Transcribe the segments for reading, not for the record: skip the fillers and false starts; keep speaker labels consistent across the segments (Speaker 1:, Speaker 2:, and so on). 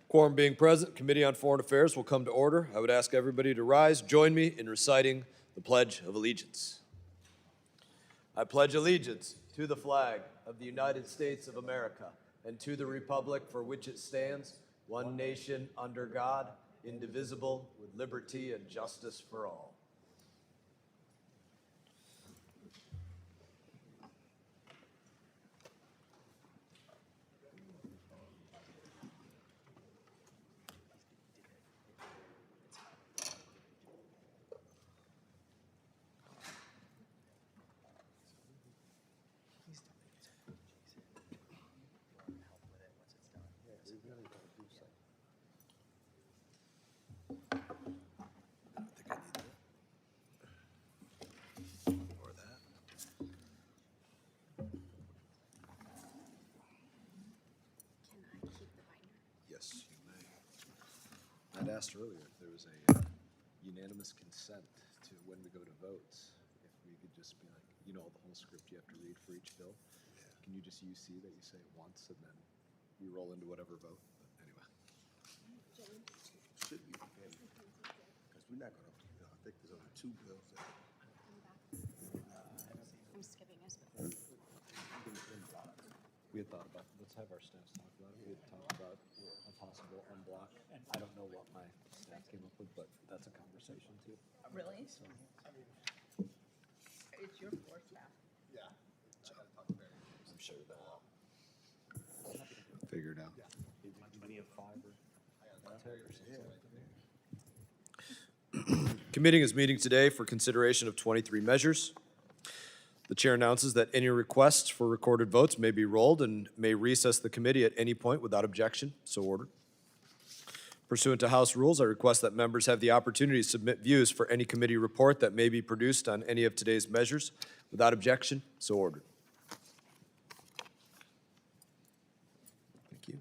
Speaker 1: Quorum being present, Committee on Foreign Affairs will come to order. I would ask everybody to rise. Join me in reciting the Pledge of Allegiance. I pledge allegiance to the flag of the United States of America and to the republic for which it stands, one nation under God, indivisible, with liberty and justice for all.
Speaker 2: Yes, you may. I'd asked earlier if there was a unanimous consent to when we go to votes, if we could just be like, you know, the whole script you have to read for each bill. Yeah. Can you just use C that you say it once and then we roll into whatever vote? But anyway.
Speaker 3: Should be okay. Because we're not going to, I think there's only two bills that.
Speaker 4: I'm skipping us.
Speaker 2: We had thought about, let's have our staff talk about it. We had talked about a possible unblock. I don't know what my staff came up with, but that's a conversation too.
Speaker 4: Really?
Speaker 2: So,
Speaker 4: It's your floor staff.
Speaker 3: Yeah.
Speaker 2: I'm sure that figure it out. Maybe a 5 or 10 or something.
Speaker 1: Committee is meeting today for consideration of 23 measures. The chair announces that any requests for recorded votes may be rolled and may recess the committee at any point without objection. So ordered. Pursuant to House rules, I request that members have the opportunity to submit views for any committee report that may be produced on any of today's measures without objection. So ordered. Thank you.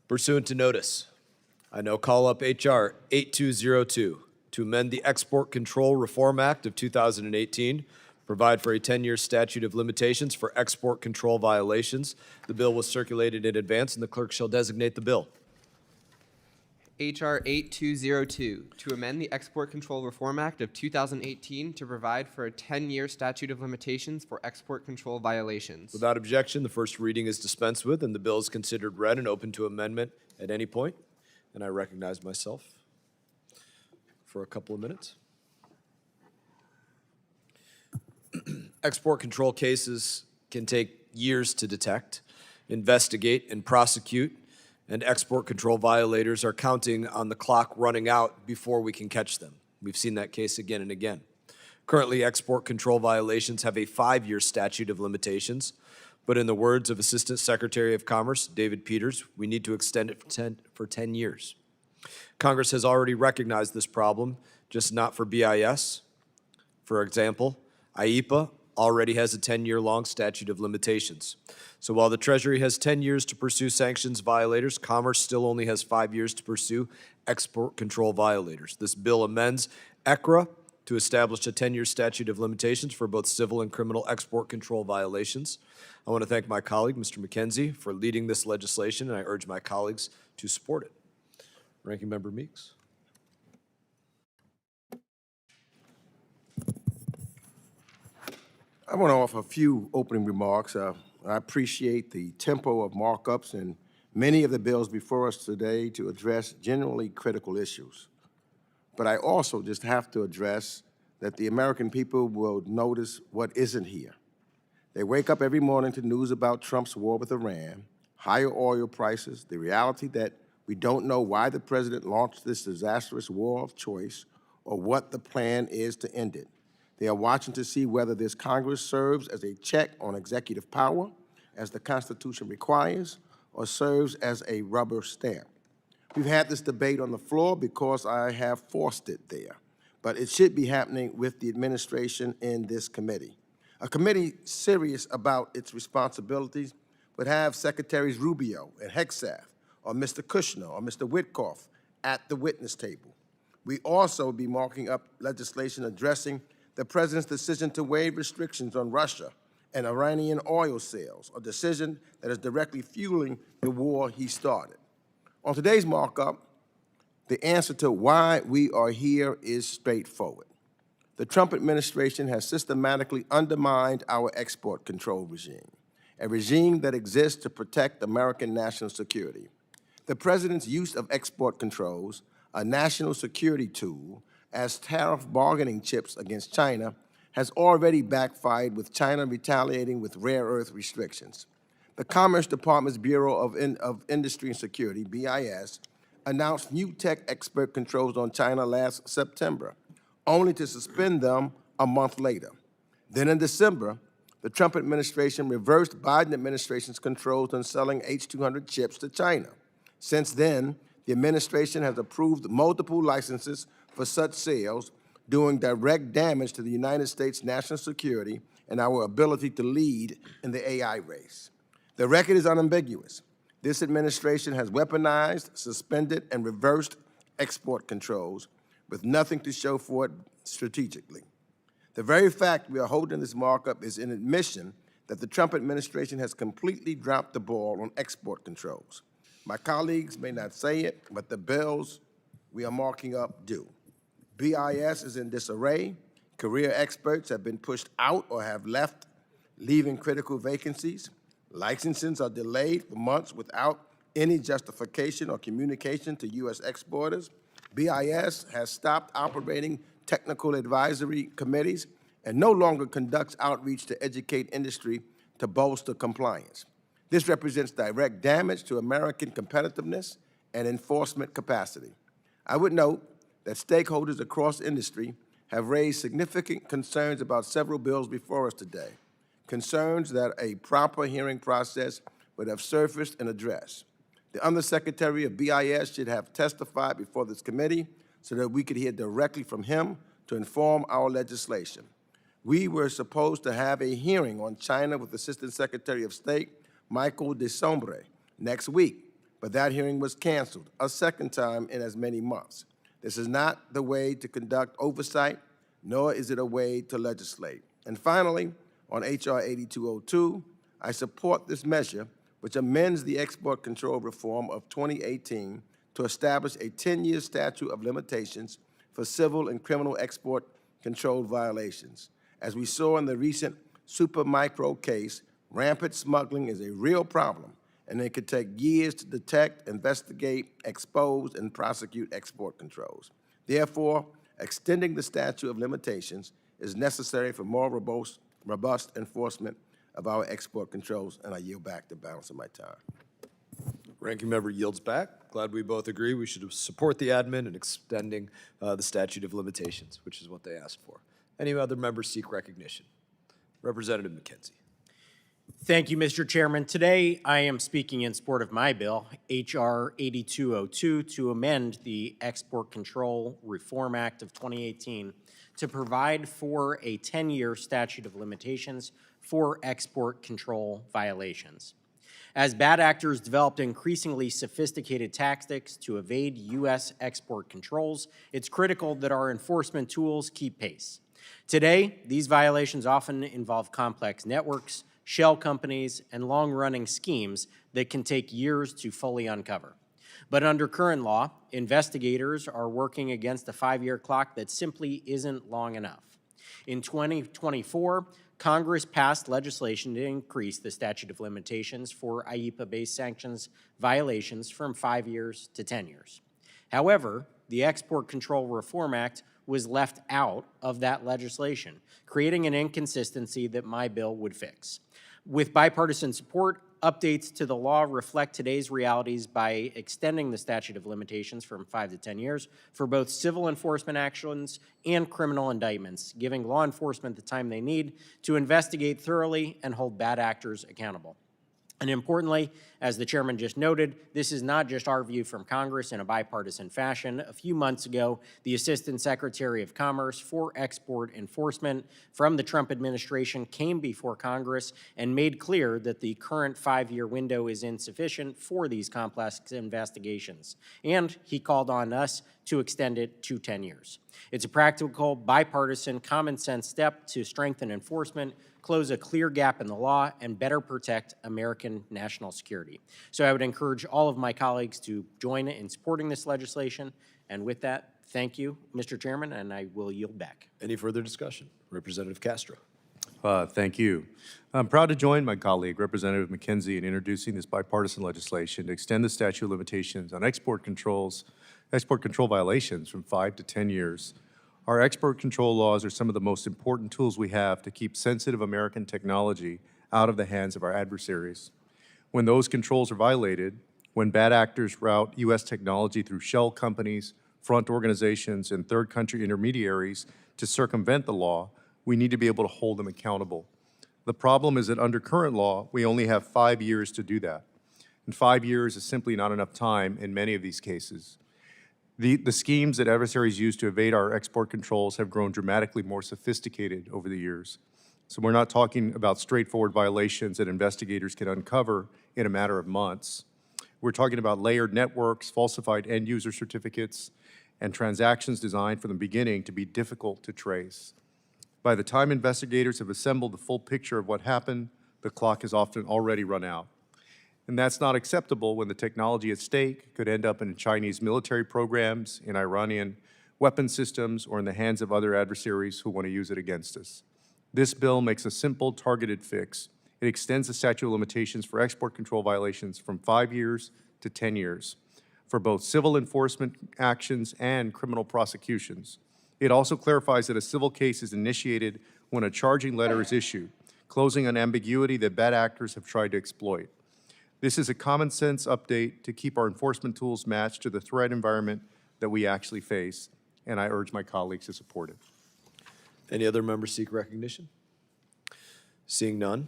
Speaker 1: Pursuant to notice, I now call up H.R. 8202 to amend the Export Control Reform Act of 2018, provide for a 10-year statute of limitations for export control violations. The bill was circulated in advance, and the clerk shall designate the bill.
Speaker 5: H.R. 8202, to amend the Export Control Reform Act of 2018 to provide for a 10-year statute of limitations for export control violations.
Speaker 1: Without objection, the first reading is dispensed with, and the bill is considered read and open to amendment at any point. And I recognize myself for a couple of minutes. Export control cases can take years to detect, investigate, and prosecute, and export control violators are counting on the clock running out before we can catch them. We've seen that case again and again. Currently, export control violations have a 5-year statute of limitations, but in the words of Assistant Secretary of Commerce, David Peters, we need to extend it for 10 years. Congress has already recognized this problem, just not for BIS. For example, IEPA already has a 10-year-long statute of limitations. So while the Treasury has 10 years to pursue sanctions violators, Commerce still only has 5 years to pursue export control violators. This bill amends ECRA to establish a 10-year statute of limitations for both civil and criminal export control violations. I want to thank my colleague, Mr. McKenzie, for leading this legislation, and I urge my colleagues to support it. Ranking Member Meeks.
Speaker 3: I want to offer a few opening remarks. I appreciate the tempo of markups and many of the bills before us today to address generally critical issues. But I also just have to address that the American people will notice what isn't here. They wake up every morning to news about Trump's war with Iran, higher oil prices, the reality that we don't know why the president launched this disastrous war of choice or what the plan is to end it. They are watching to see whether this Congress serves as a check on executive power, as the Constitution requires, or serves as a rubber stamp. We've had this debate on the floor because I have forced it there. but it should be happening with the administration in this committee. A committee serious about its responsibilities would have Secretaries Rubio and Hegseth, or Mr. Kushner, or Mr. Witkoff at the witness table. We also would be marking up legislation addressing the President's decision to waive restrictions on Russia and Iranian oil sales, a decision that is directly fueling the war he started. On today's markup, the answer to why we are here is straightforward. The Trump administration has systematically undermined our export control regime, a regime that exists to protect American national security. The President's use of export controls, a national security tool, as tariff bargaining chips against China, has already backfired, with China retaliating with rare earth restrictions. The Commerce Department's Bureau of Industry and Security, BIS, announced new tech export controls on China last September, only to suspend them a month later. Then in December, the Trump administration reversed Biden administration's controls on selling H-200 chips to China. Since then, the administration has approved multiple licenses for such sales, doing direct damage to the United States' national security and our ability to lead in the AI race. The record is unambiguous. This administration has weaponized, suspended, and reversed export controls with nothing to show for it strategically. The very fact we are holding this markup is an admission that the Trump administration has completely dropped the ball on export controls. My colleagues may not say it, but the bills we are marking up do. BIS is in disarray. Career experts have been pushed out or have left, leaving critical vacancies. Licensings are delayed for months without any justification or communication to U.S. exporters. BIS has stopped operating technical advisory committees and no longer conducts outreach to educate industry to bolster compliance. This represents direct damage to American competitiveness and enforcement capacity. I would note that stakeholders across industry have raised significant concerns about several bills before us today, concerns that a proper hearing process would have surfaced and addressed. The Undersecretary of BIS should have testified before this committee so that we could hear directly from him to inform our legislation. We were supposed to have a hearing on China with Assistant Secretary of State Michael DeSombre next week, but that hearing was canceled a second time in as many months. This is not the way to conduct oversight, nor is it a way to legislate. And finally, on H.R. 8202, I support this measure, which amends the export control reform of 2018 to establish a 10-year statute of limitations for civil and criminal export control violations. As we saw in the recent Supermicro case, rampant smuggling is a real problem, and it could take years to detect, investigate, expose, and prosecute export controls. Therefore, extending the statute of limitations is necessary for more robust enforcement of our export controls, and I yield back the balance of my time.
Speaker 1: Ranking member yields back. Glad we both agree we should support the admin in extending the statute of limitations, which is what they asked for. Any other members seek recognition? Representative McKenzie.
Speaker 6: Thank you, Mr. Chairman. Today, I am speaking in support of my bill, H.R. 8202, to amend the Export Control Reform Act of 2018 to provide for a 10-year statute of limitations for export control violations. As bad actors developed increasingly sophisticated tactics to evade U.S. export controls, it's critical that our enforcement tools keep pace. Today, these violations often involve complex networks, shell companies, and long-running schemes that can take years to fully uncover. But under current law, investigators are working against a 5-year clock that simply isn't long enough. In 2024, Congress passed legislation to increase the statute of limitations for IEEPA-based sanctions violations from 5 years to 10 years. However, the Export Control Reform Act was left out of that legislation, creating an inconsistency that my bill would fix. With bipartisan support, updates to the law reflect today's realities by extending the statute of limitations from 5 to 10 years for both civil enforcement actions and criminal indictments, giving law enforcement the time they need to investigate thoroughly and hold bad actors accountable. And importantly, as the chairman just noted, this is not just our view from Congress in a bipartisan fashion. A few months ago, the Assistant Secretary of Commerce for Export Enforcement from the Trump administration came before Congress and made clear that the current 5-year window is insufficient for these complex investigations. And he called on us to extend it to 10 years. It's a practical, bipartisan, common sense step to strengthen enforcement, close a clear gap in the law, and better protect American national security. So I would encourage all of my colleagues to join in supporting this legislation. And with that, thank you, Mr. Chairman, and I will yield back.
Speaker 1: Any further discussion? Representative Castro.
Speaker 7: Thank you. I'm proud to join my colleague, Representative McKenzie, in introducing this bipartisan legislation to extend the statute of limitations on export control violations from 5 to 10 years. Our export control laws are some of the most important tools we have to keep sensitive American technology out of the hands of our adversaries. When those controls are violated, when bad actors route U.S. technology through shell companies, front organizations, and third country intermediaries to circumvent the law, we need to be able to hold them accountable. The problem is that under current law, we only have 5 years to do that. And 5 years is simply not enough time in many of these cases. The schemes that adversaries use to evade our export controls have grown dramatically more sophisticated over the years. So we're not talking about straightforward violations that investigators can uncover in a matter of months. We're talking about layered networks, falsified end-user certificates, and transactions designed from the beginning to be difficult to trace. By the time investigators have assembled the full picture of what happened, the clock has often already run out. And that's not acceptable when the technology at stake could end up in Chinese military programs, in Iranian weapon systems, or in the hands of other adversaries who want to use it against us. This bill makes a simple, targeted fix. It extends the statute of limitations for export control violations from 5 years to 10 years for both civil enforcement actions and criminal prosecutions. It also clarifies that a civil case is initiated when a charging letter is issued, closing an ambiguity that bad actors have tried to exploit. This is a common sense update to keep our enforcement tools matched to the threat environment that we actually face, and I urge my colleagues to support it.
Speaker 1: Any other members seek recognition? Seeing none.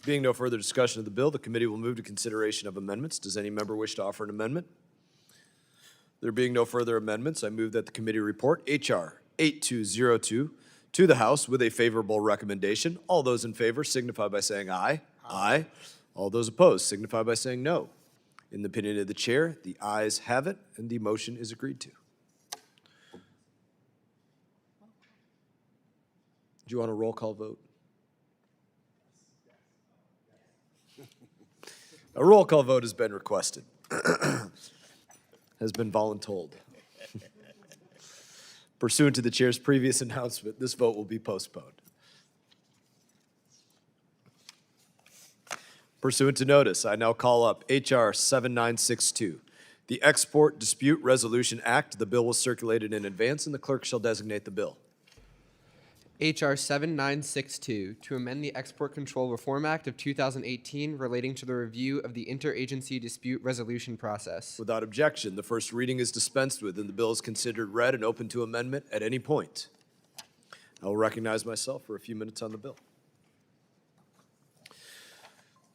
Speaker 1: Being no further discussion of the bill, the committee will move to consideration of amendments. Does any member wish to offer an amendment? There being no further amendments, I move that the committee report H.R. 8202 to the House with a favorable recommendation. All those in favor signify by saying aye. Aye. All those opposed signify by saying no. In the opinion of the chair, the ayes have it, and the motion is agreed to. Do you want a roll call vote? A roll call vote has been requested. Has been voluntold. Pursuant to the chair's previous announcement, this vote will be postponed. Pursuant to notice, I now call up H.R. 7962, the Export Dispute Resolution Act. The bill was circulated in advance, and the clerk shall designate the bill.
Speaker 5: H.R. 7962, to amend the Export Control Reform Act of 2018 relating to the review of the interagency dispute resolution process.
Speaker 1: Without objection, the first reading is dispensed with, and the bill is considered read and open to amendment at any point. I will recognize myself for a few minutes on the bill.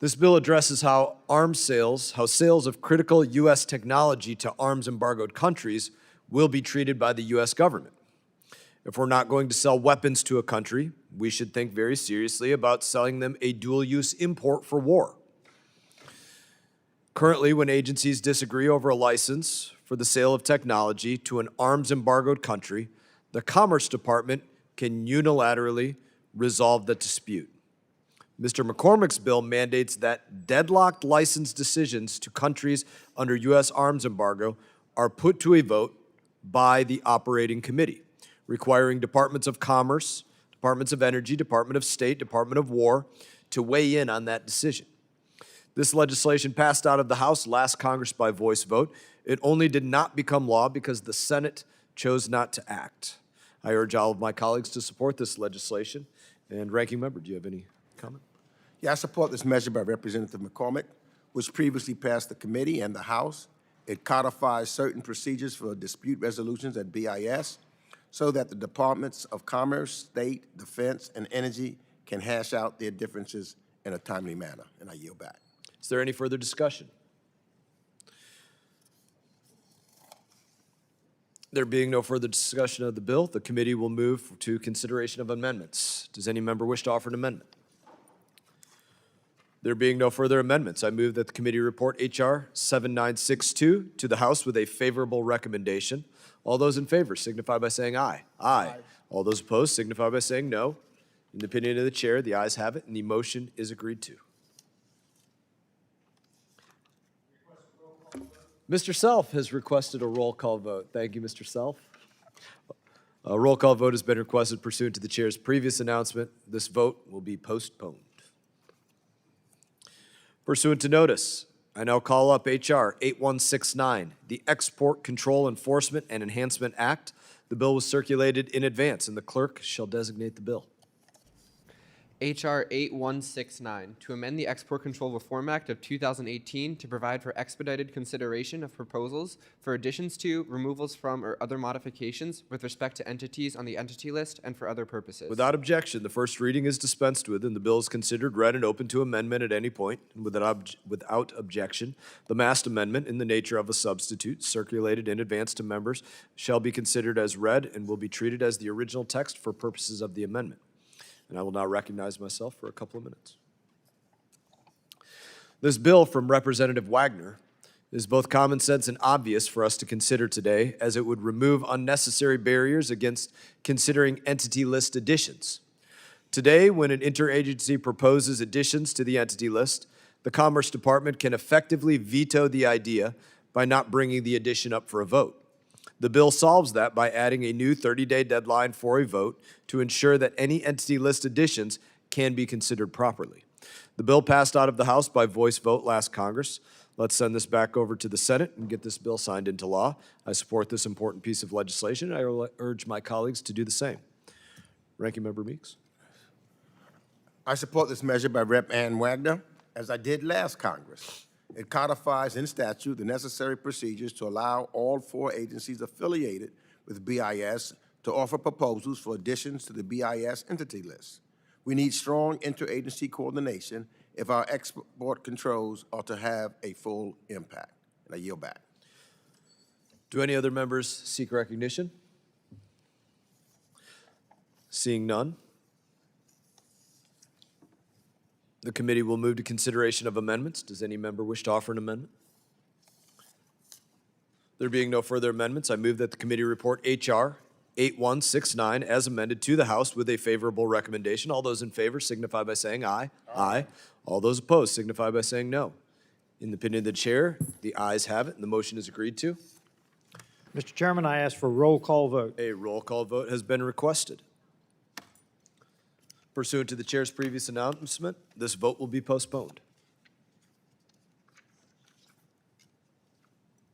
Speaker 1: This bill addresses how sales of critical U.S. technology to arms embargoed countries will be treated by the U.S. government. If we're not going to sell weapons to a country, we should think very seriously about selling them a dual-use import for war. Currently, when agencies disagree over a license for the sale of technology to an arms-embargoed country, the Commerce Department can unilaterally resolve the dispute. Mr. McCormick's bill mandates that deadlocked license decisions to countries under U.S. arms embargo are put to a vote by the operating committee, requiring Departments of Commerce, Departments of Energy, Department of State, Department of War to weigh in on that decision. This legislation passed out of the House last Congress by voice vote. It only did not become law because the Senate chose not to act. I urge all of my colleagues to support this legislation. And Ranking Member, do you have any comment?
Speaker 3: Yeah, I support this measure by Representative McCormick, which previously passed the committee and the House. It codifies certain procedures for dispute resolutions at BIS. so that the Departments of Commerce, State, Defense, and Energy can hash out their differences in a timely manner. And I yield back.
Speaker 1: Is there any further discussion? There being no further discussion of the bill, the committee will move to consideration of amendments. Does any member wish to offer an amendment? There being no further amendments, I move that the committee report H.R. 7962 to the House with a favorable recommendation. All those in favor signify by saying aye. Aye. All those opposed signify by saying no. In the opinion of the chair, the ayes have it, and the motion is agreed to. Mr. Self has requested a roll call vote. Thank you, Mr. Self. A roll call vote has been requested pursuant to the chair's previous announcement. This vote will be postponed. Pursuant to notice, I now call up H.R. 8169, the Export Control Enforcement and Enhancement Act. The bill was circulated in advance, and the clerk shall designate the bill.
Speaker 5: H.R. 8169, to amend the Export Control Reform Act of 2018 to provide for expedited consideration of proposals for additions to, removals from, or other modifications with respect to entities on the entity list and for other purposes.
Speaker 1: Without objection, the first reading is dispensed with, and the bill is considered read and open to amendment at any point. And without objection, the Mast amendment in the nature of a substitute, circulated in advance to members, shall be considered as read and will be treated as the original text for purposes of the amendment. And I will now recognize myself for a couple of minutes. This bill from Representative Wagner is both common sense and obvious for us to consider today, as it would remove unnecessary barriers against considering entity list additions. Today, when an interagency proposes additions to the entity list, the Commerce Department can effectively veto the idea by not bringing the addition up for a vote. The bill solves that by adding a new 30-day deadline for a vote to ensure that any entity list additions can be considered properly. The bill passed out of the House by voice vote last Congress. Let's send this back over to the Senate and get this bill signed into law. I support this important piece of legislation, and I urge my colleagues to do the same. Ranking Member Meeks.
Speaker 3: I support this measure by Rep. Ann Wagner, as I did last Congress. It codifies in statute the necessary procedures to allow all 4 agencies affiliated with BIS to offer proposals for additions to the BIS entity list. We need strong interagency coordination if our export controls are to have a full impact. And I yield back.
Speaker 1: Do any other members seek recognition? Seeing none, the committee will move to consideration of amendments. Does any member wish to offer an amendment? There being no further amendments, I move that the committee report H.R. 8169 as amended to the House with a favorable recommendation. All those in favor signify by saying aye. Aye. All those opposed signify by saying no. In the opinion of the chair, the ayes have it, and the motion is agreed to.
Speaker 8: Mr. Chairman, I ask for a roll call vote.
Speaker 1: A roll call vote has been requested. Pursuant to the chair's previous announcement, this vote will be postponed.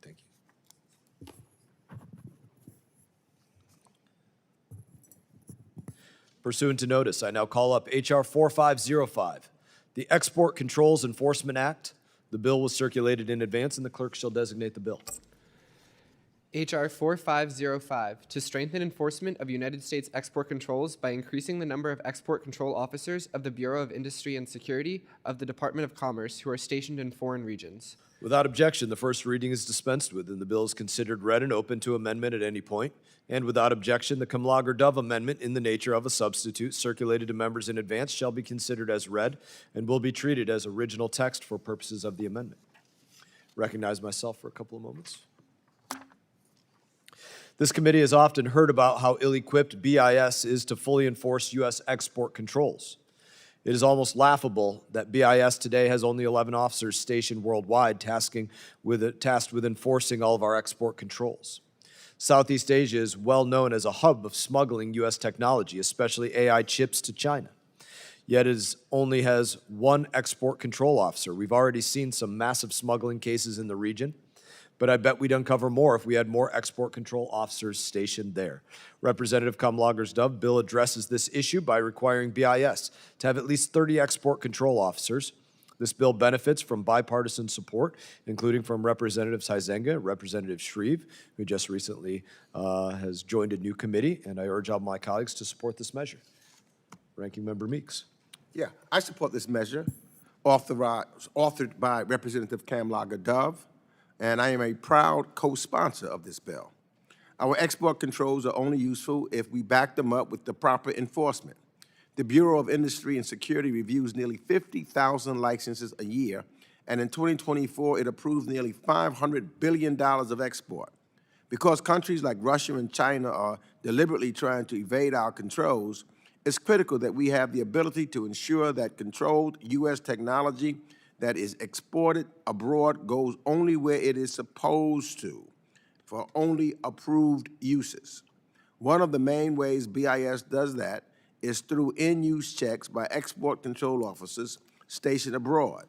Speaker 1: Thank you. Pursuant to notice, I now call up H.R. 4505, the Export Controls Enforcement Act. The bill was circulated in advance, and the clerk shall designate the bill.
Speaker 5: H.R. 4505, to strengthen enforcement of United States export controls by increasing the number of export control officers of the Bureau of Industry and Security of the Department of Commerce who are stationed in foreign regions.
Speaker 1: Without objection, the first reading is dispensed with, and the bill is considered read and open to amendment at any point. And without objection, the Kumlager-Dove amendment in the nature of a substitute circulated to members in advance shall be considered as read and will be treated as original text for purposes of the amendment. Recognize myself for a couple of moments. This committee has often heard about how ill-equipped BIS is to fully enforce U.S. export controls. It is almost laughable that BIS today has only 11 officers stationed worldwide tasked with enforcing all of our export controls. Southeast Asia is well known as a hub of smuggling U.S. technology, especially AI chips to China. Yet it only has 1 export control officer. We've already seen some massive smuggling cases in the region, but I bet we'd uncover more if we had more export control officers stationed there. Representative Kumlager's-Dove bill addresses this issue by requiring BIS to have at least 30 export control officers. This bill benefits from bipartisan support, including from Representatives Huizenga, Representative Shreve, who just recently has joined a new committee, and I urge all my colleagues to support this measure. Ranking Member Meeks.
Speaker 3: Yeah, I support this measure, authored by Representative Kamlaga Dove, and I am a proud co-sponsor of this bill. Our export controls are only useful if we back them up with the proper enforcement. The Bureau of Industry and Security reviews nearly 50,000 licenses a year, and in 2024, it approved nearly $500 billion of export. Because countries like Russia and China are deliberately trying to evade our controls, it's critical that we have the ability to ensure that controlled U.S. technology that is exported abroad goes only where it is supposed to, for only approved uses. One of the main ways BIS does that is through in-use checks by export control officers stationed abroad.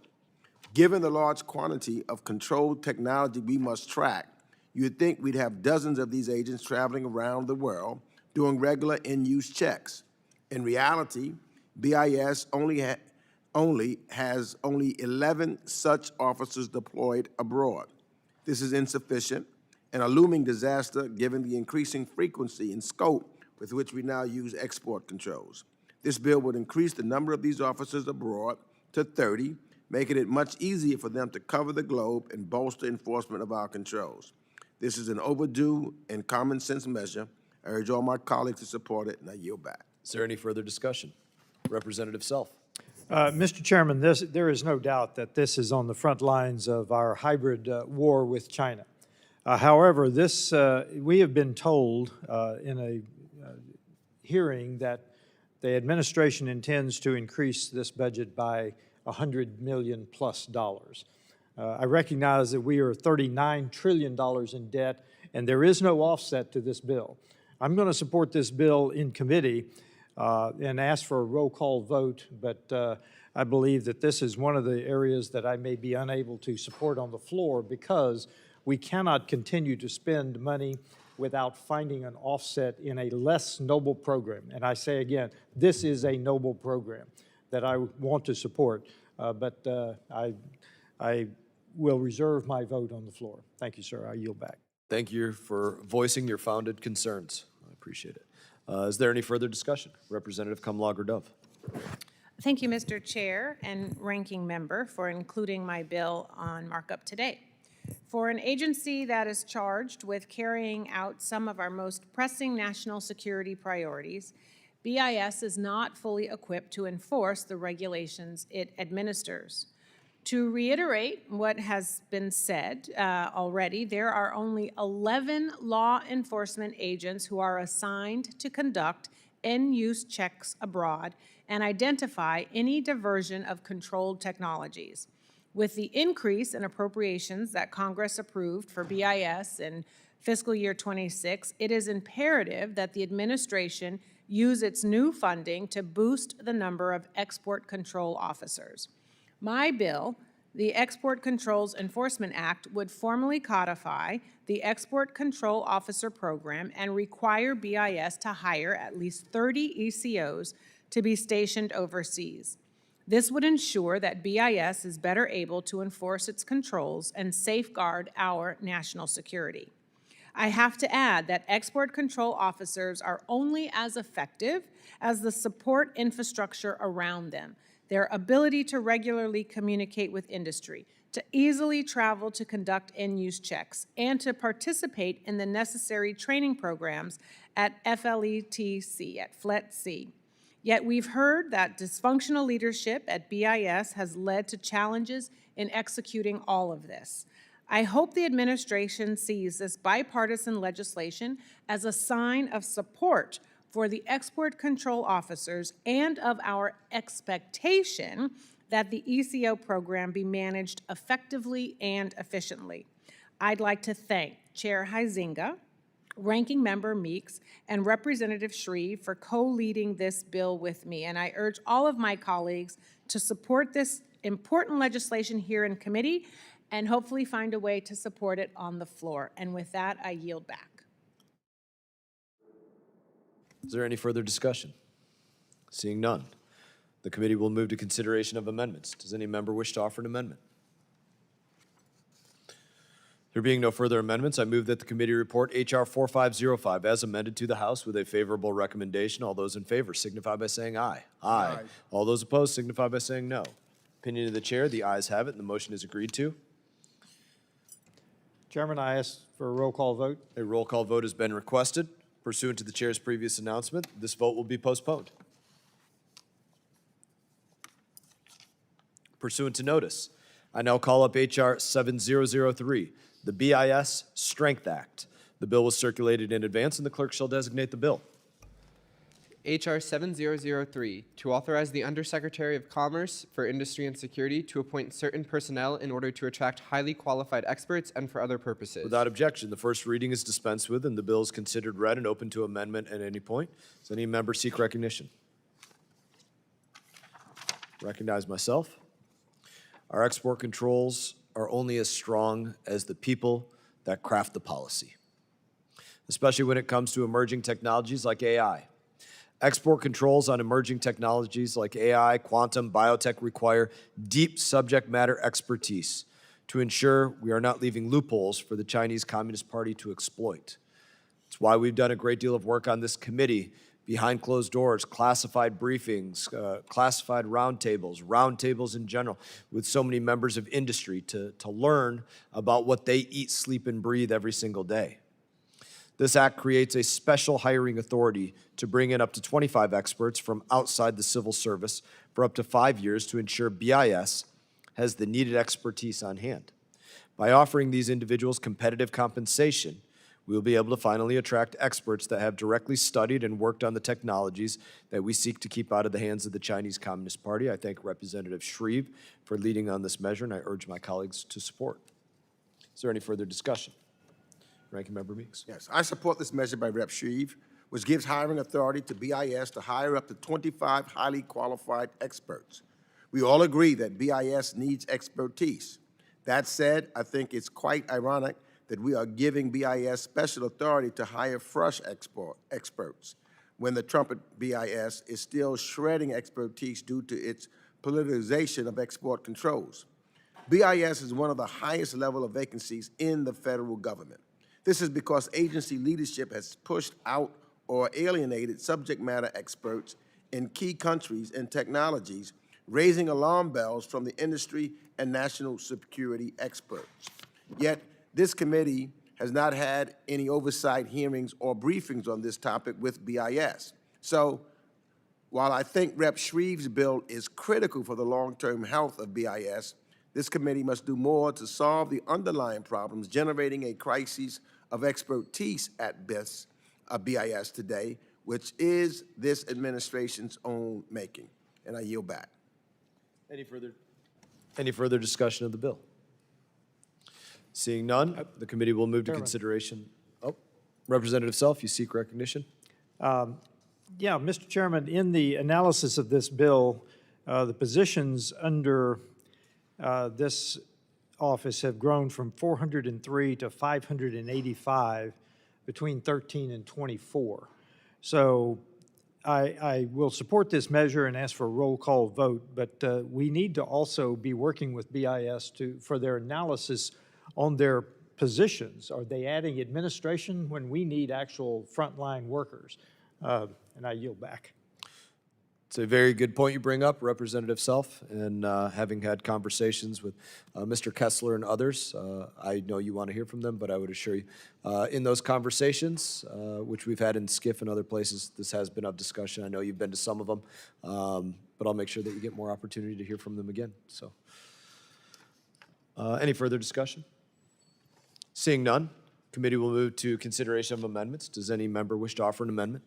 Speaker 3: Given the large quantity of controlled technology we must track, you'd think we'd have dozens of these agents traveling around the world doing regular in-use checks. In reality, BIS only has 11 such officers deployed abroad. This is insufficient and a looming disaster given the increasing frequency and scope with which we now use export controls. This bill would increase the number of these officers abroad to 30, making it much easier for them to cover the globe and bolster enforcement of our controls. This is an overdue and common sense measure. I urge all my colleagues to support it, and I yield back.
Speaker 1: Is there any further discussion? Representative Self.
Speaker 8: Mr. Chairman, there is no doubt that this is on the front lines of our hybrid war with China. However, we have been told in a hearing that the administration intends to increase this budget by $100 million plus. I recognize that we are $39 trillion in debt, and there is no offset to this bill. I'm going to support this bill in committee and ask for a roll call vote, but I believe that this is one of the areas that I may be unable to support on the floor because we cannot continue to spend money without finding an offset in a less noble program. And I say again, this is a noble program that I want to support, but I will reserve my vote on the floor. Thank you, sir. I yield back.
Speaker 1: Thank you for voicing your founded concerns. I appreciate it. Is there any further discussion? Representative Kamlager Dove.
Speaker 4: Thank you, Mr. Chair and Ranking Member, for including my bill on markup today. For an agency that is charged with carrying out some of our most pressing national security priorities, BIS is not fully equipped to enforce the regulations it administers. To reiterate what has been said already, there are only 11 law enforcement agents who are assigned to conduct in-use checks abroad and identify any diversion of controlled technologies. With the increase in appropriations that Congress approved for BIS in fiscal year 26, it is imperative that the administration use its new funding to boost the number of export control officers. My bill, the Export Controls Enforcement Act, would formally codify the Export Control Officer Program and require BIS to hire at least 30 ECOs to be stationed overseas. This would ensure that BIS is better able to enforce its controls and safeguard our national security. I have to add that export control officers are only as effective as the support infrastructure around them. Their ability to regularly communicate with industry, to easily travel to conduct in-use checks, and to participate in the necessary training programs at FLETC, at FLETC. Yet we've heard that dysfunctional leadership at BIS has led to challenges in executing all of this. I hope the administration sees this bipartisan legislation as a sign of support for the export control officers and of our expectation that the ECO program be managed effectively and efficiently. I'd like to thank Chair Huizenga, Ranking Member Meeks, and Representative Shreve for co-leading this bill with me. And I urge all of my colleagues to support this important legislation here in committee and hopefully find a way to support it on the floor. And with that, I yield back.
Speaker 1: Is there any further discussion? Seeing none. The committee will move to consideration of amendments. Does any member wish to offer an amendment? There being no further amendments, I move that the committee report H.R. 4505 as amended to the House with a favorable recommendation. All those in favor signify by saying aye. Aye. All those opposed signify by saying no. Opinion of the chair, the ayes have it, and the motion is agreed to.
Speaker 8: Chairman, I ask for a roll call vote.
Speaker 1: A roll call vote has been requested. Pursuant to the chair's previous announcement, this vote will be postponed. Pursuant to notice, I now call up H.R. 7003, the BIS Strength Act. The bill was circulated in advance, and the clerk shall designate the bill.
Speaker 5: H.R. 7003, to authorize the Undersecretary of Commerce for Industry and Security to appoint certain personnel in order to attract highly qualified experts and for other purposes.
Speaker 1: Without objection, the first reading is dispensed with, and the bill is considered read and open to amendment at any point. Does any member seek recognition? Recognize myself. Our export controls are only as strong as the people that craft the policy, especially when it comes to emerging technologies like AI. Export controls on emerging technologies like AI, quantum, biotech require deep subject matter expertise to ensure we are not leaving loopholes for the Chinese Communist Party to exploit. It's why we've done a great deal of work on this committee behind closed doors, classified briefings, classified roundtables in general, with so many members of industry to learn about what they eat, sleep, and breathe every single day. This act creates a special hiring authority to bring in up to 25 experts from outside the civil service for up to 5 years to ensure BIS has the needed expertise on hand. By offering these individuals competitive compensation, we will be able to finally attract experts that have directly studied and worked on the technologies that we seek to keep out of the hands of the Chinese Communist Party. I thank Representative Shreve for leading on this measure, and I urge my colleagues to support. Is there any further discussion? Ranking Member Meeks.
Speaker 3: Yes, I support this measure by Rep. Shreve, which gives hiring authority to BIS to hire up to 25 highly qualified experts. We all agree that BIS needs expertise. That said, I think it's quite ironic that we are giving BIS special authority to hire fresh experts when the trumpet BIS is still shredding expertise due to its politicization of export controls. BIS is one of the highest level of vacancies in the federal government. This is because agency leadership has pushed out or alienated subject matter experts in key countries and technologies, raising alarm bells from the industry and national security experts. Yet, this committee has not had any oversight hearings or briefings on this topic with BIS. So, while I think Rep. Shreve's bill is critical for the long-term health of BIS, this committee must do more to solve the underlying problems generating a crisis of expertise at BIS today, which is this administration's own making. And I yield back.
Speaker 1: Any further discussion of the bill? Seeing none, the committee will move to consideration. Oh, Representative Self, you seek recognition?
Speaker 8: Yeah, Mr. Chairman, in the analysis of this bill, the positions under this office have grown from 403 to 585 between 13 and 24. So I will support this measure and ask for a roll call vote, but we need to also be working with BIS for their analysis on their positions. Are they adding administration when we need actual frontline workers? And I yield back.
Speaker 1: It's a very good point you bring up, Representative Self, and having had conversations with Mr. Kessler and others, I know you want to hear from them, but I would assure you, in those conversations, which we've had in SCIF and other places, this has been of discussion. I know you've been to some of them, but I'll make sure that you get more opportunity to hear from them again. So, any further discussion? Seeing none, committee will move to consideration of amendments. Does any member wish to offer an amendment?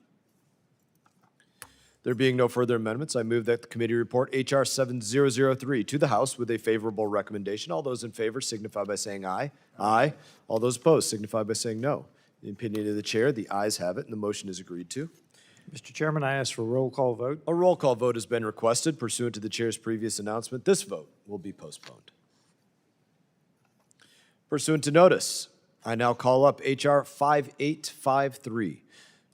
Speaker 1: There being no further amendments, I move that the committee report H.R. 7003 to the House with a favorable recommendation. All those in favor signify by saying aye. Aye. All those opposed signify by saying no. In the opinion of the chair, the ayes have it, and the motion is agreed to.
Speaker 8: Mr. Chairman, I ask for a roll call vote.
Speaker 1: A roll call vote has been requested pursuant to the chair's previous announcement. This vote will be postponed. Pursuant to notice, I now call up H.R. 5853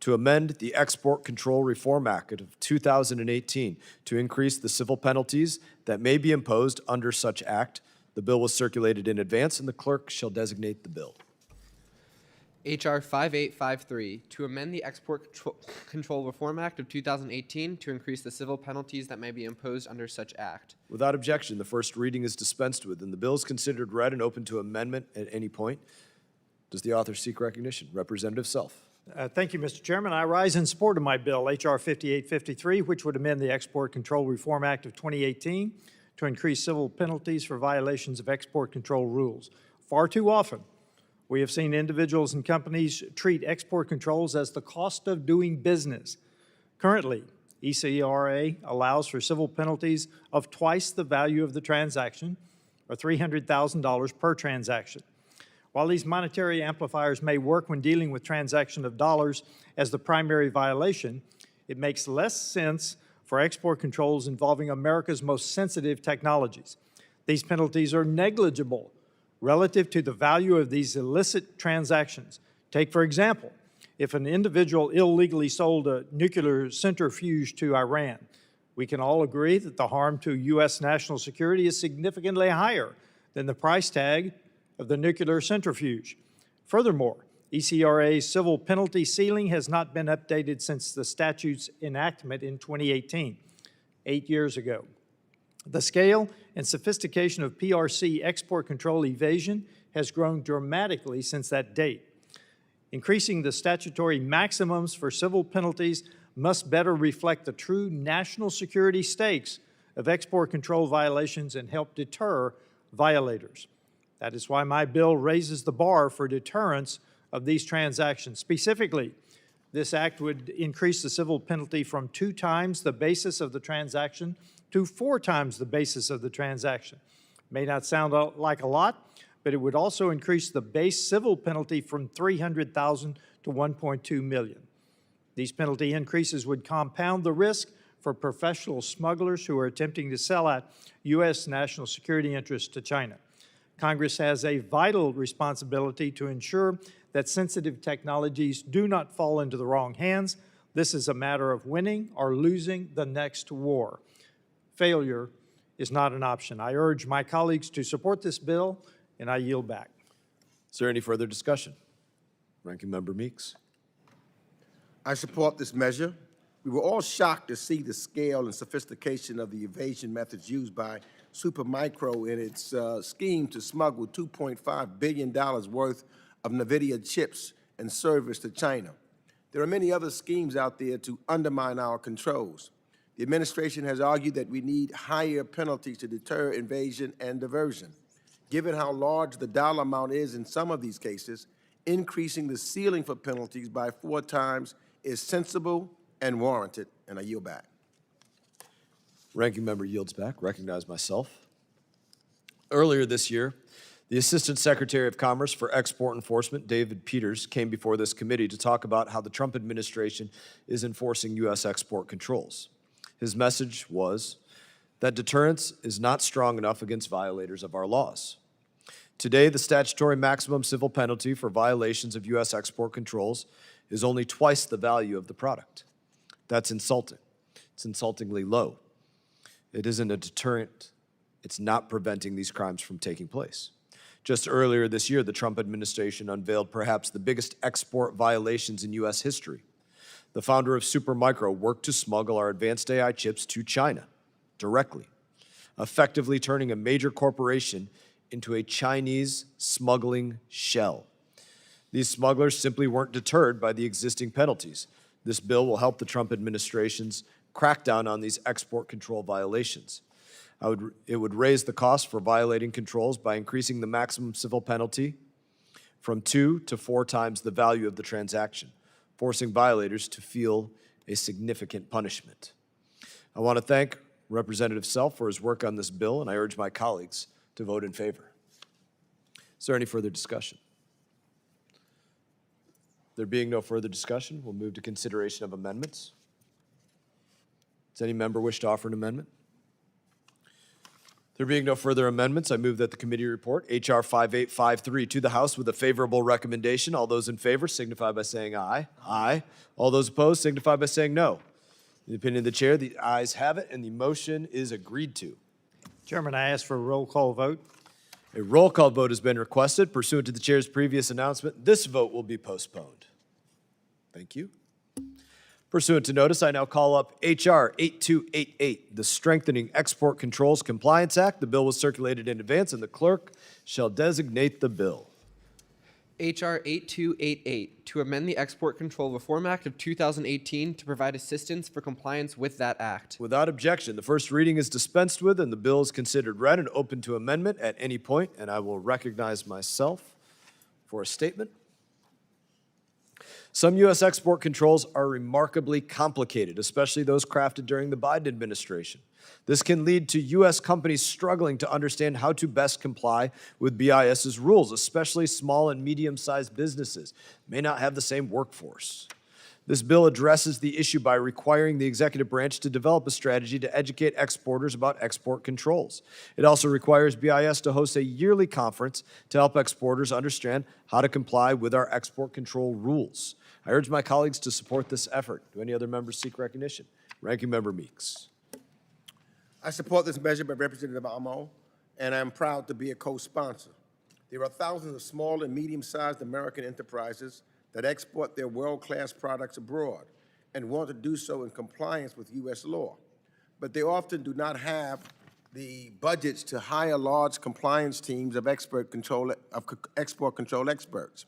Speaker 1: to amend the Export Control Reform Act of 2018 to increase the civil penalties that may be imposed under such act. The bill was circulated in advance, and the clerk shall designate the bill.
Speaker 5: H.R. 5853, to amend the Export Control Reform Act of 2018 to increase the civil penalties that may be imposed under such act.
Speaker 1: Without objection, the first reading is dispensed with, and the bill is considered read and open to amendment at any point. Does the author seek recognition? Representative Self.
Speaker 8: Thank you, Mr. Chairman. I rise in support of my bill, H.R. 5853, which would amend the Export Control Reform Act of 2018 to increase civil penalties for violations of export control rules. Far too often, we have seen individuals and companies treat export controls as the cost of doing business. Currently, ECRA allows for civil penalties of twice the value of the transaction, or $300,000 per transaction. While these monetary amplifiers may work when dealing with transaction of dollars as the primary violation, it makes less sense for export controls involving America's most sensitive technologies. These penalties are negligible relative to the value of these illicit transactions. Take, for example, if an individual illegally sold a nuclear centrifuge to Iran, we can all agree that the harm to U.S. national security is significantly higher than the price tag of the nuclear centrifuge. Furthermore, ECRA's civil penalty ceiling has not been updated since the statute's enactment in 2018, 8 years ago. The scale and sophistication of PRC export control evasion has grown dramatically since that date. Increasing the statutory maximums for civil penalties must better reflect the true national security stakes of export control violations and help deter violators. That is why my bill raises the bar for deterrence of these transactions. Specifically, this act would increase the civil penalty from 2 times the basis of the transaction to 4 times the basis of the transaction. May not sound like a lot, but it would also increase the base civil penalty from $300,000 to $1.2 million. These penalty increases would compound the risk for professional smugglers who are attempting to sell out U.S. national security interests to China. Congress has a vital responsibility to ensure that sensitive technologies do not fall into the wrong hands. This is a matter of winning or losing the next war. Failure is not an option. I urge my colleagues to support this bill, and I yield back.
Speaker 1: Is there any further discussion? Ranking Member Meeks.
Speaker 3: I support this measure. We were all shocked to see the scale and sophistication of the evasion methods used by Supermicro in its scheme to smuggle $2.5 billion worth of NVIDIA chips and servers to China. There are many other schemes out there to undermine our controls. The administration has argued that we need higher penalties to deter invasion and diversion. Given how large the dollar amount is in some of these cases, increasing the ceiling for penalties by 4 times is sensible and warranted, and I yield back.
Speaker 1: Ranking Member yields back. Recognize myself. Earlier this year, the Assistant Secretary of Commerce for Export Enforcement, David Peters, came before this committee to talk about how the Trump administration is enforcing U.S. export controls. His message was that deterrence is not strong enough against violators of our laws. Today, the statutory maximum civil penalty for violations of U.S. export controls is only twice the value of the product. That's insulting. It's insultingly low. It isn't a deterrent. It's not preventing these crimes from taking place. Just earlier this year, the Trump administration unveiled perhaps the biggest export violations in U.S. history. The founder of Supermicro worked to smuggle our advanced AI chips to China directly, effectively turning a major corporation into a Chinese smuggling shell. These smugglers simply weren't deterred by the existing penalties. This bill will help the Trump administration's crackdown on these export control violations. It would raise the cost for violating controls by increasing the maximum civil penalty from 2 to 4 times the value of the transaction, forcing violators to feel a significant punishment. I want to thank Representative Self for his work on this bill, and I urge my colleagues to vote in favor. Is there any further discussion? There being no further discussion, we'll move to consideration of amendments. Does any member wish to offer an amendment? There being no further amendments, I move that the committee report H.R. 5853 to the House with a favorable recommendation. All those in favor signify by saying aye. Aye. All those opposed signify by saying no. In the opinion of the chair, the ayes have it, and the motion is agreed to.
Speaker 8: Chairman, I ask for a roll call vote.
Speaker 1: A roll call vote has been requested. Pursuant to the chair's previous announcement, this vote will be postponed. Thank you. Pursuant to notice, I now call up H.R. 8288, the Strengthening Export Controls Compliance Act. The bill was circulated in advance, and the clerk shall designate the bill.
Speaker 5: H.R. 8288, to amend the Export Control Reform Act of 2018 to provide assistance for compliance with that act.
Speaker 1: Without objection, the first reading is dispensed with, and the bill is considered read and open to amendment at any point, and I will recognize myself for a statement. Some U.S. export controls are remarkably complicated, especially those crafted during the Biden administration. This can lead to U.S. companies struggling to understand how to best comply with BIS's rules, especially small and medium-sized businesses may not have the same workforce. This bill addresses the issue by requiring the executive branch to develop a strategy to educate exporters about export controls. It also requires BIS to host a yearly conference to help exporters understand how to comply with our export control rules. I urge my colleagues to support this effort. Do any other members seek recognition? Ranking Member Meeks.
Speaker 3: I support this measure by Representative Amo, and I'm proud to be a co-sponsor. There are thousands of small and medium-sized American enterprises that export their world-class products abroad and want to do so in compliance with U.S. law. But they often do not have the budgets to hire large compliance teams of export control experts.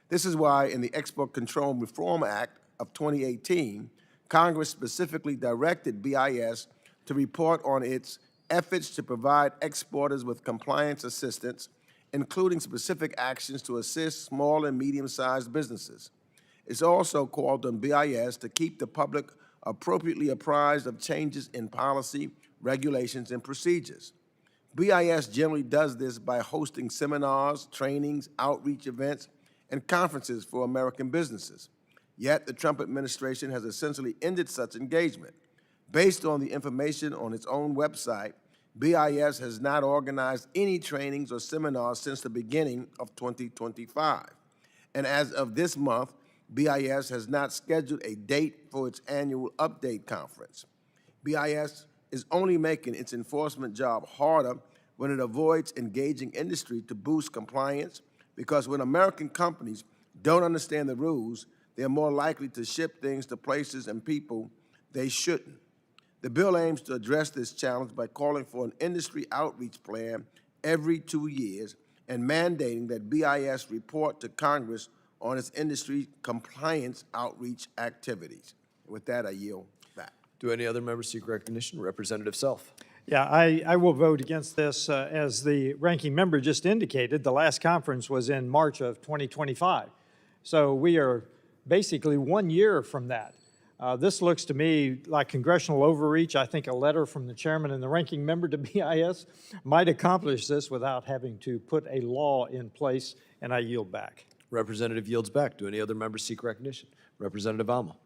Speaker 3: This is why in the Export Control Reform Act of 2018, Congress specifically directed BIS to report on its efforts to provide exporters with compliance assistance, including specific actions to assist small and medium-sized businesses. It's also called on BIS to keep the public appropriately apprised of changes in policy, regulations, and procedures. BIS generally does this by hosting seminars, trainings, outreach events, and conferences for American businesses. Yet the Trump administration has essentially ended such engagement. Based on the information on its own website, BIS has not organized any trainings or seminars since the beginning of 2025. And as of this month, BIS has not scheduled a date for its annual update conference. BIS is only making its enforcement job harder when it avoids engaging industry to boost compliance, because when American companies don't understand the rules, they're more likely to ship things to places and people they shouldn't. The bill aims to address this challenge by calling for an industry outreach plan every 2 years and mandating that BIS report to Congress on its industry compliance outreach activities. With that, I yield back.
Speaker 1: Do any other members seek recognition? Representative Self.
Speaker 8: Yeah, I will vote against this. As the ranking member just indicated, the last conference was in March of 2025. So we are basically 1 year from that. This looks to me like congressional overreach. I think a letter from the chairman and the ranking member to BIS might accomplish this without having to put a law in place, and I yield back.
Speaker 1: Representative yields back. Do any other members seek recognition? Representative Alma.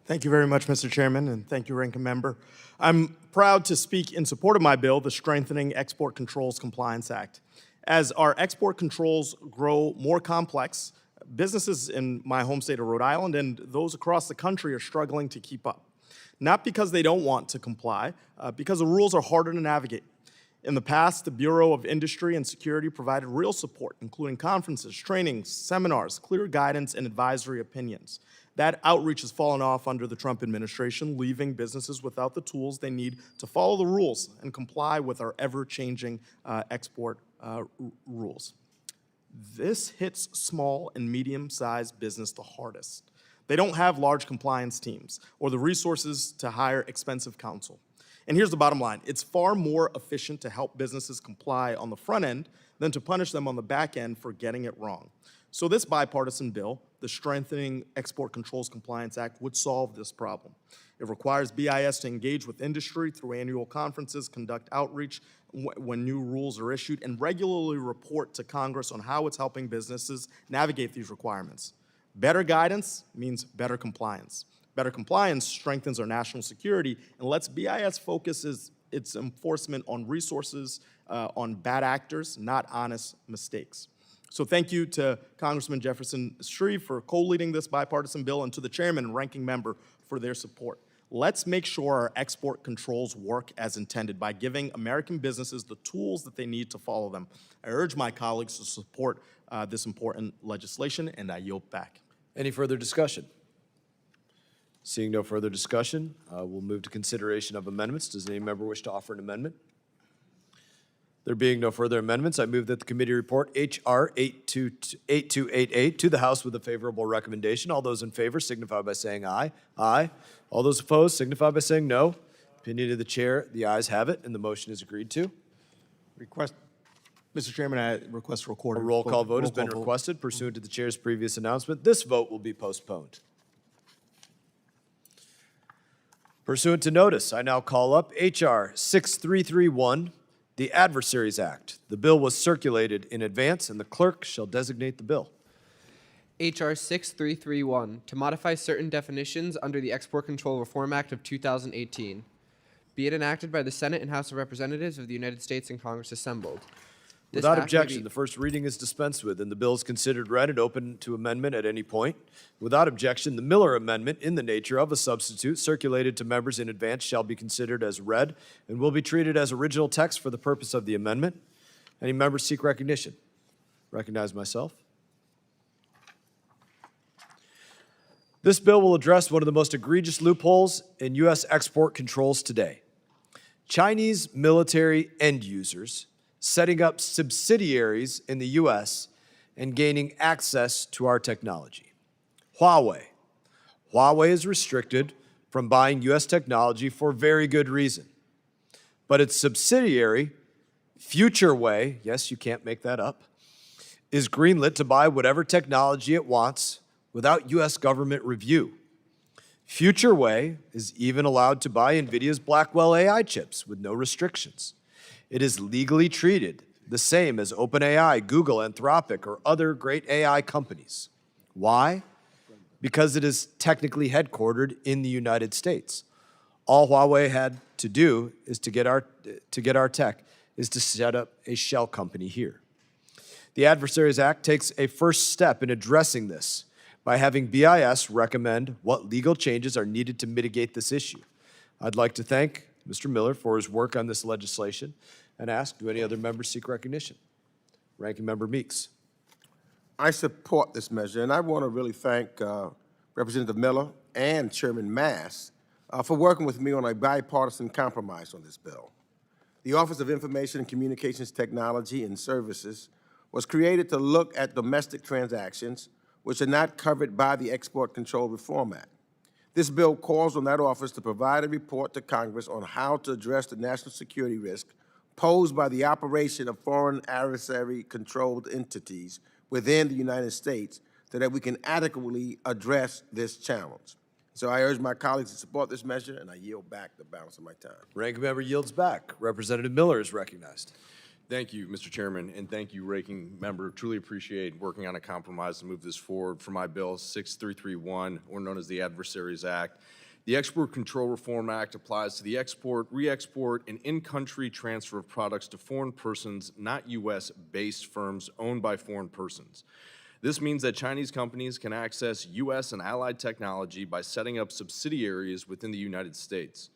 Speaker 9: Thank you very much, Mr. Chairman, and thank you, Ranking Member. I'm proud to speak in support of my bill, the Strengthening Export Controls Compliance Act. As our export controls grow more complex, businesses in my home state of Rhode Island and those across the country are struggling to keep up. Not because they don't want to comply, because the rules are harder to navigate. In the past, the Bureau of Industry and Security provided real support, including conferences, trainings, seminars, clear guidance, and advisory opinions. That outreach has fallen off under the Trump administration, leaving businesses without the tools they need to follow the rules and comply with our ever-changing export rules. This hits small and medium-sized business the hardest. They don't have large compliance teams or the resources to hire expensive counsel. And here's the bottom line. It's far more efficient to help businesses comply on the front end than to punish them on the back end for getting it wrong. So this bipartisan bill, the Strengthening Export Controls Compliance Act, would solve this problem. It requires BIS to engage with industry through annual conferences, conduct outreach when new rules are issued, and regularly report to Congress on how it's helping businesses navigate these requirements. Better guidance means better compliance. Better compliance strengthens our national security and lets BIS focus its enforcement on resources on bad actors, not honest mistakes. So thank you to Congressman Jefferson Shreve for co-leading this bipartisan bill, and to the chairman and ranking member for their support. Let's make sure our export controls work as intended by giving American businesses the tools that they need to follow them. I urge my colleagues to support this important legislation, and I yield back.
Speaker 1: Any further discussion? Seeing no further discussion, we'll move to consideration of amendments. Does any member wish to offer an amendment? There being no further amendments, I move that the committee report H.R. 8288 to the House with a favorable recommendation. All those in favor signify by saying aye. Aye. All those opposed signify by saying no. Opinion of the chair, the ayes have it, and the motion is agreed to.
Speaker 9: Request, Mr. Chairman, I request a recorded
Speaker 1: A roll call vote has
Speaker 9: roll
Speaker 1: been
Speaker 9: call vote.
Speaker 1: requested pursuant to the chair's previous announcement. This vote will be postponed. Pursuant to notice, I now call up H.R. 6331, the Adversaries Act. The bill was circulated in advance, and the clerk shall designate the bill.
Speaker 5: H.R. 6331, to modify certain definitions under the Export Control Reform Act of 2018. Be it enacted by the Senate and House of Representatives of the United States and Congress assembled. This
Speaker 1: Without
Speaker 5: act may
Speaker 1: objection,
Speaker 5: be-
Speaker 1: the first reading is dispensed with, and the bill is considered read and open to amendment at any point. Without objection, the Miller Amendment, in the nature of a substitute, circulated to members in advance, shall be considered as read and will be treated as original text for the purpose of the amendment. Any members seek recognition? Recognize myself. This bill will address one of the most egregious loopholes in U.S. export controls today. Chinese military end users setting up subsidiaries in the U.S. and gaining access to our technology. Huawei. Huawei is restricted from buying U.S. technology for very good reason. But its subsidiary, FutureWay, yes, you can't make that up, is greenlit to buy whatever technology it wants without U.S. government review. FutureWay is even allowed to buy NVIDIA's Blackwell AI chips with no restrictions. It is legally treated the same as OpenAI, Google, Anthropic, or other great AI companies. Why? Because it is technically headquartered in the United States. All Huawei had to do is to get our tech is to set up a shell company here. The Adversaries Act takes a first step in addressing this by having BIS recommend what legal changes are needed to mitigate this issue. I'd like to thank Mr. Miller for his work on this legislation and ask, do any other members seek recognition? Ranking Member Meeks.
Speaker 3: I support this measure, and I want to really thank Representative Miller and Chairman Mast for working with me on a bipartisan compromise on this bill. The Office of Information and Communications Technology and Services was created to look at domestic transactions which are not covered by the Export Control Reform Act. This bill calls on that office to provide a report to Congress on how to address the national security risk posed by the operation of foreign adversary-controlled entities within the United States so that we can adequately address this challenge. So I urge my colleagues to support this measure, and I yield back the balance of my time.
Speaker 1: Ranking Member yields back. Representative Miller is recognized.
Speaker 10: Thank you, Mr. Chairman, and thank you, Ranking Member. Truly appreciate working on a compromise to move this forward for my bill 6331, or known as the Adversaries Act. The Export Control Reform Act applies to the export, re-export, and in-country transfer of products to foreign persons, not U.S.-based firms owned by foreign persons. This means that Chinese companies can access U.S. and allied technology by setting up subsidiaries within the United States.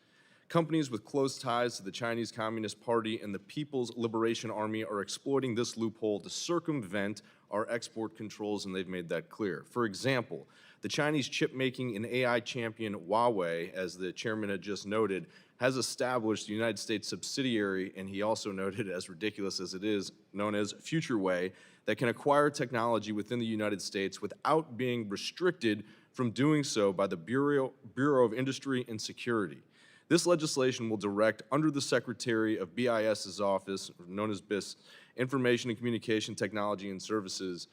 Speaker 10: Companies with close ties to the Chinese Communist Party and the People's Liberation Army are exploiting this loophole to circumvent our export controls, and they've made that clear. For example, the Chinese chip-making and AI champion Huawei, as the chairman had just noted, has established the United States subsidiary, and he also noted, as ridiculous as it is, known as FutureWay, that can acquire technology within the United States without being restricted from doing so by the Bureau of Industry and Security. This legislation will direct under the Secretary of BIS's office, known as BIS, Information and Communication Technology and Services,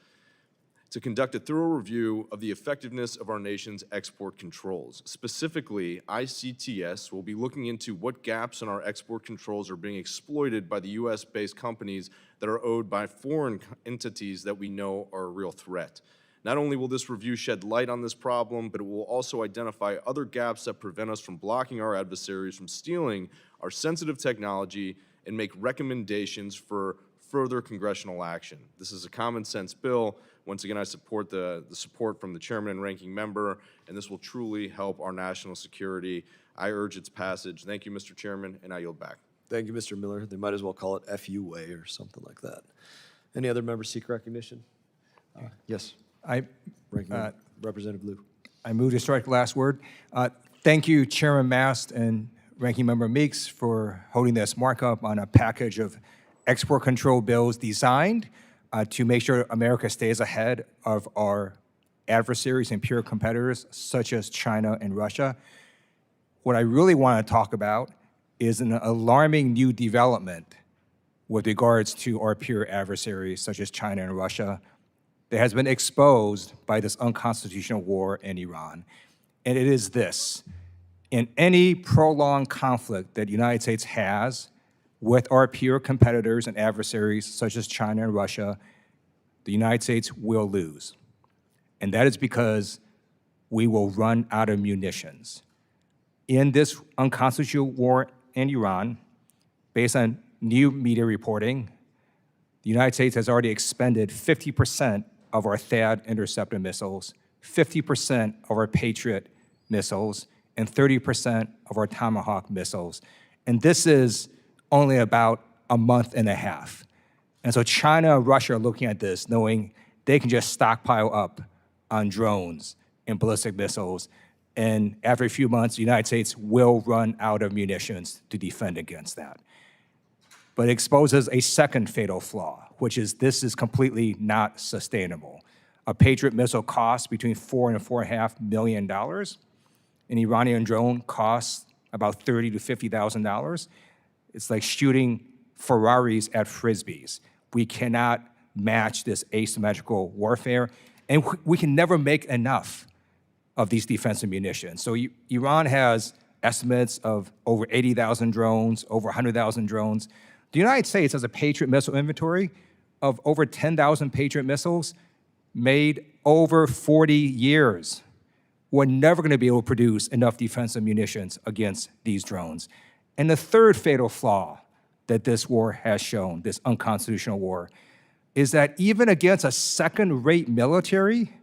Speaker 10: to conduct a thorough review of the effectiveness of our nation's export controls. Specifically, ICTS will be looking into what gaps in our export controls are being exploited by the U.S.-based companies that are owed by foreign entities that we know are a real threat. Not only will this review shed light on this problem, but it will also identify other gaps that prevent us from blocking our adversaries from stealing our sensitive technology and make recommendations for further congressional action. This is a common sense bill. Once again, I support the support from the chairman and ranking member, and this will truly help our national security. I urge its passage. Thank you, Mr. Chairman, and I yield back.
Speaker 1: Thank you, Mr. Miller. They might as well call it FU Way or something like that. Any other members seek recognition? Yes, Representative Liu.
Speaker 11: I move to strike the last word. Thank you, Chairman Mast and Ranking Member Meeks, for holding this markup on a package of export control bills designed to make sure America stays ahead of our adversaries and peer competitors such as China and Russia. What I really want to talk about is an alarming new development with regards to our peer adversaries such as China and Russia that has been exposed by this unconstitutional war in Iran. And it is this: in any prolonged conflict that the United States has with our peer competitors and adversaries such as China and Russia, the United States will lose. And that is because we will run out of munitions. In this unconstitutional war in Iran, based on new media reporting, the United States has already expended 50% of our THAAD interceptor missiles, 50% of our Patriot missiles, and 30% of our Tomahawk missiles. And this is only about a month and a half. And so China and Russia are looking at this knowing they can just stockpile up on drones and ballistic missiles. And after a few months, the United States will run out of munitions to defend against that. But it exposes a second fatal flaw, which is this is completely not sustainable. A Patriot missile costs between $4 and $4.5 million. An Iranian drone costs about $30,000 to $50,000. It's like shooting Ferraris at Frisbees. We cannot match this asymmetrical warfare, and we can never make enough of these defensive munitions. So Iran has estimates of over 80,000 drones, over 100,000 drones. The United States has a Patriot missile inventory of over 10,000 Patriot missiles made over 40 years. We're never going to be able to produce enough defensive munitions against these drones. And the third fatal flaw that this war has shown, this unconstitutional war, is that even against a second-rate military,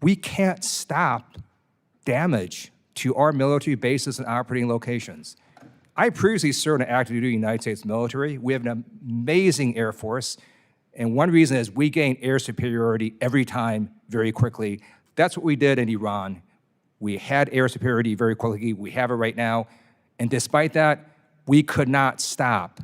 Speaker 11: we can't stop damage to our military bases and operating locations. I previously served in active duty United States military. We have an amazing Air Force, and one reason is we gain air superiority every time very quickly. That's what we did in Iran. We had air superiority very quickly. We have it right now. And despite that, we could not stop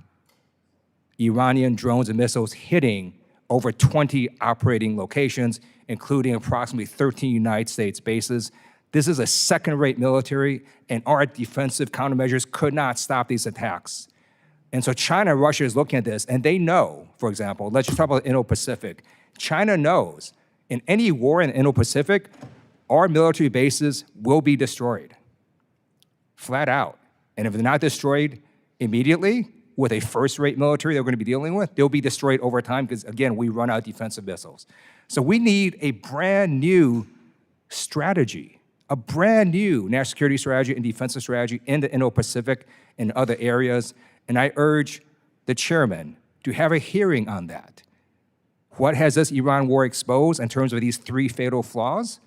Speaker 11: Iranian drones and missiles hitting over 20 operating locations, including approximately 13 United States bases. This is a second-rate military, and our defensive countermeasures could not stop these attacks. And so China and Russia is looking at this, and they know, for example, let's just talk about the Indo-Pacific. China knows in any war in the Indo-Pacific, our military bases will be destroyed, flat out. And if they're not destroyed immediately with a first-rate military that we're going to be dealing with, they'll be destroyed over time because, again, we run out of defensive missiles. So we need a brand new strategy, a brand new national security strategy and defensive strategy in the Indo-Pacific and other areas. And I urge the chairman to have a hearing on that. What has this Iran war exposed in terms of these three fatal flaws?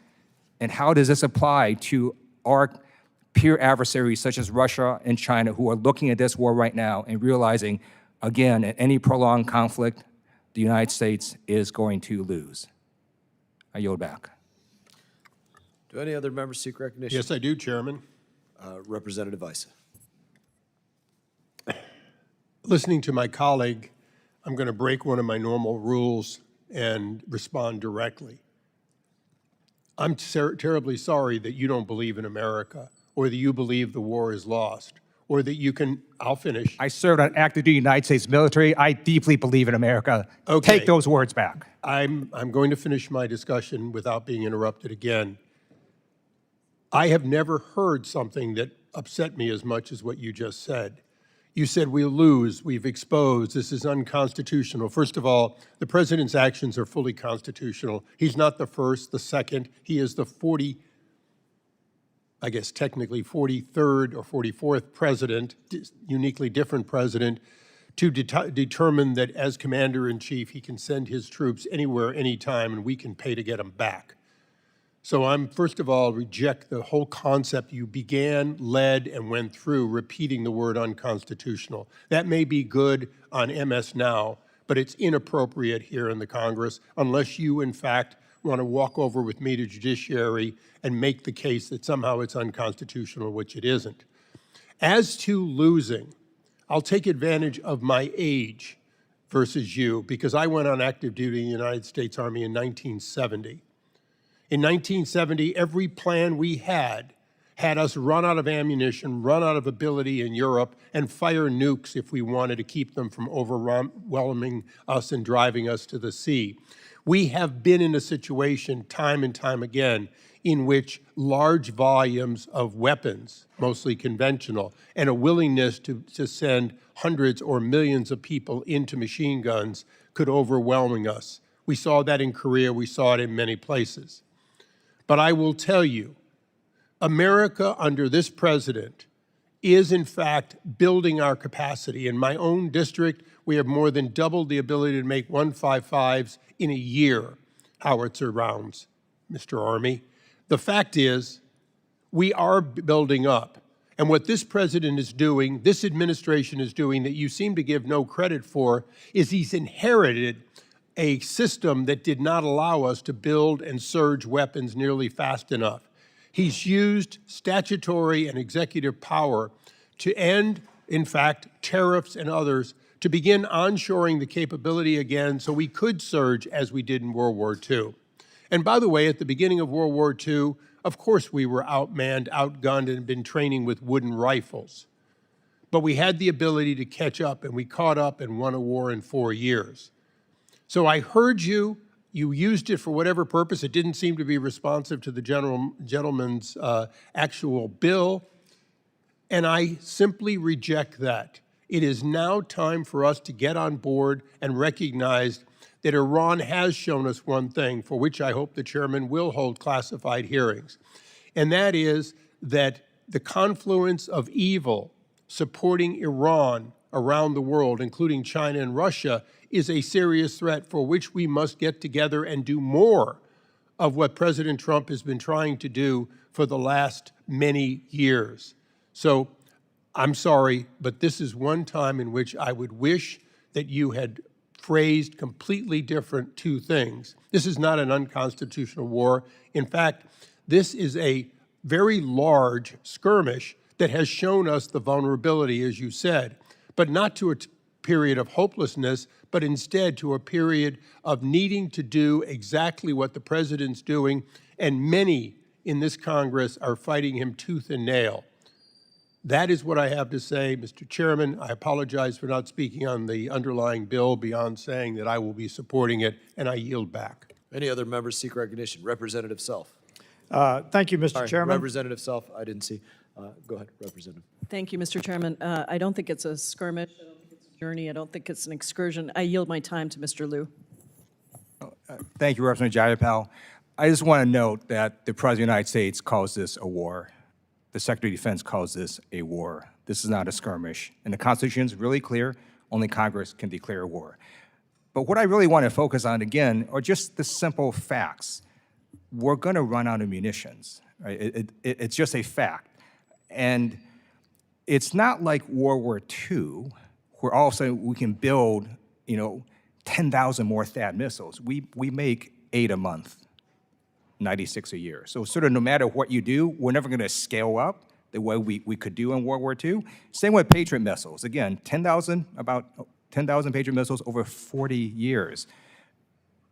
Speaker 11: And how does this apply to our peer adversaries such as Russia and China who are looking at this war right now and realizing, again, in any prolonged conflict, the United States is going to lose? I yield back.
Speaker 1: Do any other members seek recognition?
Speaker 12: Yes, I do, Chairman.
Speaker 1: Representative Issa.
Speaker 12: Listening to my colleague, I'm going to break one of my normal rules and respond directly. I'm terribly sorry that you don't believe in America, or that you believe the war is lost, or that you can, I'll finish.
Speaker 11: I served on active duty United States military. I deeply believe in America.
Speaker 12: Okay.
Speaker 11: Take those words back.
Speaker 12: I'm going to finish my discussion without being interrupted again. I have never heard something that upset me as much as what you just said. You said we'll lose, we've exposed, this is unconstitutional. First of all, the president's actions are fully constitutional. He's not the first, the second, he is the technically 43rd or 44th president, uniquely different president, to determine that as commander-in-chief, he can send his troops anywhere, anytime, and we can pay to get them back. So I'm, first of all, reject the whole concept you began, led, and went through repeating the word unconstitutional. That may be good on MS Now, but it's inappropriate here in the Congress unless you, in fact, want to walk over with me to judiciary and make the case that somehow it's unconstitutional, which it isn't. As to losing, I'll take advantage of my age versus you because I went on active duty in the United States Army in 1970. In 1970, every plan we had us run out of ammunition, run out of ability in Europe, and fire nukes if we wanted to keep them from overwhelming us and driving us to the sea. We have been in a situation time and time again in which large volumes of weapons, mostly conventional, and a willingness to send hundreds or millions of people into machine guns could overwhelm us. We saw that in Korea, we saw it in many places. But I will tell you, America under this president is in fact building our capacity. In my own district, we have more than doubled the ability to make 155s in a year, howitzer rounds, Mr. Army. The fact is, we are building up. And what this president is doing, this administration is doing that you seem to give no credit for, is he's inherited a system that did not allow us to build and surge weapons nearly fast enough. He's used statutory and executive power to end, in fact, tariffs and others, to begin onshoring the capability again so we could surge as we did in World War II. And by the way, at the beginning of World War II, of course we were outmanned, outgunned, and had been training with wooden rifles. But we had the ability to catch up, and we caught up and won a war in 4 years. So I heard you. You used it for whatever purpose. It didn't seem to be responsive to the gentleman's actual bill. And I simply reject that. It is now time for us to get on board and recognize that Iran has shown us one thing, for which I hope the chairman will hold classified hearings. And that is that the confluence of evil supporting Iran around the world, including China and Russia, is a serious threat for which we must get together and do more of what President Trump has been trying to do for the last many years. So I'm sorry, but this is one time in which I would wish that you had phrased completely different two things. This is not an unconstitutional war. In fact, this is a very large skirmish that has shown us the vulnerability, as you said, but not to a period of hopelessness, but instead to a period of needing to do exactly what the president's doing, and many in this Congress are fighting him tooth and nail. That is what I have to say, Mr. Chairman. I apologize for not speaking on the underlying bill beyond saying that I will be supporting it, and I yield back.
Speaker 1: Any other members seek recognition? Representative Self.
Speaker 8: Thank you, Mr.
Speaker 1: Sorry,
Speaker 8: Chairman.
Speaker 1: Representative Self, I didn't see. Go ahead, Representative.
Speaker 13: Thank you, Mr. Chairman. I don't think it's a skirmish. I don't think it's a journey. I don't think it's an excursion. I yield my time to Mr. Liu.
Speaker 11: Thank you, Representative Jayapal. I just want to note that the President of the United States calls this a war. The Secretary of Defense calls this a war. This is not a skirmish. And the Constitution is really clear. Only Congress can declare a war. But what I really want to focus on, again, are just the simple facts. We're going to run out of munitions. Right? It's just a fact. And it's not like World War II, where all of a sudden we can build, 10,000 more THAAD missiles. We make 8 a month, 96 a year. So sort of no matter what you do, we're never going to scale up the way we could do in World War II. Same with Patriot missiles. Again, about 10,000 Patriot missiles over 40 years.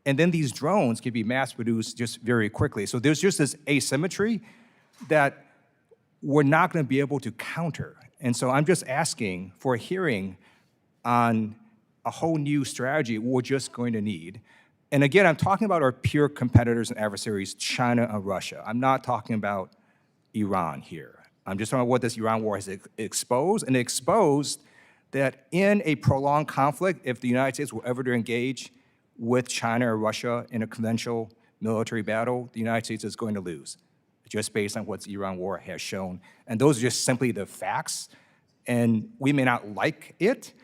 Speaker 11: And then these drones can be mass-produced just very quickly. So there's just this asymmetry that we're not going to be able to counter. And so I'm just asking for a hearing on a whole new strategy we're just going to need. And again, I'm talking about our peer competitors and adversaries, China and Russia. I'm not talking about Iran here. I'm just talking about what this Iran war has exposed, and it exposed that in a prolonged conflict, if the United States were ever to engage with China or Russia in a conventional military battle, the United States is going to lose, just based on what the Iran war has shown. And those are just simply the facts. And we may not like it,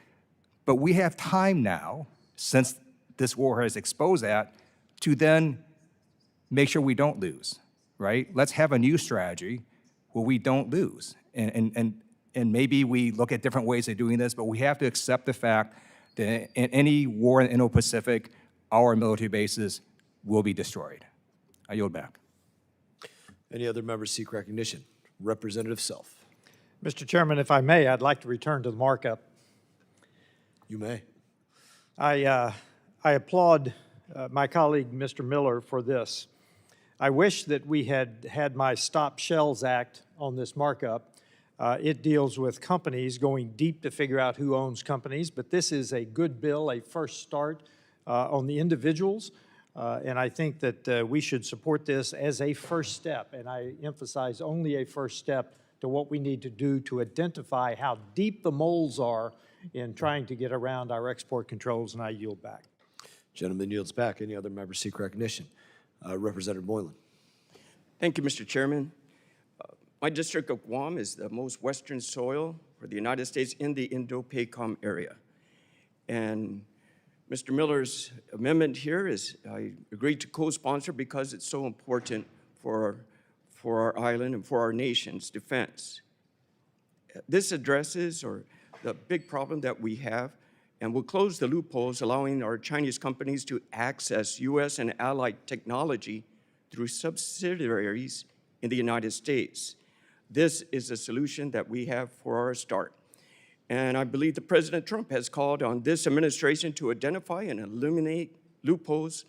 Speaker 11: but we have time now, since this war has exposed that, to then make sure we don't lose, right? Let's have a new strategy where we don't lose. And maybe we look at different ways of doing this, but we have to accept the fact that in any war in the Indo-Pacific, our military bases will be destroyed. I yield back.
Speaker 1: Any other members seek recognition? Representative Self.
Speaker 8: Mr. Chairman, if I may, I'd like to return to the markup.
Speaker 1: You may.
Speaker 8: I applaud my colleague, Mr. Miller, for this. I wish that we had had my Stop Shells Act on this markup. It deals with companies going deep to figure out who owns companies, but this is a good bill, a first start on the individuals, and I think that we should support this as a first step, and I emphasize only a first step to what we need to do to identify how deep the moles are in trying to get around our export controls, and I yield back.
Speaker 1: Gentleman yields back. Any other members seek recognition? Representative Moylan.
Speaker 14: Thank you, Mr. Chairman. My district of Guam is the most western soil for the United States in the Indo-PACOM area. And Mr. Miller's amendment here is, I agreed to co-sponsor because it's so important for our island and for our nation's defense. This addresses the big problem that we have and will close the loopholes allowing our Chinese companies to access U.S. and allied technology through subsidiaries in the United States. This is a solution that we have for our start. And I believe that President Trump has called on this administration to identify and eliminate loopholes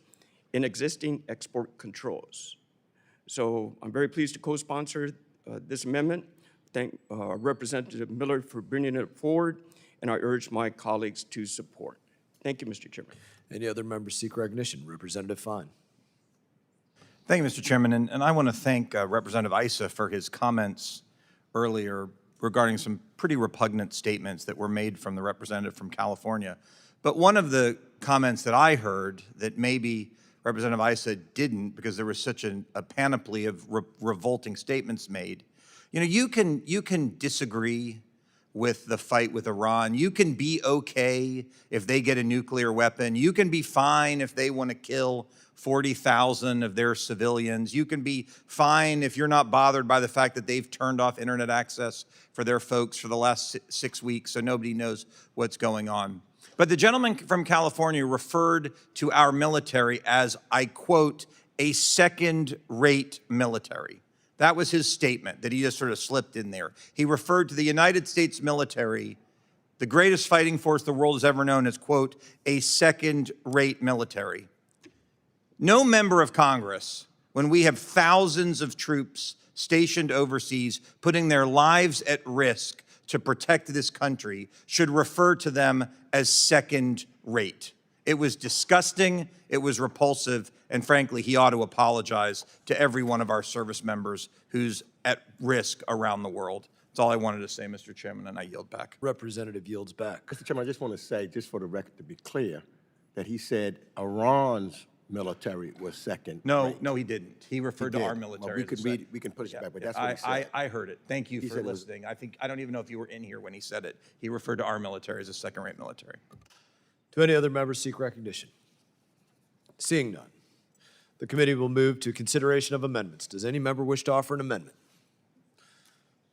Speaker 14: in existing export controls. So I'm very pleased to co-sponsor this amendment. Thank Representative Miller for bringing it forward, and I urge my colleagues to support. Thank you, Mr. Chairman.
Speaker 1: Any other members seek recognition? Representative Fine.
Speaker 15: Thank you, Mr. Chairman, and I want to thank Representative Issa for his comments earlier regarding some pretty repugnant statements that were made from the representative from California. But one of the comments that I heard that maybe Representative Issa didn't, because there was such a panoply of revolting statements made. You know, you can disagree with the fight with Iran. You can be okay if they get a nuclear weapon. You can be fine if they want to kill 40,000 of their civilians. You can be fine if you're not bothered by the fact that they've turned off internet access for their folks for the last 6 weeks, so nobody knows what's going on. But the gentleman from California referred to our military as, I quote, a second-rate military. That was his statement that he just sort of slipped in there. He referred to the United States military, the greatest fighting force the world has ever known, as, quote, a second-rate military. No member of Congress, when we have thousands of troops stationed overseas, putting their lives at risk to protect this country, should refer to them as second-rate. It was disgusting, it was repulsive, and frankly, he ought to apologize to every one of our service members who's at risk around the world. That's all I wanted to say, Mr. Chairman, and I yield back.
Speaker 1: Representative yields back.
Speaker 3: Mr. Chairman, I just want to say, just for the record to be clear, that he said Iran's military was second.
Speaker 15: No, he didn't. He referred to our
Speaker 3: Well,
Speaker 15: military.
Speaker 3: we can push it back, but that's what he said.
Speaker 15: I heard it. Thank you
Speaker 3: He
Speaker 15: for
Speaker 3: said it was-
Speaker 15: listening. I don't even know if you were in here when he said it. He referred to our military as a second-rate military.
Speaker 1: Do any other members seek recognition? Seeing none, the committee will move to consideration of amendments. Does any member wish to offer an amendment?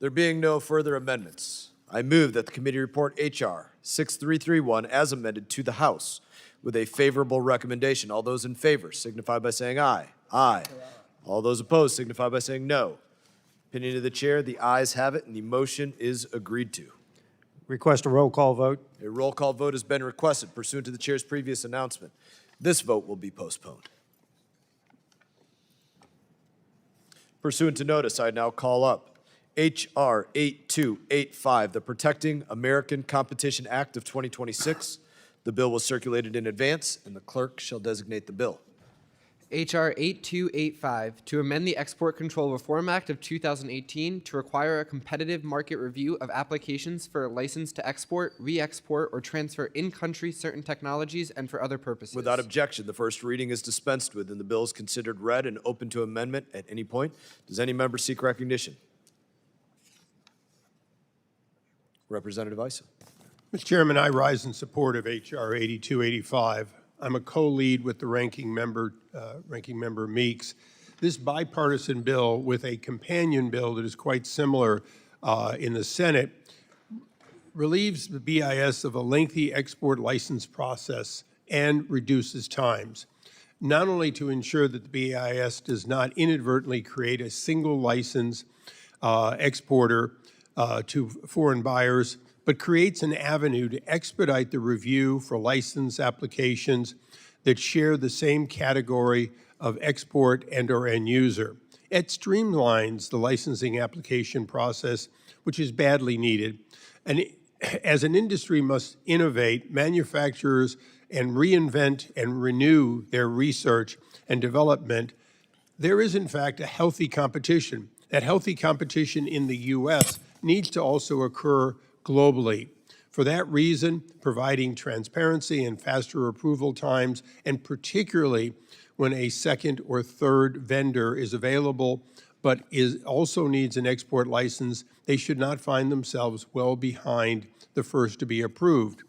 Speaker 1: There being no further amendments, I move that the committee report H.R. 6331 as amended to the House with a favorable recommendation. All those in favor signify by saying aye. Aye. All those opposed signify by saying no. Opinion of the chair, the ayes have it, and the motion is agreed to.
Speaker 8: Request a roll call vote.
Speaker 1: A roll call vote has been requested pursuant to the chair's previous announcement. This vote will be postponed. Pursuant to notice, I now call up H.R. 8285, the Protecting American Competition Act of 2026. The bill was circulated in advance, and the clerk shall designate the bill.
Speaker 5: H.R. 8285, to amend the Export Control Reform Act of 2018 to require a competitive market review of applications for a license to export, re-export, or transfer in-country certain technologies and for other purposes.
Speaker 1: Without objection, the first reading is dispensed with, and the bill is considered read and open to amendment at any point. Does any member seek recognition? Representative Issa.
Speaker 12: Mr. Chairman, I rise in support of H.R. 8285. I'm a co-lead with the ranking member Meeks. This bipartisan bill with a companion bill that is quite similar in the Senate relieves the BIS of a lengthy export license process and reduces times, not only to ensure that the BIS does not inadvertently create a single license exporter to foreign buyers, but creates an avenue to expedite the review for license applications that share the same category of export and/or end user. It streamlines the licensing application process, which is badly needed. And as an industry must innovate, manufacturers and reinvent and renew their research and development, there is in fact a healthy competition. That healthy competition in the U.S. needs to also occur globally. For that reason, providing transparency and faster approval times, and particularly when a second or third vendor is available but also needs an export license, they should not find themselves well behind the first to be approved.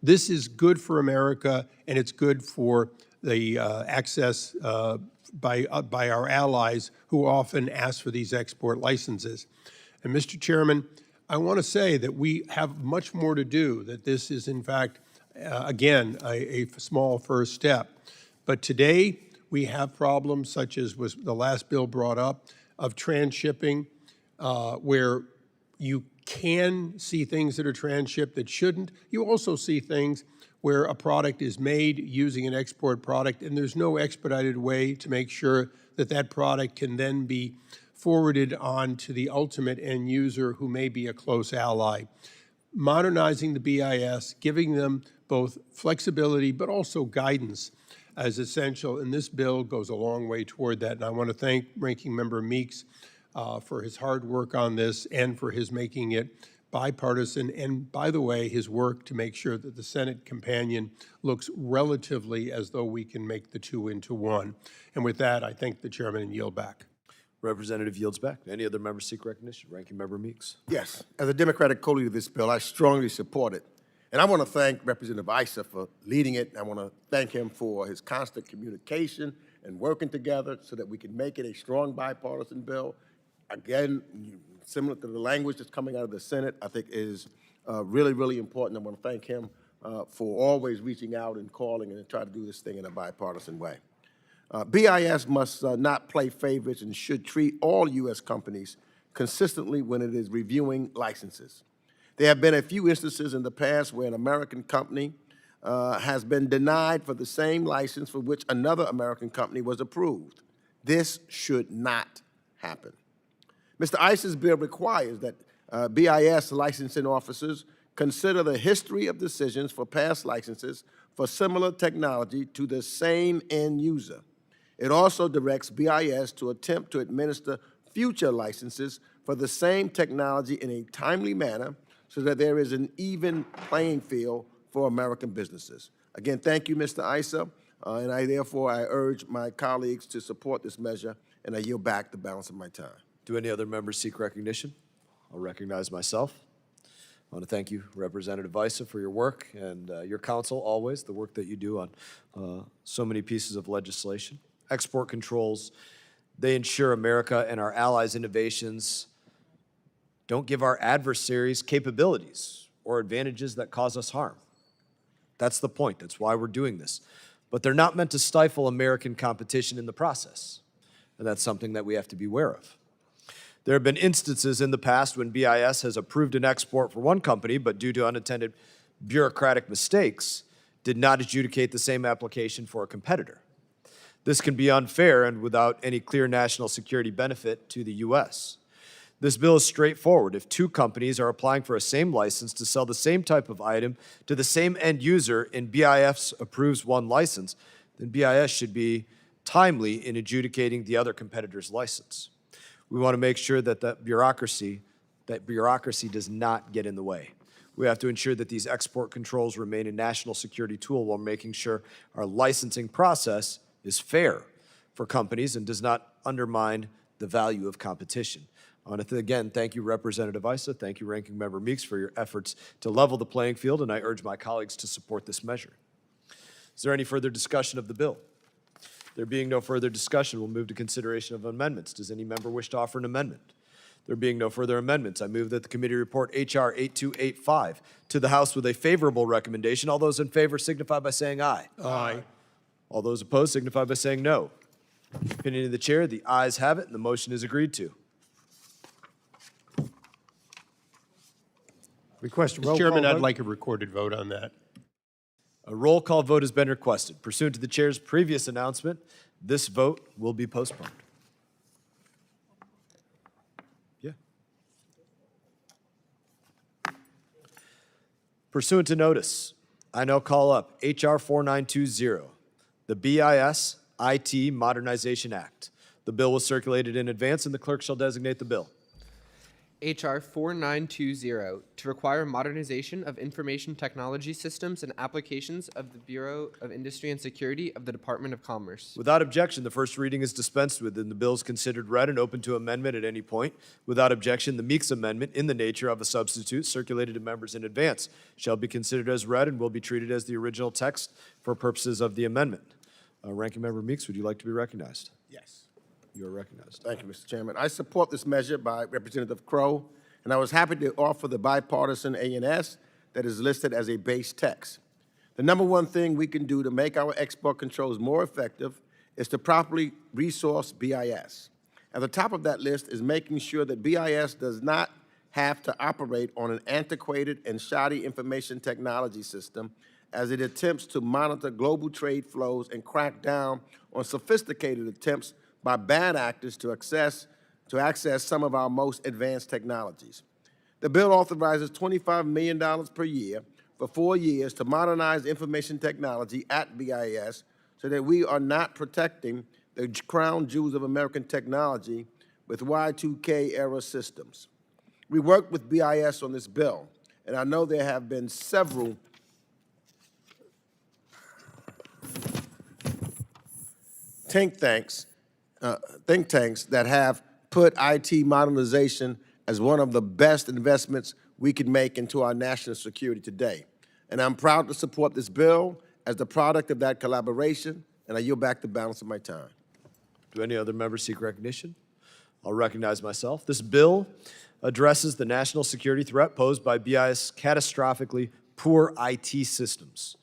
Speaker 12: This is good for America, and it's good for the access by our allies who often ask for these export licenses. And Mr. Chairman, I want to say that we have much more to do, that this is in fact, again, a small first step. But today, we have problems such as was the last bill brought up of transshipping, where you can see things that are transshipped that shouldn't. You also see things where a product is made using an export product and there's no expedited way to make sure that that product can then be forwarded on to the ultimate end user who may be a close ally. Modernizing the BIS, giving them both flexibility but also guidance is essential, and this bill goes a long way toward that. And I want to thank Ranking Member Meeks for his hard work on this and for his making it bipartisan, and by the way, his work to make sure that the Senate companion looks relatively as though we can make the two into one. And with that, I thank the chairman and yield back.
Speaker 1: Representative yields back. Any other members seek recognition? Ranking Member Meeks.
Speaker 3: Yes, as a Democratic co-leader of this bill, I strongly support it. And I want to thank Representative Issa for leading it. I want to thank him for his constant communication and working together so that we can make it a strong bipartisan bill. Again, similar to the language that's coming out of the Senate, I think is really, really important. I want to thank him for always reaching out and calling and try to do this thing in a bipartisan way. BIS must not play favorites and should treat all U.S. companies consistently when it is reviewing licenses. There have been a few instances in the past where an American company has been denied for the same license for which another American company was approved. This should not happen. Mr. Issa's bill requires that BIS licensing officers consider the history of decisions for past licenses for similar technology to the same end user. It also directs BIS to attempt to administer future licenses for the same technology in a timely manner so that there is an even playing field for American businesses. Again, thank you, Mr. Issa, and I urge my colleagues to support this measure, and I yield back the balance of my time.
Speaker 1: Do any other members seek recognition? I'll recognize myself. I want to thank you, Representative Issa, for your work and your counsel always, the work that you do on so many pieces of legislation. Export controls, they ensure America and our allies' innovations don't give our adversaries capabilities or advantages that cause us harm. That's the point. That's why we're doing this. But they're not meant to stifle American competition in the process, and that's something that we have to be aware of. There have been instances in the past when BIS has approved an export for one company, but due to unintended bureaucratic mistakes, did not adjudicate the same application for a competitor. This can be unfair and without any clear national security benefit to the U.S. This bill is straightforward. If two companies are applying for a same license to sell the same type of item to the same end user and BIS approves one license, then BIS should be timely in adjudicating the other competitor's license. We want to make sure that bureaucracy does not get in the way. We have to ensure that these export controls remain a national security tool while making sure our licensing process is fair for companies and does not undermine the value of competition. I want to again thank you, Representative Issa. Thank you, Ranking Member Meeks, for your efforts to level the playing field, and I urge my colleagues to support this measure. Is there any further discussion of the bill? There being no further discussion, we'll move to consideration of amendments. Does any member wish to offer an amendment? There being no further amendments, I move that the committee report H.R. 8285 to the House with a favorable recommendation. All those in favor signify by saying aye.
Speaker 12: Aye.
Speaker 1: All those opposed signify by saying no. Opinion of the chair, the ayes have it, and the motion is agreed to.
Speaker 8: Request a roll
Speaker 12: Mr.
Speaker 8: call
Speaker 12: Chairman, I'd
Speaker 8: vote.
Speaker 12: like a recorded vote on that.
Speaker 1: A roll call vote has been requested. Pursuant to the chair's previous announcement, this vote will be postponed. Yeah. Pursuant to notice, I now call up H.R. 4920, the BIS IT Modernization Act. The bill was circulated in advance, and the clerk shall designate the bill.
Speaker 5: H.R. 4920, to require modernization of information technology systems and applications of the Bureau of Industry and Security of the Department of Commerce.
Speaker 1: Without objection, the first reading is dispensed with, and the bill is considered read and open to amendment at any point. Without objection, the Meeks amendment, in the nature of a substitute circulated to members in advance, shall be considered as read and will be treated as the original text for purposes of the amendment. Ranking Member Meeks, would you like to be recognized?
Speaker 3: Yes.
Speaker 1: You are recognized.
Speaker 3: Thank you, Mr. Chairman. I support this measure by Representative Crowe, and I was happy to offer the bipartisan A&S that is listed as a base text. The number one thing we can do to make our export controls more effective is to properly resource BIS. At the top of that list is making sure that BIS does not have to operate on an antiquated and shoddy information technology system as it attempts to monitor global trade flows and crack down on sophisticated attempts by bad actors to access some of our most advanced technologies. The bill authorizes $25 million per year for 4 years to modernize information technology at BIS so that we are not protecting the crown jewels of American technology with Y2K era systems. We worked with BIS on this bill, and I know there have been several think tanks that have put IT modernization as one of the best investments we can make into our national security today. And I'm proud to support this bill as the product of that collaboration, and I yield back the balance of my time.
Speaker 1: Do any other members seek recognition? I'll recognize myself. This bill addresses the national security threat posed by BIS' catastrophically poor IT systems.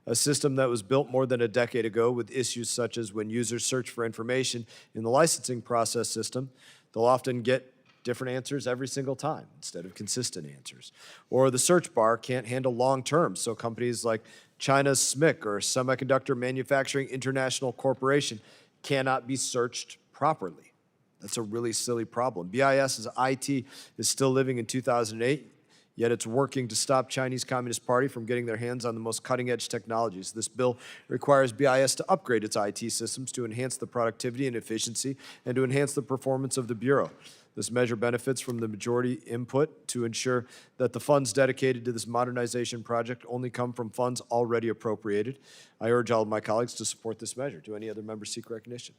Speaker 1: A system that was built more than a decade ago with issues such as when users search for information in the licensing process system, they'll often get different answers every single time instead of consistent answers. Or the search bar can't handle long terms, so companies like China's SMIC or Semiconductor Manufacturing International Corporation cannot be searched properly. That's a really silly problem. BIS's IT is still living in 2008, yet it's working to stop Chinese Communist Party from getting their hands on the most cutting-edge technologies. This bill requires BIS to upgrade its IT systems to enhance the productivity and efficiency and to enhance the performance of the Bureau. This measure benefits from the majority input to ensure that the funds dedicated to this modernization project only come from funds already appropriated. I urge all of my colleagues to support this measure. Do any other members seek recognition?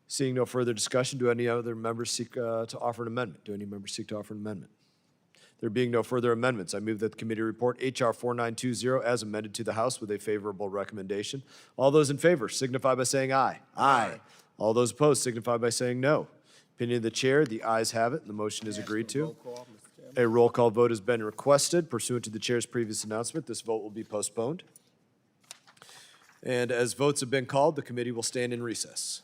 Speaker 1: Seeing no further discussion, do any other members seek to offer an amendment? Do any members seek to offer an amendment? There being no further amendments, I move that the committee report H.R. 4920 as amended to the House with a favorable recommendation. All those in favor signify by saying aye. Aye. All those opposed signify by saying no. Opinion of the chair, the ayes have it, and the motion is agreed to. A roll call vote has been requested. Pursuant to the chair's previous announcement, this vote will be postponed. And as votes have been called, the committee will stand in recess.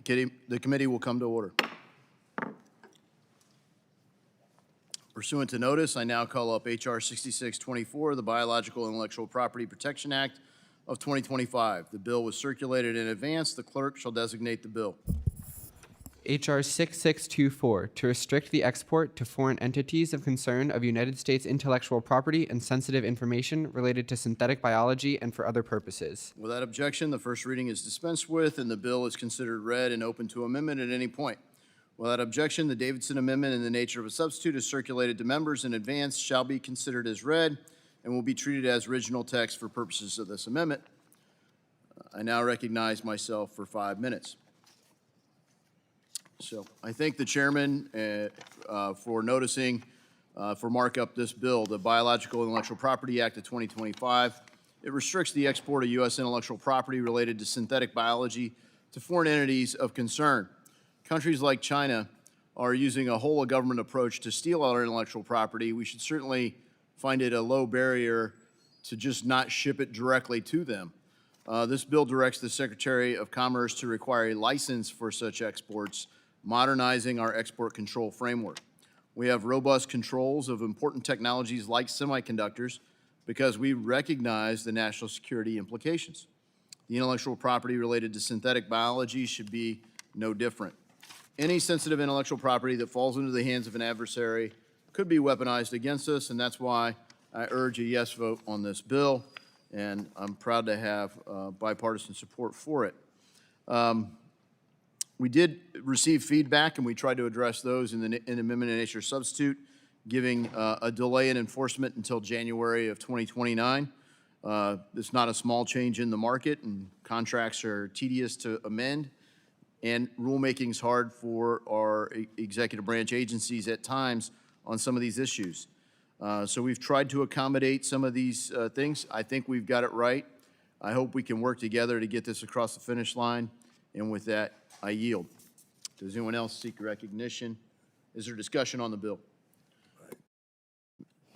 Speaker 16: The committee will come to order. Pursuant to notice, I now call up H.R. 6624, the Biological and Intellectual Property Protection Act of 2025. The bill was circulated in advance. The clerk shall designate the bill.
Speaker 5: H.R. 6624, to restrict the export to foreign entities of concern of United States intellectual property and sensitive information related to synthetic biology and for other purposes.
Speaker 16: Without objection, the first reading is dispensed with, and the bill is considered read and open to amendment at any point. Without objection, the Davidson Amendment in the nature of a substitute is circulated to members in advance, shall be considered as read, and will be treated as original text for purposes of this amendment. I now recognize myself for 5 minutes. So I thank the chairman for noticing for markup this bill, the Biological and Intellectual Property Act of 2025. It restricts the export of U.S. intellectual property related to synthetic biology to foreign entities of concern. Countries like China are using a whole-of-government approach to steal our intellectual property. We should certainly find it a low barrier to just not ship it directly to them. This bill directs the Secretary of Commerce to require a license for such exports, modernizing our export control framework. We have robust controls of important technologies like semiconductors because we recognize the national security implications. The intellectual property related to synthetic biology should be no different. Any sensitive intellectual property that falls into the hands of an adversary could be weaponized against us, and that's why I urge a yes vote on this bill, and I'm proud to have bipartisan support for it. We did receive feedback, and we tried to address those in the amendment in nature substitute, giving a delay in enforcement until January of 2029. It's not a small change in the market, and contracts are tedious to amend, and rulemaking is hard for our executive branch agencies at times on some of these issues. So we've tried to accommodate some of these things. I think we've got it right. I hope we can work together to get this across the finish line, and with that, I yield. Does anyone else seek recognition? Is there discussion on the bill?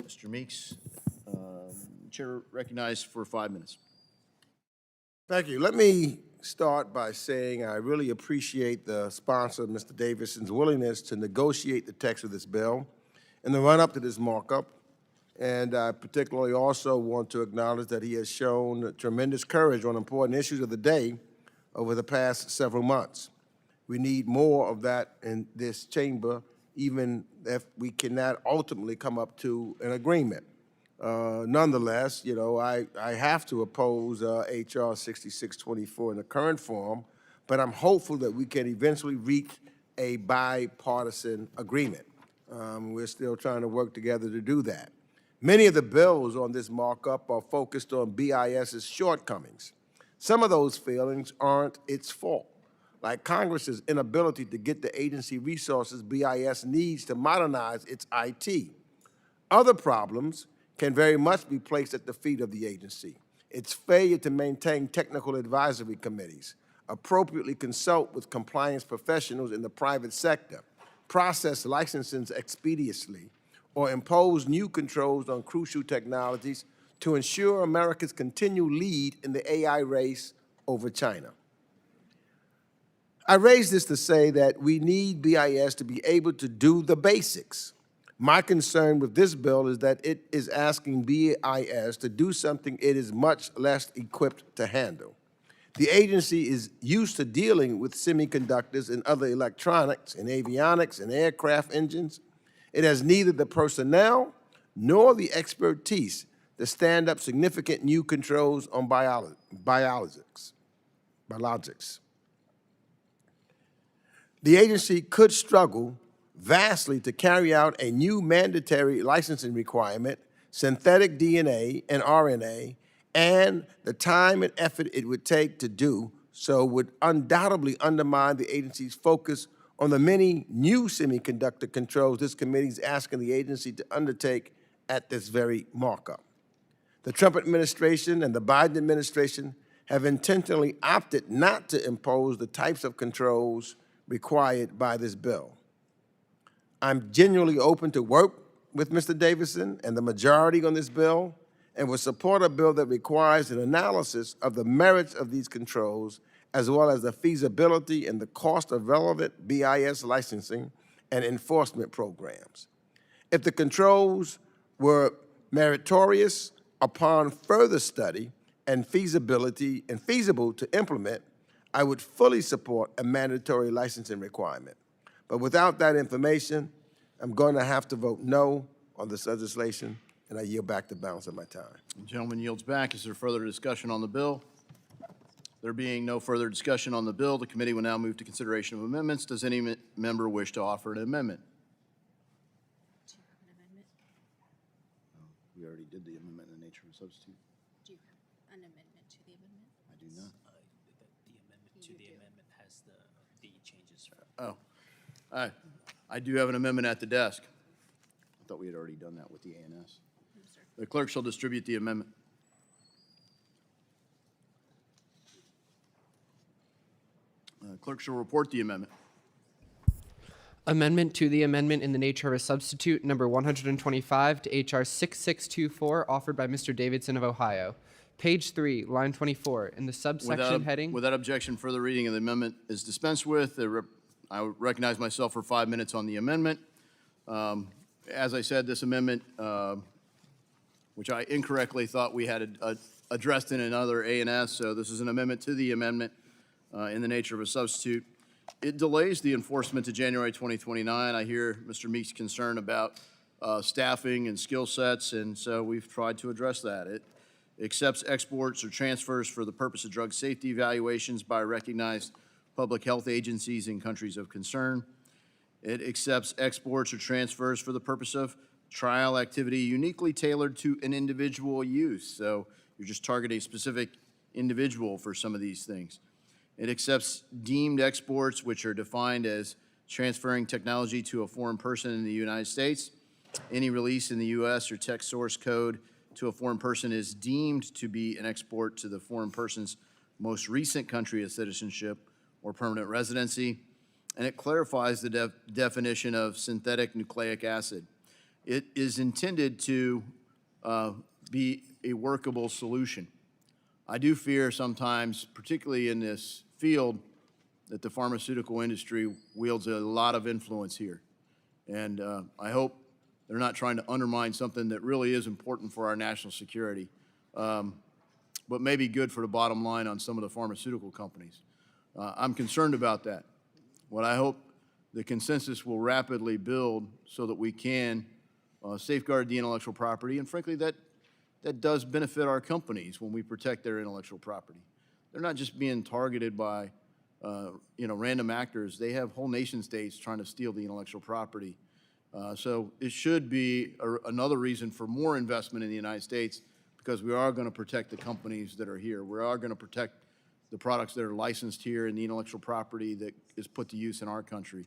Speaker 16: Mr. Meeks, Chair recognized for 5 minutes.
Speaker 3: Thank you. Let me start by saying I really appreciate the sponsor, Mr. Davison's willingness to negotiate the text of this bill in the run-up to this markup. And I particularly also want to acknowledge that he has shown tremendous courage on important issues of the day over the past several months. We need more of that in this chamber, even if we cannot ultimately come up to an agreement. Nonetheless, you know, I have to oppose H.R. 6624 in the current form, but I'm hopeful that we can eventually reach a bipartisan agreement. We're still trying to work together to do that. Many of the bills on this markup are focused on BIS's shortcomings. Some of those failings aren't its fault, like Congress's inability to get the agency resources BIS needs to modernize its IT. Other problems can very much be placed at the feet of the agency. Its failure to maintain technical advisory committees, appropriately consult with compliance professionals in the private sector, process licensing expeditiously, or impose new controls on crucial technologies to ensure America's continued lead in the AI race over China. I raise this to say that we need BIS to be able to do the basics. My concern with this bill is that it is asking BIS to do something it is much less equipped to handle. The agency is used to dealing with semiconductors and other electronics and avionics and aircraft engines. It has neither the personnel nor the expertise to stand up significant new controls on biologics. The agency could struggle vastly to carry out a new mandatory licensing requirement, synthetic DNA and RNA, and the time and effort it would take to do so would undoubtedly undermine the agency's focus on the many new semiconductor controls this committee is asking the agency to undertake at this very markup. The Trump administration and the Biden administration have intentionally opted not to impose the types of controls required by this bill. I'm genuinely open to work with Mr. Davison and the majority on this bill, and will support a bill that requires an analysis of the merits of these controls, as well as the feasibility and the cost of relevant BIS licensing and enforcement programs. If the controls were meritorious upon further study and feasibility and feasible to implement, I would fully support a mandatory licensing requirement. But without that information, I'm going to have to vote no on this legislation, and I yield back the balance of my time.
Speaker 16: The gentleman yields back. Is there further discussion on the bill? There being no further discussion on the bill, the committee will now move to consideration of amendments. Does any member wish to offer an amendment? We already did the amendment in the nature of a substitute.
Speaker 17: Do you have an amendment to the amendment?
Speaker 16: I do not.
Speaker 18: The amendment to the amendment has the changes.
Speaker 16: Oh, I do have an amendment at the desk. I thought we had already done that with the ANS. The clerk shall distribute the amendment. Clerk shall report the amendment.
Speaker 5: Amendment to the amendment in the nature of a substitute, number 125 to H.R. 6624, offered by Mr. Davidson of Ohio. Page 3, line 24, in the subsection heading.
Speaker 16: Without objection, further reading of the amendment is dispensed with. I recognize myself for 5 minutes on the amendment. As I said, this amendment, which I incorrectly thought we had addressed in another ANS, so this is an amendment to the amendment in the nature of a substitute. It delays the enforcement to January 2029. I hear Mr. Meek's concern about staffing and skill sets, and so we've tried to address that. It accepts exports or transfers for the purpose of drug safety evaluations by recognized public health agencies in countries of concern. It accepts exports or transfers for the purpose of trial activity uniquely tailored to an individual use. So you're just targeting a specific individual for some of these things. It accepts deemed exports, which are defined as transferring technology to a foreign person in the United States. Any release in the U.S. or tech source code to a foreign person is deemed to be an export to the foreign person's most recent country of citizenship or permanent residency. And it clarifies the definition of synthetic nucleic acid. It is intended to be a workable solution. I do fear sometimes, particularly in this field, that the pharmaceutical industry wields a lot of influence here. And I hope they're not trying to undermine something that really is important for our national security, but may be good for the bottom line on some of the pharmaceutical companies. I'm concerned about that. What I hope the consensus will rapidly build so that we can safeguard the intellectual property, and frankly, that does benefit our companies when we protect their intellectual property. They're not just being targeted by random actors. They have whole nation states trying to steal the intellectual property. So it should be another reason for more investment in the United States, because we are going to protect the companies that are here. We are going to protect the products that are licensed here and the intellectual property that is put to use in our country.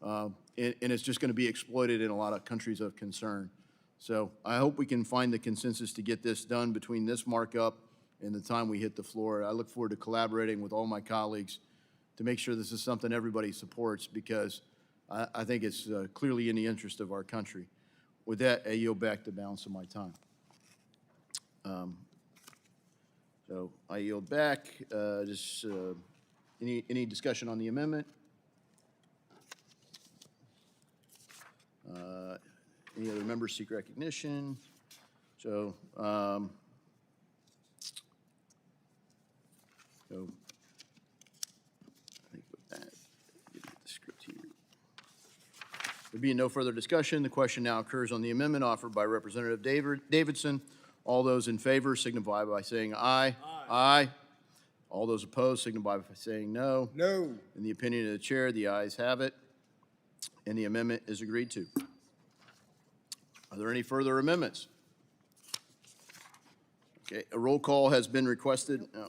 Speaker 16: And it's just going to be exploited in a lot of countries of concern. So I hope we can find the consensus to get this done between this markup and the time we hit the floor. I look forward to collaborating with all my colleagues to make sure this is something everybody supports, because I think it's clearly in the interest of our country. With that, I yield back the balance of my time. So I yield back. Any discussion on the amendment? Any other members seek recognition? So, I think with that, get the script here. There being no further discussion, the question now occurs on the amendment offered by Representative Davidson. All those in favor signify by saying aye. Aye. All those opposed signify by saying no.
Speaker 3: No.
Speaker 16: In the opinion of the chair, the ayes have it, and the amendment is agreed to. Are there any further amendments? Okay, a roll call has been requested. No.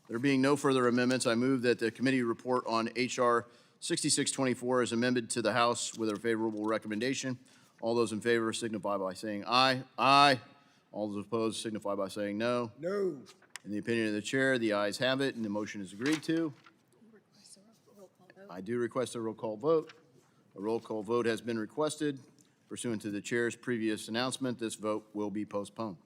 Speaker 16: There being no further amendments, I move that the committee report on H.R. 6624 is amended to the House with a favorable recommendation. All those in favor signify by saying aye. Aye. All those opposed signify by saying no.
Speaker 3: No.
Speaker 16: In the opinion of the chair, the ayes have it, and the motion is agreed to. I do request a roll call vote. A roll call vote has been requested. Pursuant to the chair's previous announcement, this vote will be postponed.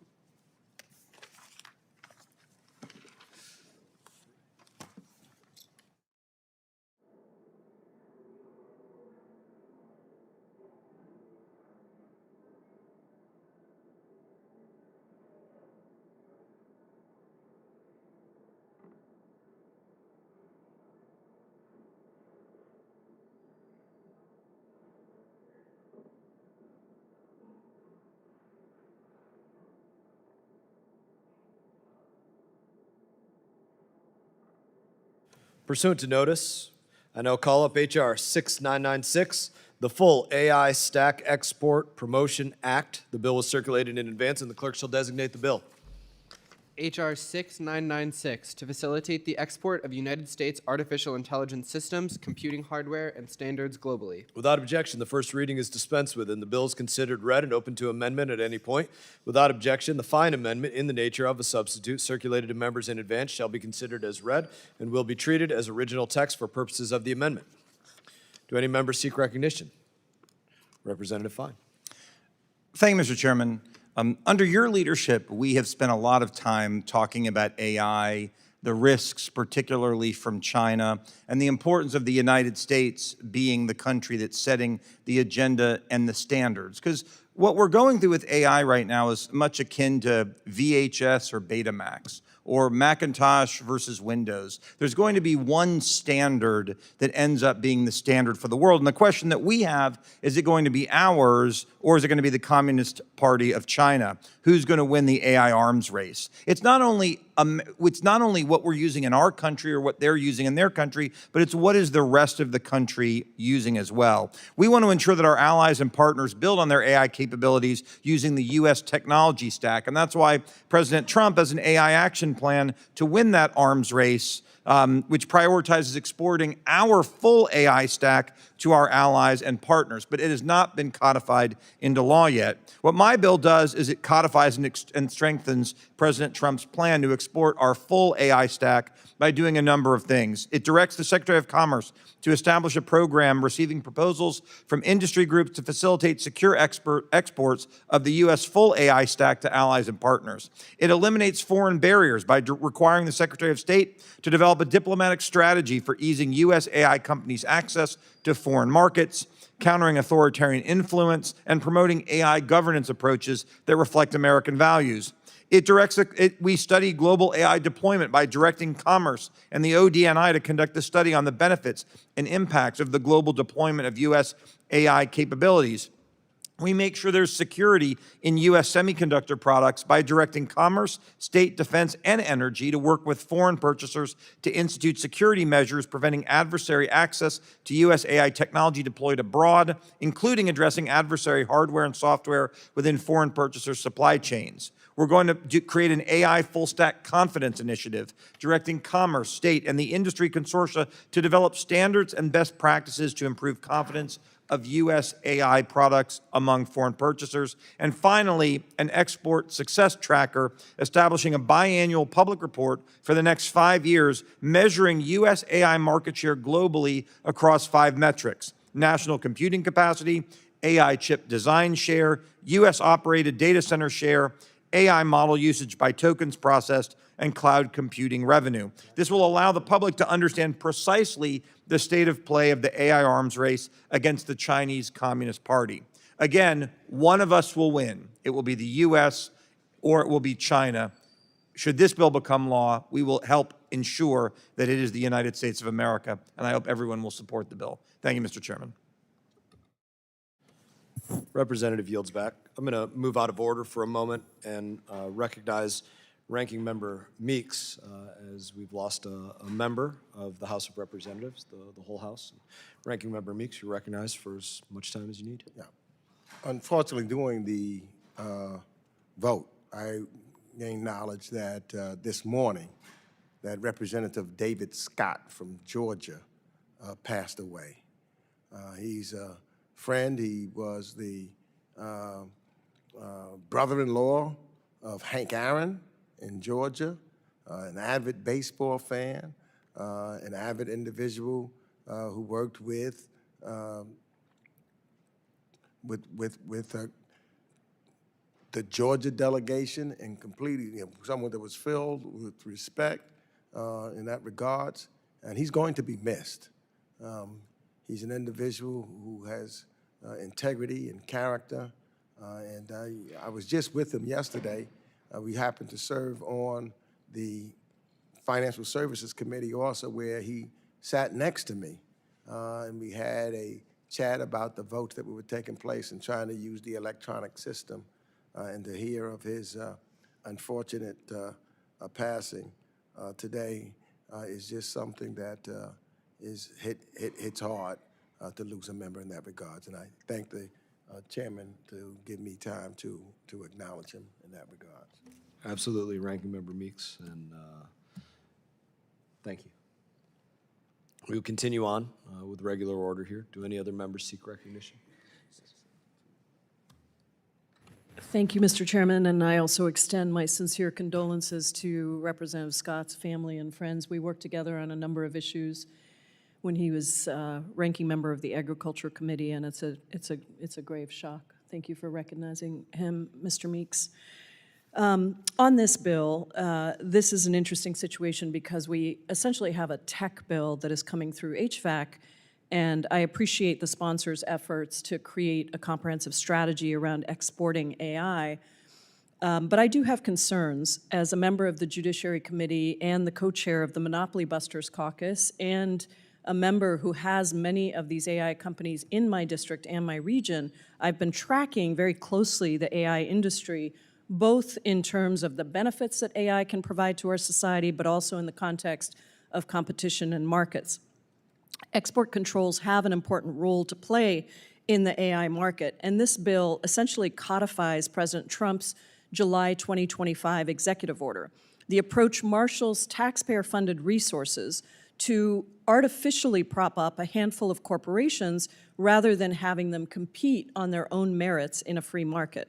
Speaker 1: Pursuant to notice, I now call up H.R. 6996, the full AI Stack Export Promotion Act. The bill was circulated in advance, and the clerk shall designate the bill.
Speaker 5: H.R. 6996, to facilitate the export of United States artificial intelligence systems, computing hardware, and standards globally.
Speaker 1: Without objection, the first reading is dispensed with, and the bill is considered read and open to amendment at any point. Without objection, the fine amendment in the nature of a substitute circulated to members in advance shall be considered as read and will be treated as original text for purposes of the amendment. Do any members seek recognition? Representative Fine.
Speaker 15: Thank you, Mr. Chairman. Under your leadership, we have spent a lot of time talking about AI, the risks, particularly from China, and the importance of the United States being the country that's setting the agenda and the standards. Because what we're going through with AI right now is much akin to VHS or Betamax, or Macintosh versus Windows. There's going to be one standard that ends up being the standard for the world. And the question that we have, is it going to be ours, or is it going to be the Communist Party of China? Who's going to win the AI arms race? It's not only what we're using in our country or what they're using in their country, but it's what is the rest of the country using as well. We want to ensure that our allies and partners build on their AI capabilities using the U.S. technology stack. And that's why President Trump has an AI action plan to win that arms race, which prioritizes exporting our full AI stack to our allies and partners, but it has not been codified into law yet. What my bill does is it codifies and strengthens President Trump's plan to export our full AI stack by doing a number of things. It directs the Secretary of Commerce to establish a program receiving proposals from industry groups to facilitate secure exports of the U.S. full AI stack to allies and partners. It eliminates foreign barriers by requiring the Secretary of State to develop a diplomatic strategy for easing U.S. AI companies' access to foreign markets, countering authoritarian influence, and promoting AI governance approaches that reflect American values. We study global AI deployment by directing Commerce and the ODNI to conduct a study on the benefits and impacts of the global deployment of U.S. AI capabilities. We make sure there's security in U.S. semiconductor products by directing Commerce, State, Defense, and Energy to work with foreign purchasers to institute security measures preventing adversary access to U.S. AI technology deployed abroad, including addressing adversary hardware and software within foreign purchasers' supply chains. We're going to create an AI full-stack confidence initiative, directing Commerce, State, and the industry consortia to develop standards and best practices to improve confidence of U.S. AI products among foreign purchasers. And finally, an export success tracker establishing a biannual public report for the next 5 years, measuring U.S. AI market share globally across 5 metrics: national computing capacity, AI chip design share, U.S. operated data center share, AI model usage by tokens processed, and cloud computing revenue. This will allow the public to understand precisely the state of play of the AI arms race against the Chinese Communist Party. Again, one of us will win. It will be the U.S. or it will be China. Should this bill become law, we will help ensure that it is the United States of America, and I hope everyone will support the bill. Thank you, Mr. Chairman.
Speaker 1: Representative yields back. I'm going to move out of order for a moment and recognize Ranking Member Meeks, as we've lost a member of the House of Representatives, the whole House. Ranking Member Meeks, you're recognized for as much time as you need.
Speaker 3: Yeah. Unfortunately, during the vote, I gained knowledge that this morning that Representative David Scott from Georgia passed away. He's a friend. He was the brother-in-law of Hank Aaron in Georgia, an avid baseball fan, an avid individual who worked with the Georgia delegation and completely, someone that was filled with respect in that regards, and he's going to be missed. He's an individual who has integrity and character, and I was just with him yesterday. We happened to serve on the Financial Services Committee also, where he sat next to me, and we had a chat about the votes that were taking place and trying to use the electronic system, and to hear of his unfortunate passing today is just something that hits hard to lose a member in that regards. And I thank the chairman to give me time to acknowledge him in that regard.
Speaker 1: Absolutely, Ranking Member Meeks, and thank you. We will continue on with regular order here. Do any other members seek recognition?
Speaker 13: Thank you, Mr. Chairman, and I also extend my sincere condolences to Representative Scott's family and friends. We worked together on a number of issues when he was ranking member of the Agriculture Committee, and it's a grave shock. Thank you for recognizing him, Mr. Meeks. On this bill, this is an interesting situation because we essentially have a tech bill that is coming through HVAC, and I appreciate the sponsor's efforts to create a comprehensive strategy around exporting AI. But I do have concerns as a member of the Judiciary Committee and the co-chair of the Monopoly Busters Caucus and a member who has many of these AI companies in my district and my region. I've been tracking very closely the AI industry, both in terms of the benefits that AI can provide to our society, but also in the context of competition and markets. Export controls have an important role to play in the AI market, and this bill essentially codifies President Trump's July 2025 executive order. The approach marshals taxpayer-funded resources to artificially prop up a handful of corporations rather than having them compete on their own merits in a free market.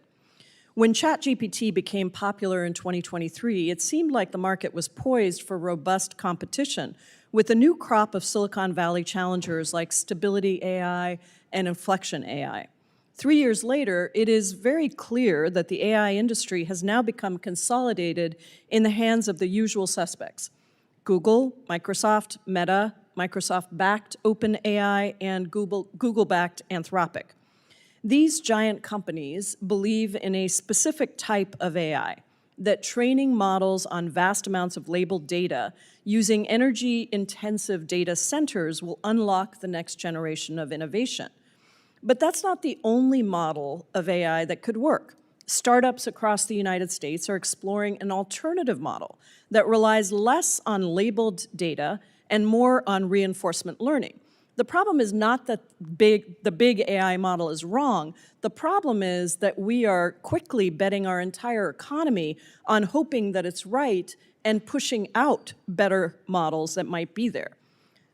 Speaker 13: When ChatGPT became popular in 2023, it seemed like the market was poised for robust competition with a new crop of Silicon Valley challengers like Stability AI and Inflection AI. 3 years later, it is very clear that the AI industry has now become consolidated in the hands of the usual suspects: Google, Microsoft, Meta, Microsoft-backed OpenAI, and Google-backed Anthropic. These giant companies believe in a specific type of AI, that training models on vast amounts of labeled data using energy-intensive data centers will unlock the next generation of innovation. But that's not the only model of AI that could work. Startups across the United States are exploring an alternative model that relies less on labeled data and more on reinforcement learning. The problem is not that the big AI model is wrong. The problem is that we are quickly betting our entire economy on hoping that it's right and pushing out better models that might be there.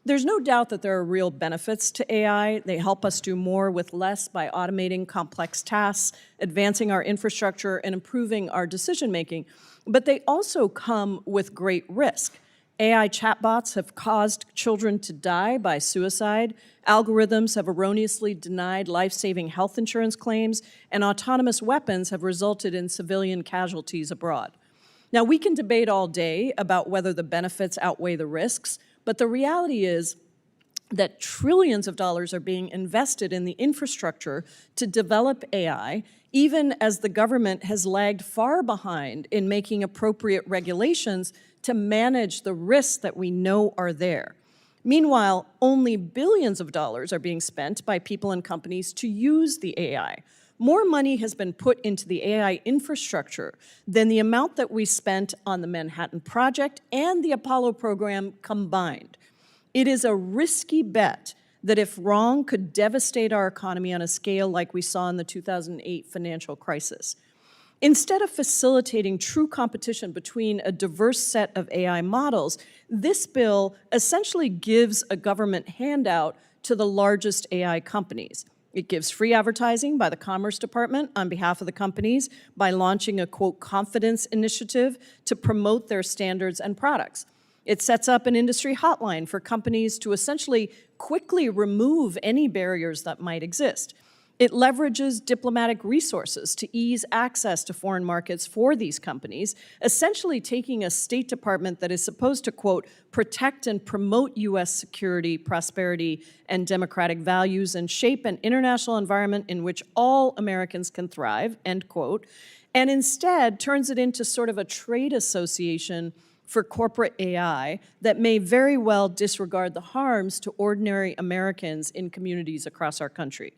Speaker 13: There's no doubt that there are real benefits to AI. They help us do more with less by automating complex tasks, advancing our infrastructure, and improving our decision-making. But they also come with great risk. AI chatbots have caused children to die by suicide, algorithms have erroneously denied life-saving health insurance claims, and autonomous weapons have resulted in civilian casualties abroad. Now, we can debate all day about whether the benefits outweigh the risks, but the reality is that trillions of dollars are being invested in the infrastructure to develop AI, even as the government has lagged far behind in making appropriate regulations to manage the risks that we know are there. Meanwhile, only billions of dollars are being spent by people and companies to use the AI. More money has been put into the AI infrastructure than the amount that we spent on the Manhattan Project and the Apollo program combined. It is a risky bet that, if wrong, could devastate our economy on a scale like we saw in the 2008 financial crisis. Instead of facilitating true competition between a diverse set of AI models, this bill essentially gives a government handout to the largest AI companies. It gives free advertising by the Commerce Department on behalf of the companies by launching a, quote, confidence initiative to promote their standards and products. It sets up an industry hotline for companies to essentially quickly remove any barriers that might exist. It leverages diplomatic resources to ease access to foreign markets for these companies, essentially taking a State Department that is supposed to, quote, protect and promote U.S. security, prosperity, and democratic values and shape an international environment in which all Americans can thrive, end quote, and instead turns it into sort of a trade association for corporate AI that may very well disregard the harms to ordinary Americans in communities across our country.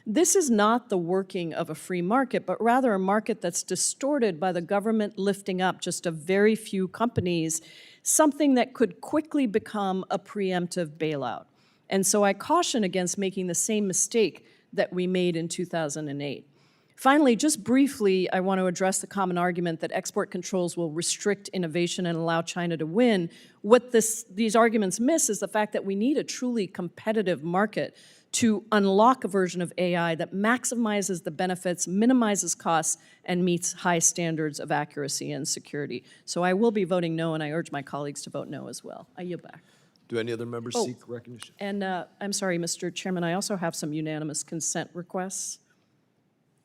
Speaker 13: This is not the working of a free market, but rather a market that's distorted by the government lifting up just a very few companies, something that could quickly become a preemptive bailout. And so I caution against making the same mistake that we made in 2008. Finally, just briefly, I want to address the common argument that export controls will restrict innovation and allow China to win. What these arguments miss is the fact that we need a truly competitive market to unlock a version of AI that maximizes the benefits, minimizes costs, and meets high standards of accuracy and security. So I will be voting no, and I urge my colleagues to vote no as well. I yield back.
Speaker 1: Do any other members
Speaker 13: Oh,
Speaker 1: seek recognition?
Speaker 13: And I'm sorry, Mr. Chairman, I also have some unanimous consent requests.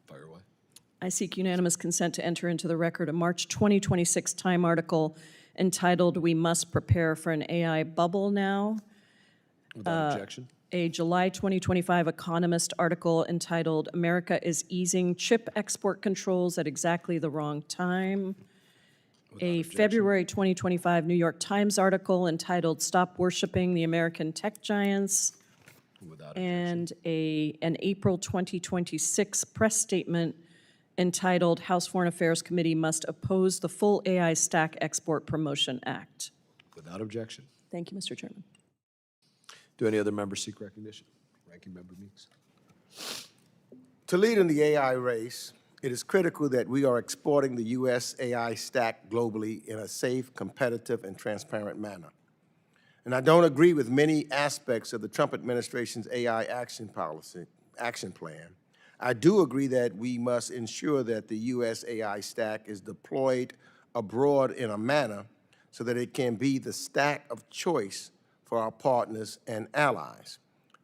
Speaker 1: Fire away.
Speaker 13: I seek unanimous consent to enter into the record a March 2026 Time article entitled "We Must Prepare for an AI Bubble Now."
Speaker 1: Without objection.
Speaker 13: A July 2025 Economist article entitled "America is Easing Chip Export Controls at Exactly the Wrong Time." A February 2025 New York Times article entitled "Stop Worshipping the American Tech Giants."
Speaker 1: Without
Speaker 13: And an April 2026 press statement entitled "House Foreign Affairs Committee Must Oppose the Full AI Stack Export Promotion Act."
Speaker 1: Without objection.
Speaker 13: Thank you, Mr. Chairman.
Speaker 1: Do any other members seek recognition? Ranking Member Meeks.
Speaker 3: To lead in the AI race, it is critical that we are exporting the U.S. AI stack globally in a safe, competitive, and transparent manner. And I don't agree with many aspects of the Trump administration's AI action plan. I do agree that we must ensure that the U.S. AI stack is deployed abroad in a manner so that it can be the stack of choice for our partners and allies.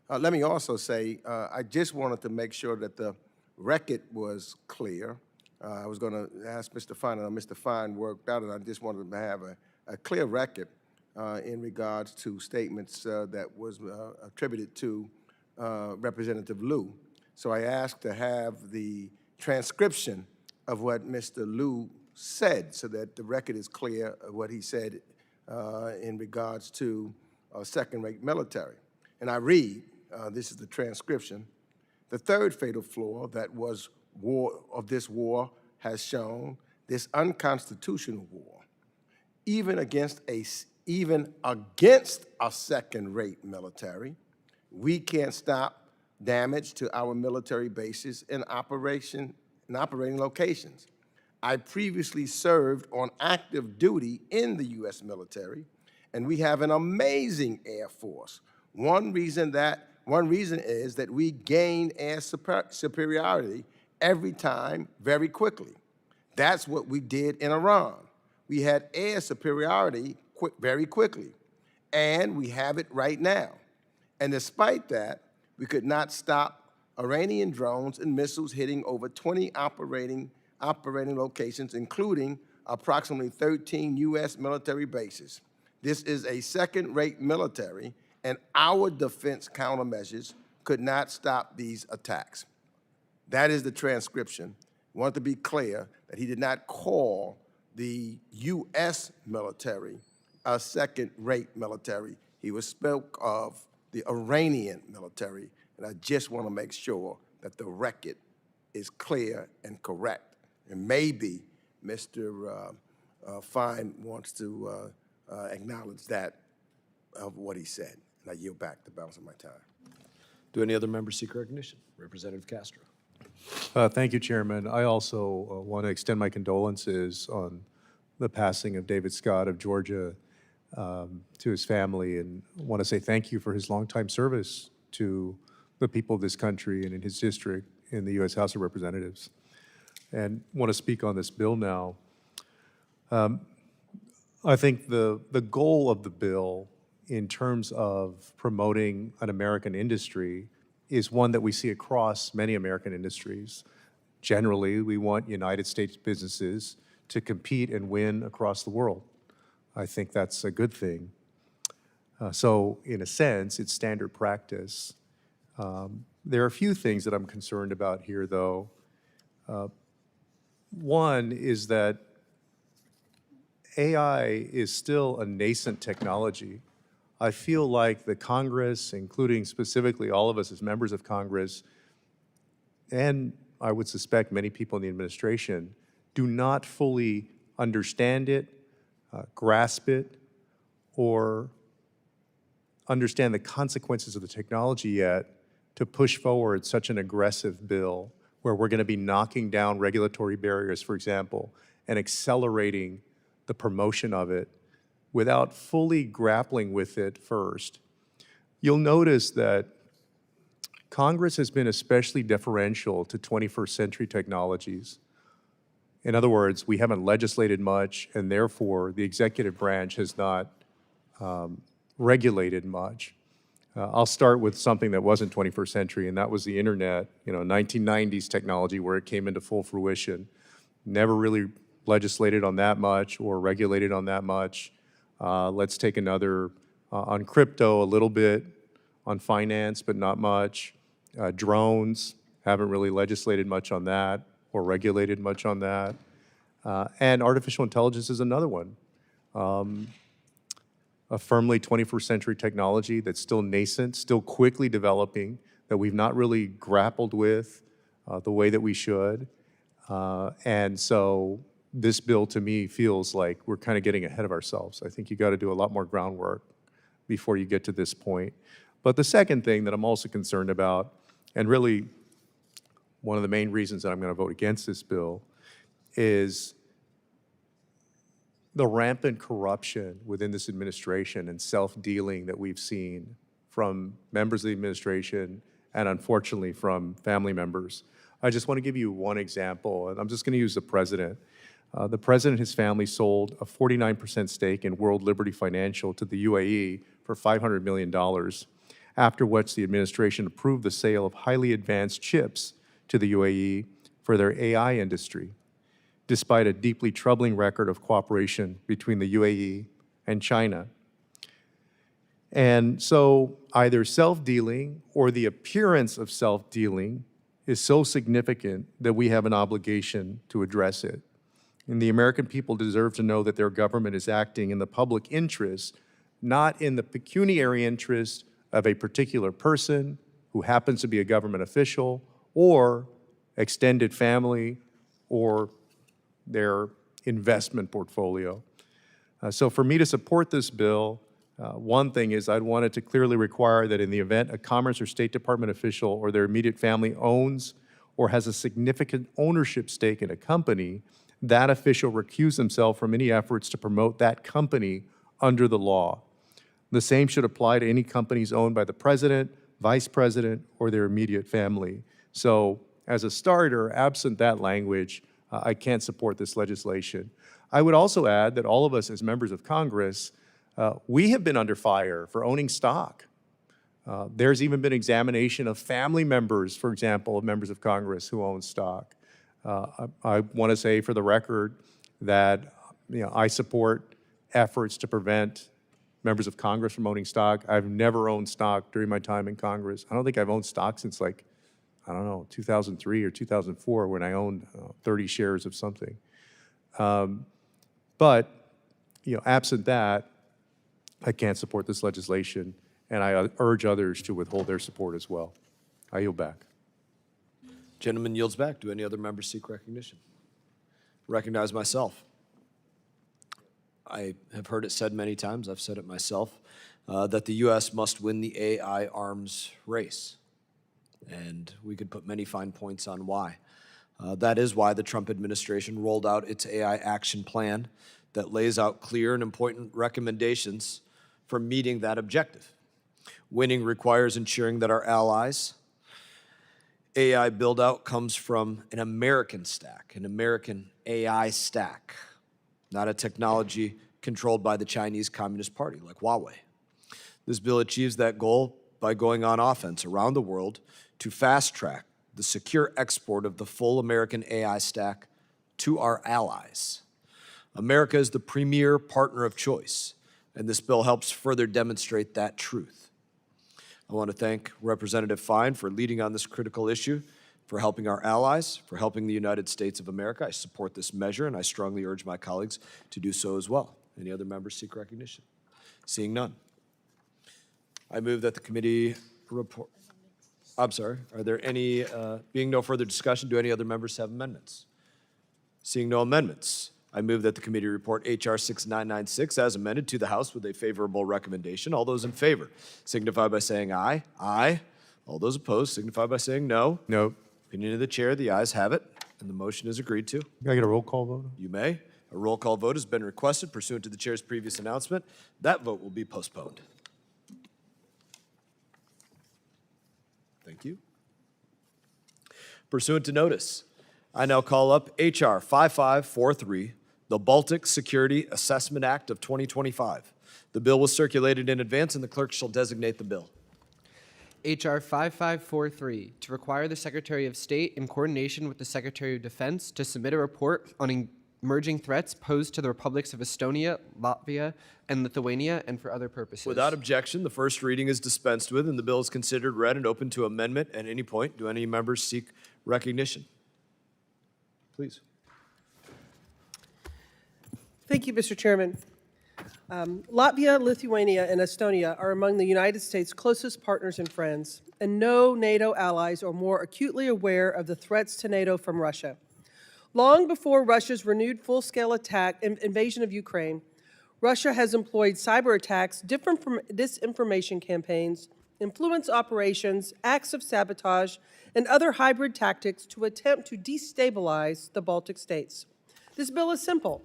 Speaker 3: Let me also say, I just wanted to make sure that the record was clear. I was going to ask Mr. Fine, and Mr. Fine worked out, and I just wanted to have a clear record in regards to statements that was attributed to Representative Liu. So I asked to have the transcription of what Mr. Liu said so that the record is clear of what he said in regards to second-rate military. And I read, this is the transcription: "The third fatal flaw that was this war has shown this unconstitutional war, even against a second-rate military, we can't stop damage to our military bases and operating locations. I previously served on active duty in the U.S. military, and we have an amazing Air Force. One reason is that we gain air superiority every time very quickly. That's what we did in Iran. We had air superiority very quickly, and we have it right now. And despite that, we could not stop Iranian drones and missiles hitting over 20 operating locations, including approximately 13 U.S. military bases. This is a second-rate military, and our defense countermeasures could not stop these attacks." That is the transcription. I want to be clear that he did not call the U.S. military a second-rate military. He spoke of the Iranian military, and I just want to make sure that the record is clear and correct. And maybe Mr. Fine wants to acknowledge that of what he said. And I yield back the balance of my time.
Speaker 1: Do any other members seek recognition? Representative Castro.
Speaker 7: Thank you, Chairman. I also want to extend my condolences on the passing of David Scott of Georgia to his family, and want to say thank you for his longtime service to the people of this country and in his district in the U.S. House of Representatives. And want to speak on this bill now. I think the goal of the bill in terms of promoting an American industry is one that we see across many American industries. Generally, we want United States businesses to compete and win across the world. I think that's a good thing. So in a sense, it's standard practice. There are a few things that I'm concerned about here, though. One is that AI is still a nascent technology. I feel like the Congress, including specifically all of us as members of Congress, and I would suspect many people in the administration, do not fully understand it, grasp it, or understand the consequences of the technology yet to push forward such an aggressive bill where we're going to be knocking down regulatory barriers, for example, and accelerating the promotion of it without fully grappling with it first. You'll notice that Congress has been especially deferential to 21st century technologies. In other words, we haven't legislated much, and therefore the executive branch has not regulated much. I'll start with something that wasn't 21st century, and that was the internet, 1990s technology where it came into full fruition. Never really legislated on that much or regulated on that much. Let's take another, on crypto a little bit, on finance, but not much. Drones, haven't really legislated much on that or regulated much on that. And artificial intelligence is another one. A firmly 21st century technology that's still nascent, still quickly developing, that we've not really grappled with the way that we should. And so this bill to me feels like we're kind of getting ahead of ourselves. I think you got to do a lot more groundwork before you get to this point. But the second thing that I'm also concerned about, and really one of the main reasons that I'm going to vote against this bill, is the rampant corruption within this administration and self-dealing that we've seen from members of the administration and unfortunately from family members. I just want to give you one example, and I'm just going to use the president. The president and his family sold a 49% stake in World Liberty Financial to the UAE for $500 million, after which the administration approved the sale of highly advanced chips to the UAE for their AI industry, despite a deeply troubling record of cooperation between the UAE and China. And so either self-dealing or the appearance of self-dealing is so significant that we have an obligation to address it. And the American people deserve to know that their government is acting in the public interest, not in the pecuniary interest of a particular person who happens to be a government official or extended family or their investment portfolio. So for me to support this bill, one thing is I'd want it to clearly require that in the event a Commerce or State Department official or their immediate family owns or has a significant ownership stake in a company, that official recuse himself from any efforts to promote that company under the law. The same should apply to any companies owned by the president, vice president, or their immediate family. So as a starter, absent that language, I can't support this legislation. I would also add that all of us as members of Congress, we have been under fire for owning stock. There's even been examination of family members, for example, of members of Congress who own stock. I want to say for the record that I support efforts to prevent members of Congress from owning stock. I've never owned stock during my time in Congress. I don't think I've owned stock since 2003 or 2004 when I owned 30 shares of something. But absent that, I can't support this legislation, and I urge others to withhold their support as well. I yield back.
Speaker 1: Gentleman yields back. Do any other members seek recognition? Recognize myself. I have heard it said many times, I've said it myself, that the U.S. must win the AI arms race. And we could put many fine points on why. That is why the Trump administration rolled out its AI action plan that lays out clear and important recommendations for meeting that objective. Winning requires ensuring that our allies' AI build-out comes from an American stack, an American AI stack, not a technology controlled by the Chinese Communist Party like Huawei. This bill achieves that goal by going on offense around the world to fast-track the secure export of the full American AI stack to our allies. America is the premier partner of choice, and this bill helps further demonstrate that truth. I want to thank Representative Fine for leading on this critical issue, for helping our allies, for helping the United States of America. I support this measure, and I strongly urge my colleagues to do so as well. Any other members seek recognition? Seeing none. I move that the committee report. I'm sorry, are there any, being no further discussion, do any other members have amendments? Seeing no amendments, I move that the committee report H.R. 6996 as amended to the House with a favorable recommendation. All those in favor signify by saying aye. Aye. All those opposed signify by saying no.
Speaker 7: No.
Speaker 1: Opinion of the chair, the ayes have it, and the motion is agreed to.
Speaker 7: Can I get a roll call vote?
Speaker 1: You may. A roll call vote has been requested pursuant to the chair's previous announcement. That vote will be postponed. Thank you. Pursuant to notice, I now call up H.R. 5543, the Baltic Security Assessment Act of 2025. The bill was circulated in advance, and the clerk shall designate the bill.
Speaker 5: H.R. 5543, to require the Secretary of State, in coordination with the Secretary of Defense, to submit a report on emerging threats posed to the republics of Estonia, Latvia, and Lithuania, and for other purposes.
Speaker 1: Without objection, the first reading is dispensed with, and the bill is considered read and open to amendment at any point. Do any members seek recognition? Please.
Speaker 19: Thank you, Mr. Chairman. Latvia, Lithuania, and Estonia are among the United States' closest partners and friends, and no NATO allies are more acutely aware of the threats to NATO from Russia. Long before Russia's renewed full-scale invasion of Ukraine, Russia has employed cyber attacks different from disinformation campaigns, influence operations, acts of sabotage, and other hybrid tactics to attempt to destabilize the Baltic states. This bill is simple.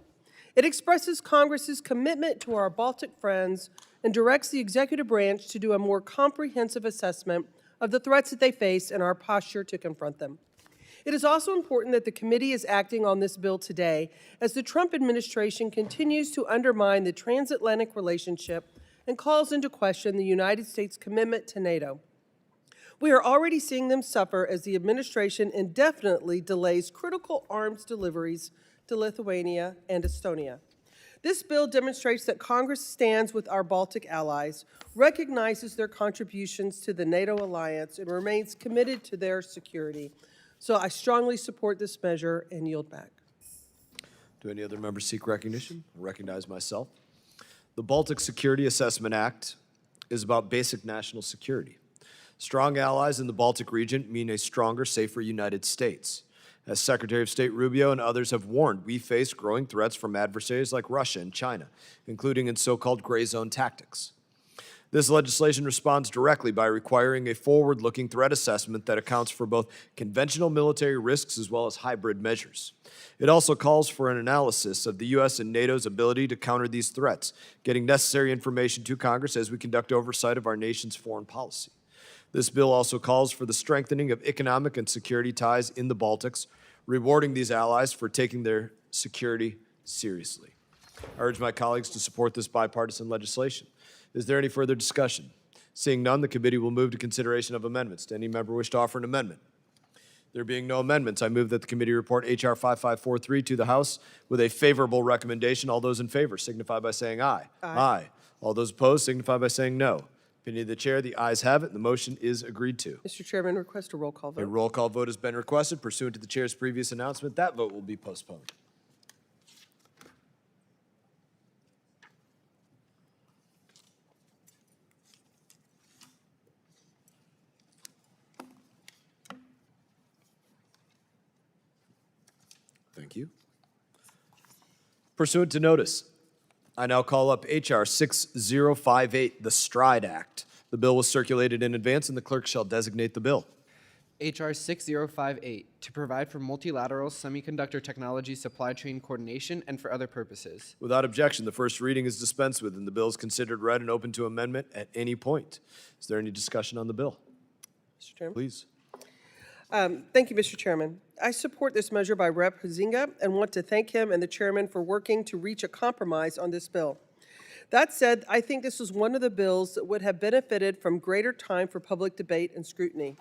Speaker 19: It expresses Congress's commitment to our Baltic friends and directs the executive branch to do a more comprehensive assessment of the threats that they face and our posture to confront them. It is also important that the committee is acting on this bill today as the Trump administration continues to undermine the transatlantic relationship and calls into question the United States' commitment to NATO. We are already seeing them suffer as the administration indefinitely delays critical arms deliveries to Lithuania and Estonia. This bill demonstrates that Congress stands with our Baltic allies, recognizes their contributions to the NATO alliance, and remains committed to their security. So I strongly support this measure and yield back.
Speaker 1: Do any other members seek recognition? I recognize myself. The Baltic Security Assessment Act is about basic national security. Strong allies in the Baltic region mean a stronger, safer United States. As Secretary of State Rubio and others have warned, we face growing threats from adversaries like Russia and China, including in so-called gray zone tactics. This legislation responds directly by requiring a forward-looking threat assessment that accounts for both conventional military risks as well as hybrid measures. It also calls for an analysis of the U.S. and NATO's ability to counter these threats, getting necessary information to Congress as we conduct oversight of our nation's foreign policy. This bill also calls for the strengthening of economic and security ties in the Baltics, rewarding these allies for taking their security seriously. I urge my colleagues to support this bipartisan legislation. Is there any further discussion? Seeing none, the committee will move to consideration of amendments. Does any member wish to offer an amendment? There being no amendments, I move that the committee report H.R. 5543 to the House with a favorable recommendation. All those in favor signify by saying aye. Aye. All those opposed signify by saying no. Opinion of the chair, the ayes have it. The motion is agreed to.
Speaker 19: Mr. Chairman, request a roll call vote.
Speaker 1: A roll call vote has been requested pursuant to the chair's previous announcement. That vote will be postponed. Thank you. Pursuant to notice, I now call up H.R. 6058, the STRIDE Act. The bill was circulated in advance, and the clerk shall designate the bill.
Speaker 5: H.R. 6058, to provide for multilateral semiconductor technology supply chain coordination and for other purposes.
Speaker 1: Without objection, the first reading is dispensed with, and the bill is considered read and open to amendment at any point. Is there any discussion on the bill?
Speaker 19: Mr. Chairman.
Speaker 1: Please.
Speaker 19: Thank you, Mr. Chairman. I support this measure by Rep. Huizinga and want to thank him and the chairman for working to reach a compromise on this bill. That said, I think this was one of the bills that would have benefited from greater time for public debate and scrutiny.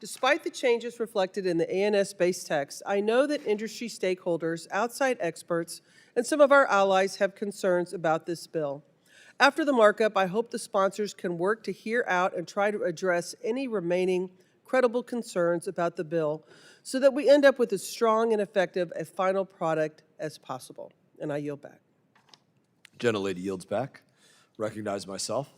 Speaker 19: Despite the changes reflected in the ANS-based text, I know that industry stakeholders, outside experts, and some of our allies have concerns about this bill. After the markup, I hope the sponsors can work to hear out and try to address any remaining credible concerns about the bill so that we end up with as strong and effective a final product as possible. And I yield back.
Speaker 1: Gentlelady yields back. Recognize myself.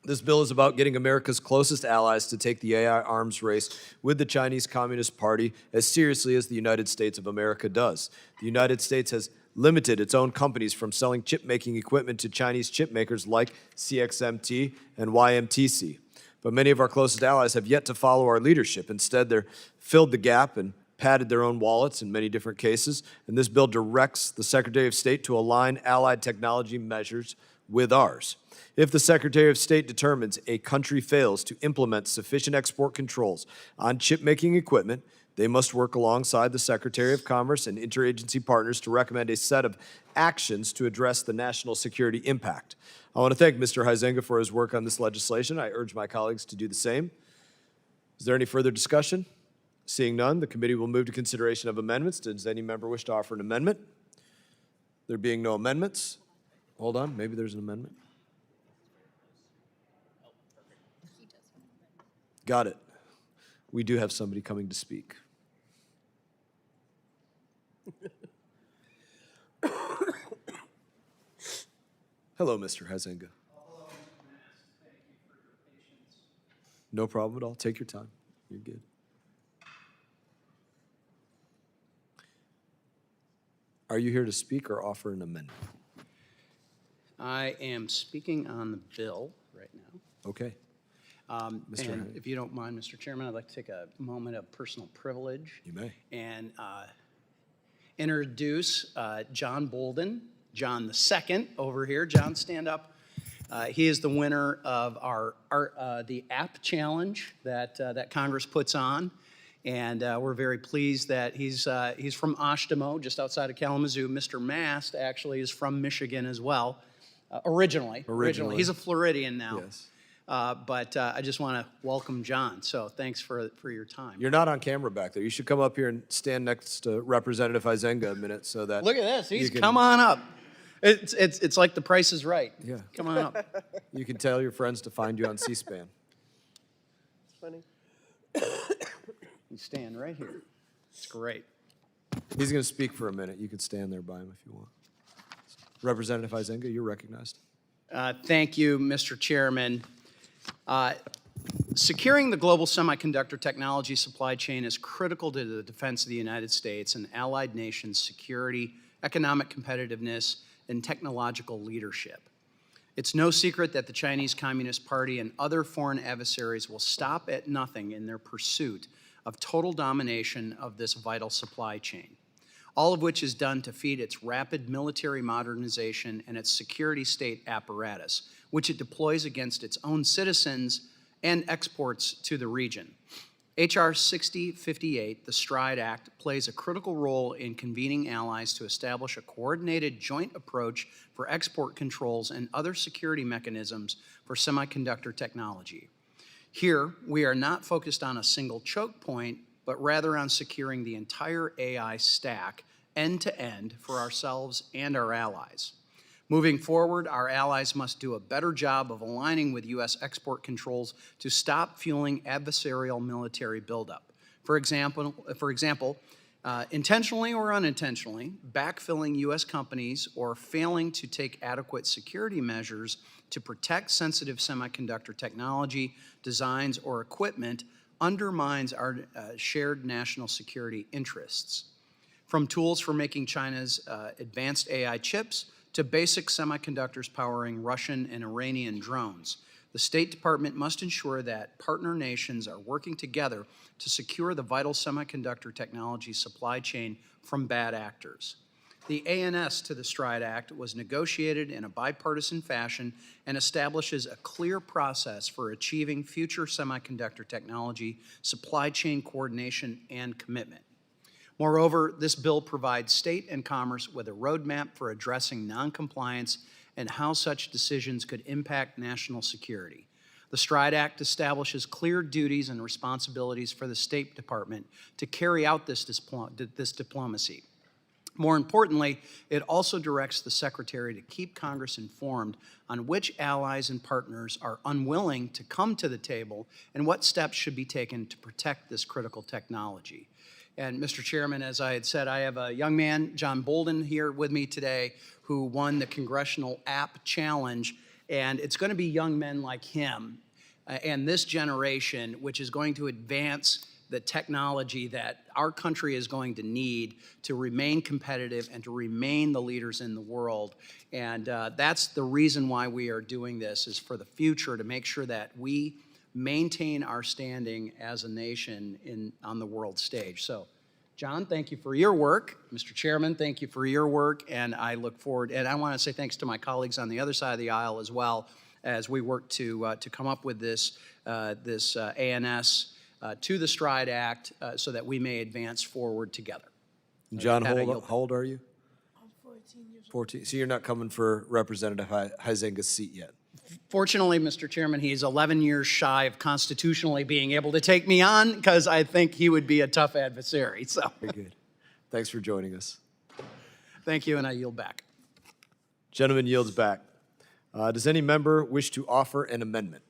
Speaker 1: This bill is about getting America's closest allies to take the AI arms race with the Chinese Communist Party as seriously as the United States of America does. The United States has limited its own companies from selling chip-making equipment to Chinese chip makers like CXMT and YMTC. But many of our closest allies have yet to follow our leadership. Instead, they're filled the gap and padded their own wallets in many different cases. And this bill directs the Secretary of State to align allied technology measures with ours. If the Secretary of State determines a country fails to implement sufficient export controls on chip-making equipment, they must work alongside the Secretary of Commerce and interagency partners to recommend a set of actions to address the national security impact. I want to thank Mr. Huizenga for his work on this legislation. I urge my colleagues to do the same. Is there any further discussion? Seeing none, the committee will move to consideration of amendments. Does any member wish to offer an amendment? There being no amendments, hold on, maybe there's an amendment. Got it. We do have somebody coming to speak. Hello, Mr. Huizenga. No problem at all. Take your time. You're good. Are you here to speak or offer an amendment?
Speaker 20: I am speaking on the bill right now.
Speaker 1: Okay.
Speaker 20: And if you don't mind, Mr. Chairman, I'd like to take a moment of personal privilege.
Speaker 1: You may.
Speaker 20: And introduce John Bolden, John the Second over here. John, stand up. He is the winner of the app challenge that Congress puts on. And we're very pleased that he's from Ashtemo, just outside of Kalamazoo. Mr. Mast actually is from Michigan as well, originally. He's a Floridian now.
Speaker 1: Yes.
Speaker 20: But I just want to welcome John. So thanks for your time.
Speaker 1: You're not on camera back there. You should come up here and stand next to Representative Huizenga a minute so that.
Speaker 20: Look at this. Come on up. It's like The Price is Right.
Speaker 1: Yeah.
Speaker 20: Come on up.
Speaker 1: You can tell your friends to find you on C-SPAN.
Speaker 19: It's funny.
Speaker 20: You stand right here. It's great.
Speaker 1: He's going to speak for a minute. You can stand there by him if you want. Representative Huizenga, you're recognized.
Speaker 20: Thank you, Mr. Chairman. Securing the global semiconductor technology supply chain is critical to the defense of the United States and allied nations' security, economic competitiveness, and technological leadership. It's no secret that the Chinese Communist Party and other foreign adversaries will stop at nothing in their pursuit of total domination of this vital supply chain, all of which is done to feed its rapid military modernization and its security state apparatus, which it deploys against its own citizens and exports to the region. H.R. 6058, the STRIDE Act, plays a critical role in convening allies to establish a coordinated joint approach for export controls and other security mechanisms for semiconductor technology. Here, we are not focused on a single choke point, but rather on securing the entire AI stack end to end for ourselves and our allies. Moving forward, our allies must do a better job of aligning with U.S. export controls to stop fueling adversarial military buildup. For example, intentionally or unintentionally, backfilling U.S. companies or failing to take adequate security measures to protect sensitive semiconductor technology, designs, or equipment undermines our shared national security interests. From tools for making China's advanced AI chips to basic semiconductors powering Russian and Iranian drones, the State Department must ensure that partner nations are working together to secure the vital semiconductor technology supply chain from bad actors. The ANS to the STRIDE Act was negotiated in a bipartisan fashion and establishes a clear process for achieving future semiconductor technology supply chain coordination and commitment. Moreover, this bill provides state and commerce with a roadmap for addressing noncompliance and how such decisions could impact national security. The STRIDE Act establishes clear duties and responsibilities for the State Department to carry out this diplomacy. More importantly, it also directs the Secretary to keep Congress informed on which allies and partners are unwilling to come to the table and what steps should be taken to protect this critical technology. And Mr. Chairman, as I had said, I have a young man, John Bolden, here with me today who won the Congressional App Challenge, and it's going to be young men like him and this generation which is going to advance the technology that our country is going to need to remain competitive and to remain the leaders in the world. And that's the reason why we are doing this, is for the future, to make sure that we maintain our standing as a nation on the world stage. So, John, thank you for your work. Mr. Chairman, thank you for your work, and I look forward, and I want to say thanks to my colleagues on the other side of the aisle as well, as we work to come up with this ANS to the STRIDE Act so that we may advance forward together.
Speaker 1: John, how old are you? I'm 14 years old. 14. So you're not coming for Representative Huizenga's seat yet?
Speaker 20: Fortunately, Mr. Chairman, he's 11 years shy of constitutionally being able to take me on, because I think he would be a tough adversary. So.
Speaker 1: Very good. Thanks for joining us.
Speaker 20: Thank you, and I yield back.
Speaker 1: Gentleman yields back. Does any member wish to offer an amendment?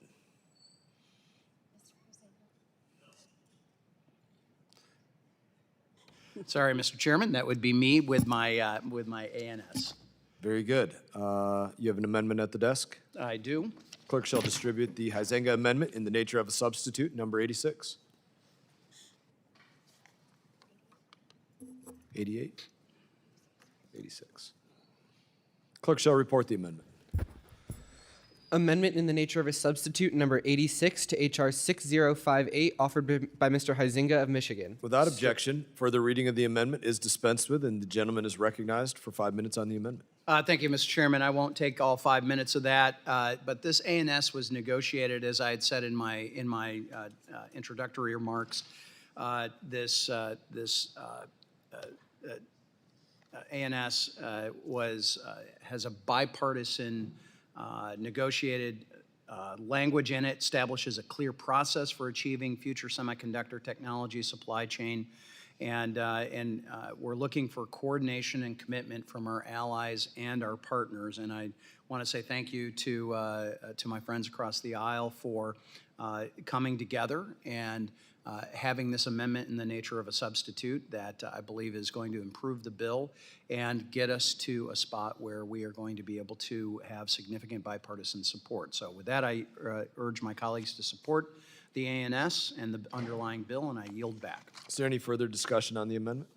Speaker 20: Sorry, Mr. Chairman, that would be me with my ANS.
Speaker 1: Very good. You have an amendment at the desk?
Speaker 20: I do.
Speaker 1: Clerk shall distribute the Huizenga amendment in the nature of a substitute, number 86. 88? 86. Clerk shall report the amendment.
Speaker 5: Amendment in the nature of a substitute, number 86 to H.R. 6058, offered by Mr. Huizenga of Michigan.
Speaker 1: Without objection, further reading of the amendment is dispensed with, and the gentleman is recognized for 5 minutes on the amendment.
Speaker 20: Thank you, Mr. Chairman. I won't take all 5 minutes of that, but this ANS was negotiated, as I had said in my introductory remarks. This ANS has a bipartisan negotiated language in it, establishes a clear process for achieving future semiconductor technology supply chain, and we're looking for coordination and commitment from our allies and our partners. And I want to say thank you to my friends across the aisle for coming together and having this amendment in the nature of a substitute that I believe is going to improve the bill and get us to a spot where we are going to be able to have significant bipartisan support. So with that, I urge my colleagues to support the ANS and the underlying bill, and I yield back.
Speaker 1: Is there any further discussion on the amendment?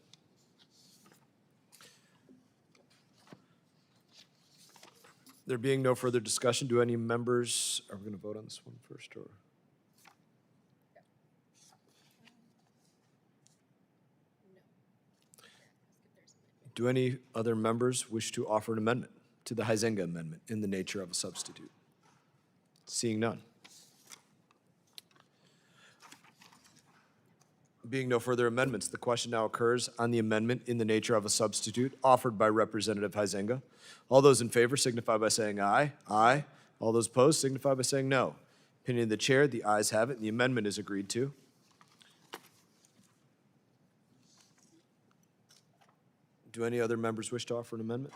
Speaker 1: There being no further discussion, do any members, are we going to vote on this one first, or? Do any other members wish to offer an amendment to the Huizenga amendment in the nature of a substitute? Seeing none. Being no further amendments, the question now occurs on the amendment in the nature of a substitute offered by Representative Huizenga. All those in favor signify by saying aye. Aye. All those opposed signify by saying no. Opinion of the chair, the ayes have it, and the amendment is agreed to. Do any other members wish to offer an amendment?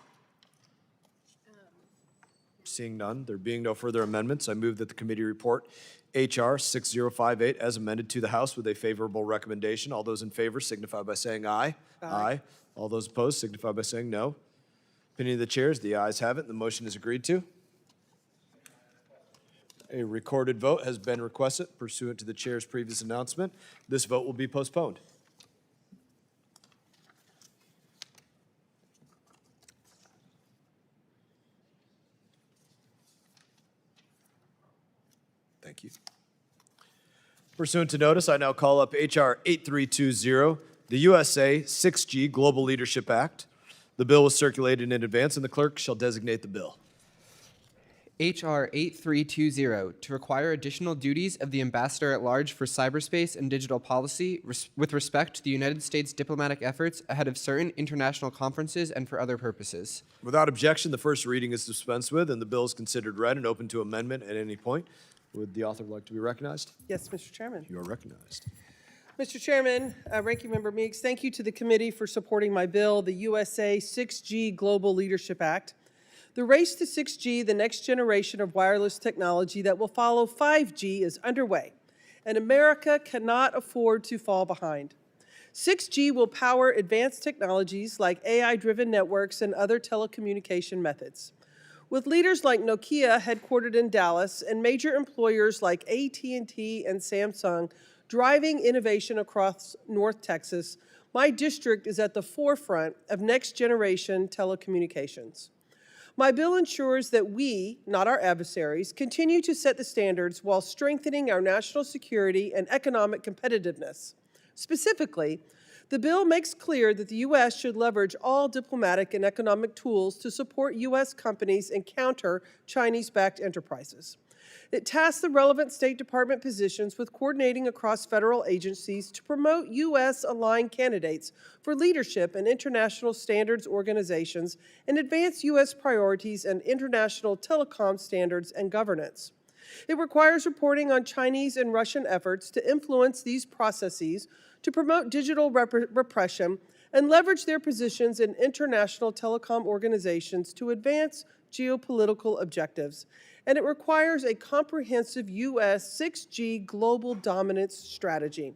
Speaker 1: Seeing none, there being no further amendments, I move that the committee report H.R. 6058 as amended to the House with a favorable recommendation. All those in favor signify by saying aye. Aye. All those opposed signify by saying no. Opinion of the chairs, the ayes have it, and the motion is agreed to. A recorded vote has been requested pursuant to the chair's previous announcement. This vote will be postponed. Thank you. Pursuant to notice, I now call up H.R. 8320, the USA 6G Global Leadership Act. The bill was circulated in advance, and the clerk shall designate the bill.
Speaker 5: H.R. 8320, to require additional duties of the Ambassador at Large for Cyberspace and Digital Policy with respect to the United States diplomatic efforts ahead of certain international conferences and for other purposes.
Speaker 1: Without objection, the first reading is dispensed with, and the bill is considered read and open to amendment at any point. Would the author like to be recognized?
Speaker 19: Yes, Mr. Chairman.
Speaker 1: You are recognized.
Speaker 19: Mr. Chairman, Ranking Member Meeks, thank you to the committee for supporting my bill, the USA 6G Global Leadership Act. The race to 6G, the next generation of wireless technology that will follow 5G, is underway, and America cannot afford to fall behind. 6G will power advanced technologies like AI-driven networks and other telecommunication methods. With leaders like Nokia, headquartered in Dallas, and major employers like AT&T and Samsung driving innovation across North Texas, my district is at the forefront of next-generation telecommunications. My bill ensures that we, not our adversaries, continue to set the standards while strengthening our national security and economic competitiveness. Specifically, the bill makes clear that the U.S. should leverage all diplomatic and economic tools to support U.S. companies and counter Chinese-backed enterprises. It tasks the relevant State Department positions with coordinating across federal agencies to promote U.S.-aligned candidates for leadership in international standards organizations and advance U.S. priorities and international telecom standards and governance. It requires reporting on Chinese and Russian efforts to influence these processes to promote digital repression and leverage their positions in international telecom organizations to advance geopolitical objectives. And it requires a comprehensive U.S. 6G global dominance strategy.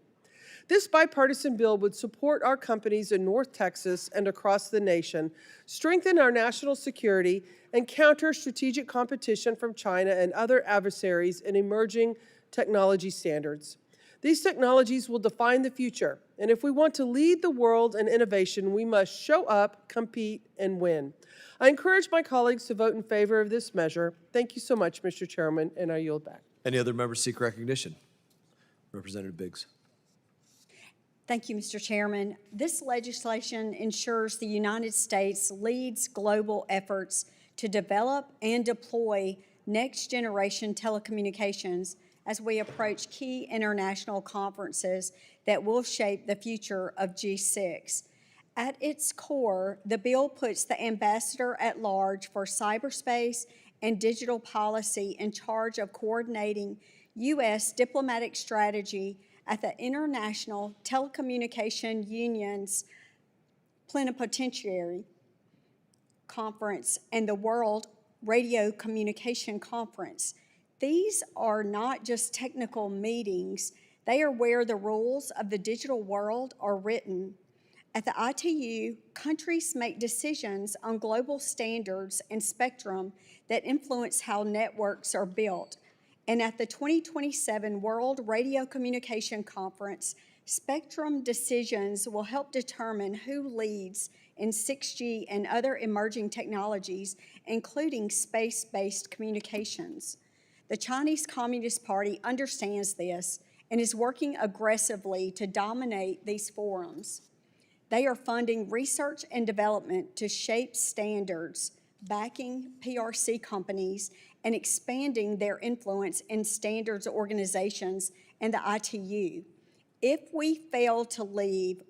Speaker 19: This bipartisan bill would support our companies in North Texas and across the nation, strengthen our national security, and counter strategic competition from China and other adversaries in emerging technology standards. These technologies will define the future, and if we want to lead the world in innovation, we must show up, compete, and win. I encourage my colleagues to vote in favor of this measure. Thank you so much, Mr. Chairman, and I yield back.
Speaker 1: Any other members seek recognition? Representative Biggs.
Speaker 17: Thank you, Mr. Chairman. This legislation ensures the United States leads global efforts to develop and deploy next-generation telecommunications as we approach key international conferences that will shape the future of G6. At its core, the bill puts the Ambassador at Large for Cyberspace and Digital Policy in charge of coordinating U.S. diplomatic strategy at the International Telecommunication Union's Plenipotentiary Conference and the World Radio Communication Conference. These are not just technical meetings, they are where the rules of the digital world are written. At the ITU, countries make decisions on global standards and spectrum that influence how networks are built. And at the 2027 World Radio Communication Conference, spectrum decisions will help determine who leads in 6G and other emerging technologies, including space-based communications. The Chinese Communist Party understands this and is working aggressively to dominate these forums. They are funding research and development to shape standards, backing PRC companies, and expanding their influence in standards organizations and the ITU. If we fail to lead,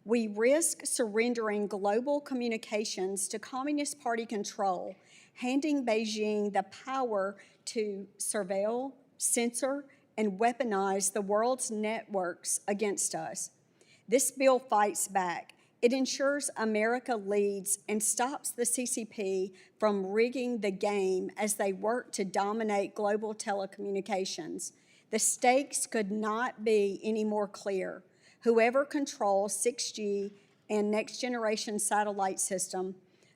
Speaker 17: we risk surrendering global communications to Communist Party control, handing Beijing the power to surveil, censor, and weaponize the world's networks against us. This bill fights back. It ensures America leads and stops the CCP from rigging the game as they work to dominate global telecommunications. The stakes could not be any more clear. Whoever controls 6G and next-generation satellite system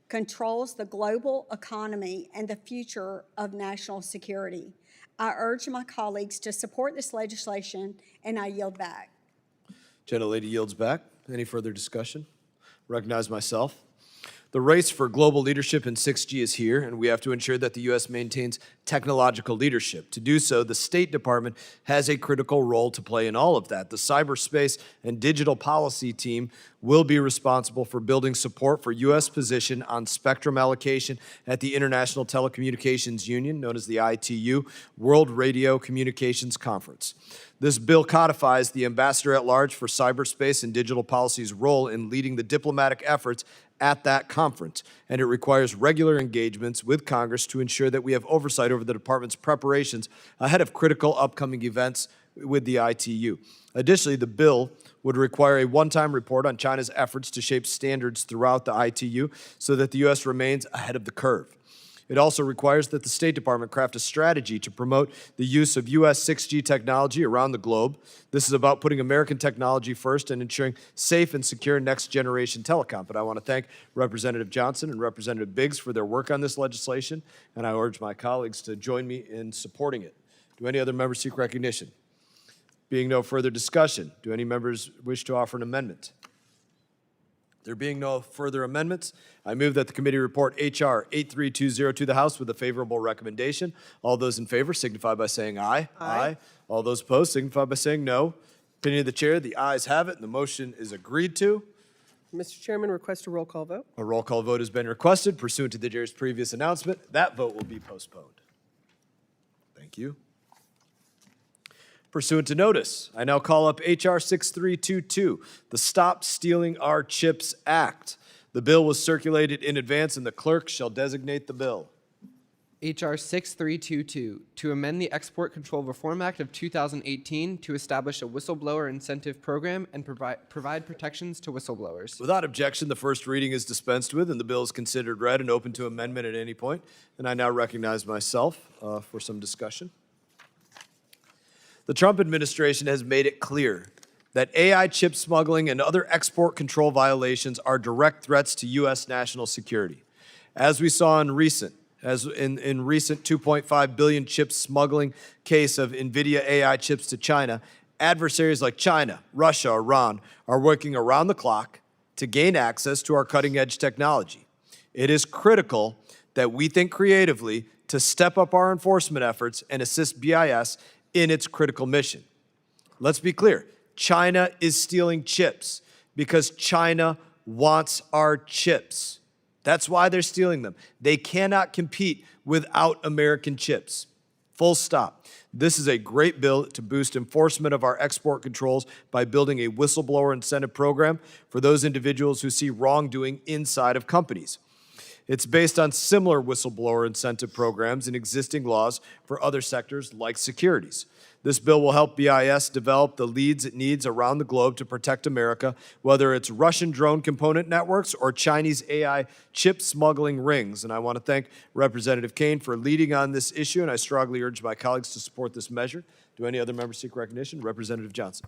Speaker 17: controls the global economy and the future of national security. I urge my colleagues to support this legislation, and I yield back.
Speaker 1: Gentlelady yields back. Any further discussion? Recognize myself. The race for global leadership in 6G is here, and we have to ensure that the U.S. maintains technological leadership. To do so, the State Department has a critical role to play in all of that. The Cyberspace and Digital Policy Team will be responsible for building support for U.S. position on spectrum allocation at the International Telecommunications Union, known as the ITU, World Radio Communications Conference. This bill codifies the Ambassador at Large for Cyberspace and Digital Policy's role in leading the diplomatic efforts at that conference, and it requires regular engagements with Congress to ensure that we have oversight over the department's preparations ahead of critical upcoming events with the ITU. Additionally, the bill would require a one-time report on China's efforts to shape standards throughout the ITU so that the U.S. remains ahead of the curve. It also requires that the State Department craft a strategy to promote the use of U.S. 6G technology around the globe. This is about putting American technology first and ensuring safe and secure next-generation telecom. But I want to thank Representative Johnson and Representative Biggs for their work on this legislation, and I urge my colleagues to join me in supporting it. Do any other members seek recognition? Being no further discussion, do any members wish to offer an amendment? There being no further amendments, I move that the committee report H.R. 8320 to the House with a favorable recommendation. All those in favor signify by saying aye. Aye. All those opposed signify by saying no. Opinion of the chair, the ayes have it, and the motion is agreed to.
Speaker 19: Mr. Chairman, request a roll call vote.
Speaker 1: A roll call vote has been requested pursuant to the chair's previous announcement. That vote will be postponed. Thank you. Pursuant to notice, I now call up H.R. 6322, the Stop Stealing Our Chips Act. The bill was circulated in advance, and the clerk shall designate the bill.
Speaker 5: H.R. 6322, to amend the Export Control Reform Act of 2018 to establish a whistleblower incentive program and provide protections to whistleblowers.
Speaker 1: Without objection, the first reading is dispensed with, and the bill is considered read and open to amendment at any point. And I now recognize myself for some discussion. The Trump administration has made it clear that AI chip smuggling and other export control violations are direct threats to U.S. national security. As we saw in recent 2.5 billion chip smuggling case of NVIDIA AI chips to China, adversaries like China, Russia, Iran are working around the clock to gain access to our cutting-edge technology. It is critical that we think creatively to step up our enforcement efforts and assist BIS in its critical mission. Let's be clear, China is stealing chips because China wants our chips. That's why they're stealing them. They cannot compete without American chips. Full stop. This is a great bill to boost enforcement of our export controls by building a whistleblower incentive program for those individuals who see wrongdoing inside of companies. It's based on similar whistleblower incentive programs in existing laws for other sectors like securities. This bill will help BIS develop the leads it needs around the globe to protect America, whether it's Russian drone component networks or Chinese AI chip smuggling rings. And I want to thank Representative Kane for leading on this issue, and I strongly urge my colleagues to support this measure. Do any other members seek recognition? Representative Johnson.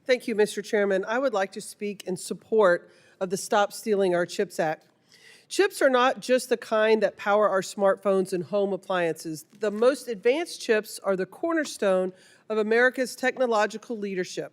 Speaker 19: Thank you, Mr. Chairman. I would like to speak in support of the Stop Stealing Our Chips Act. Chips are not just the kind that power our smartphones and home appliances. The most advanced chips are the cornerstone of America's technological leadership.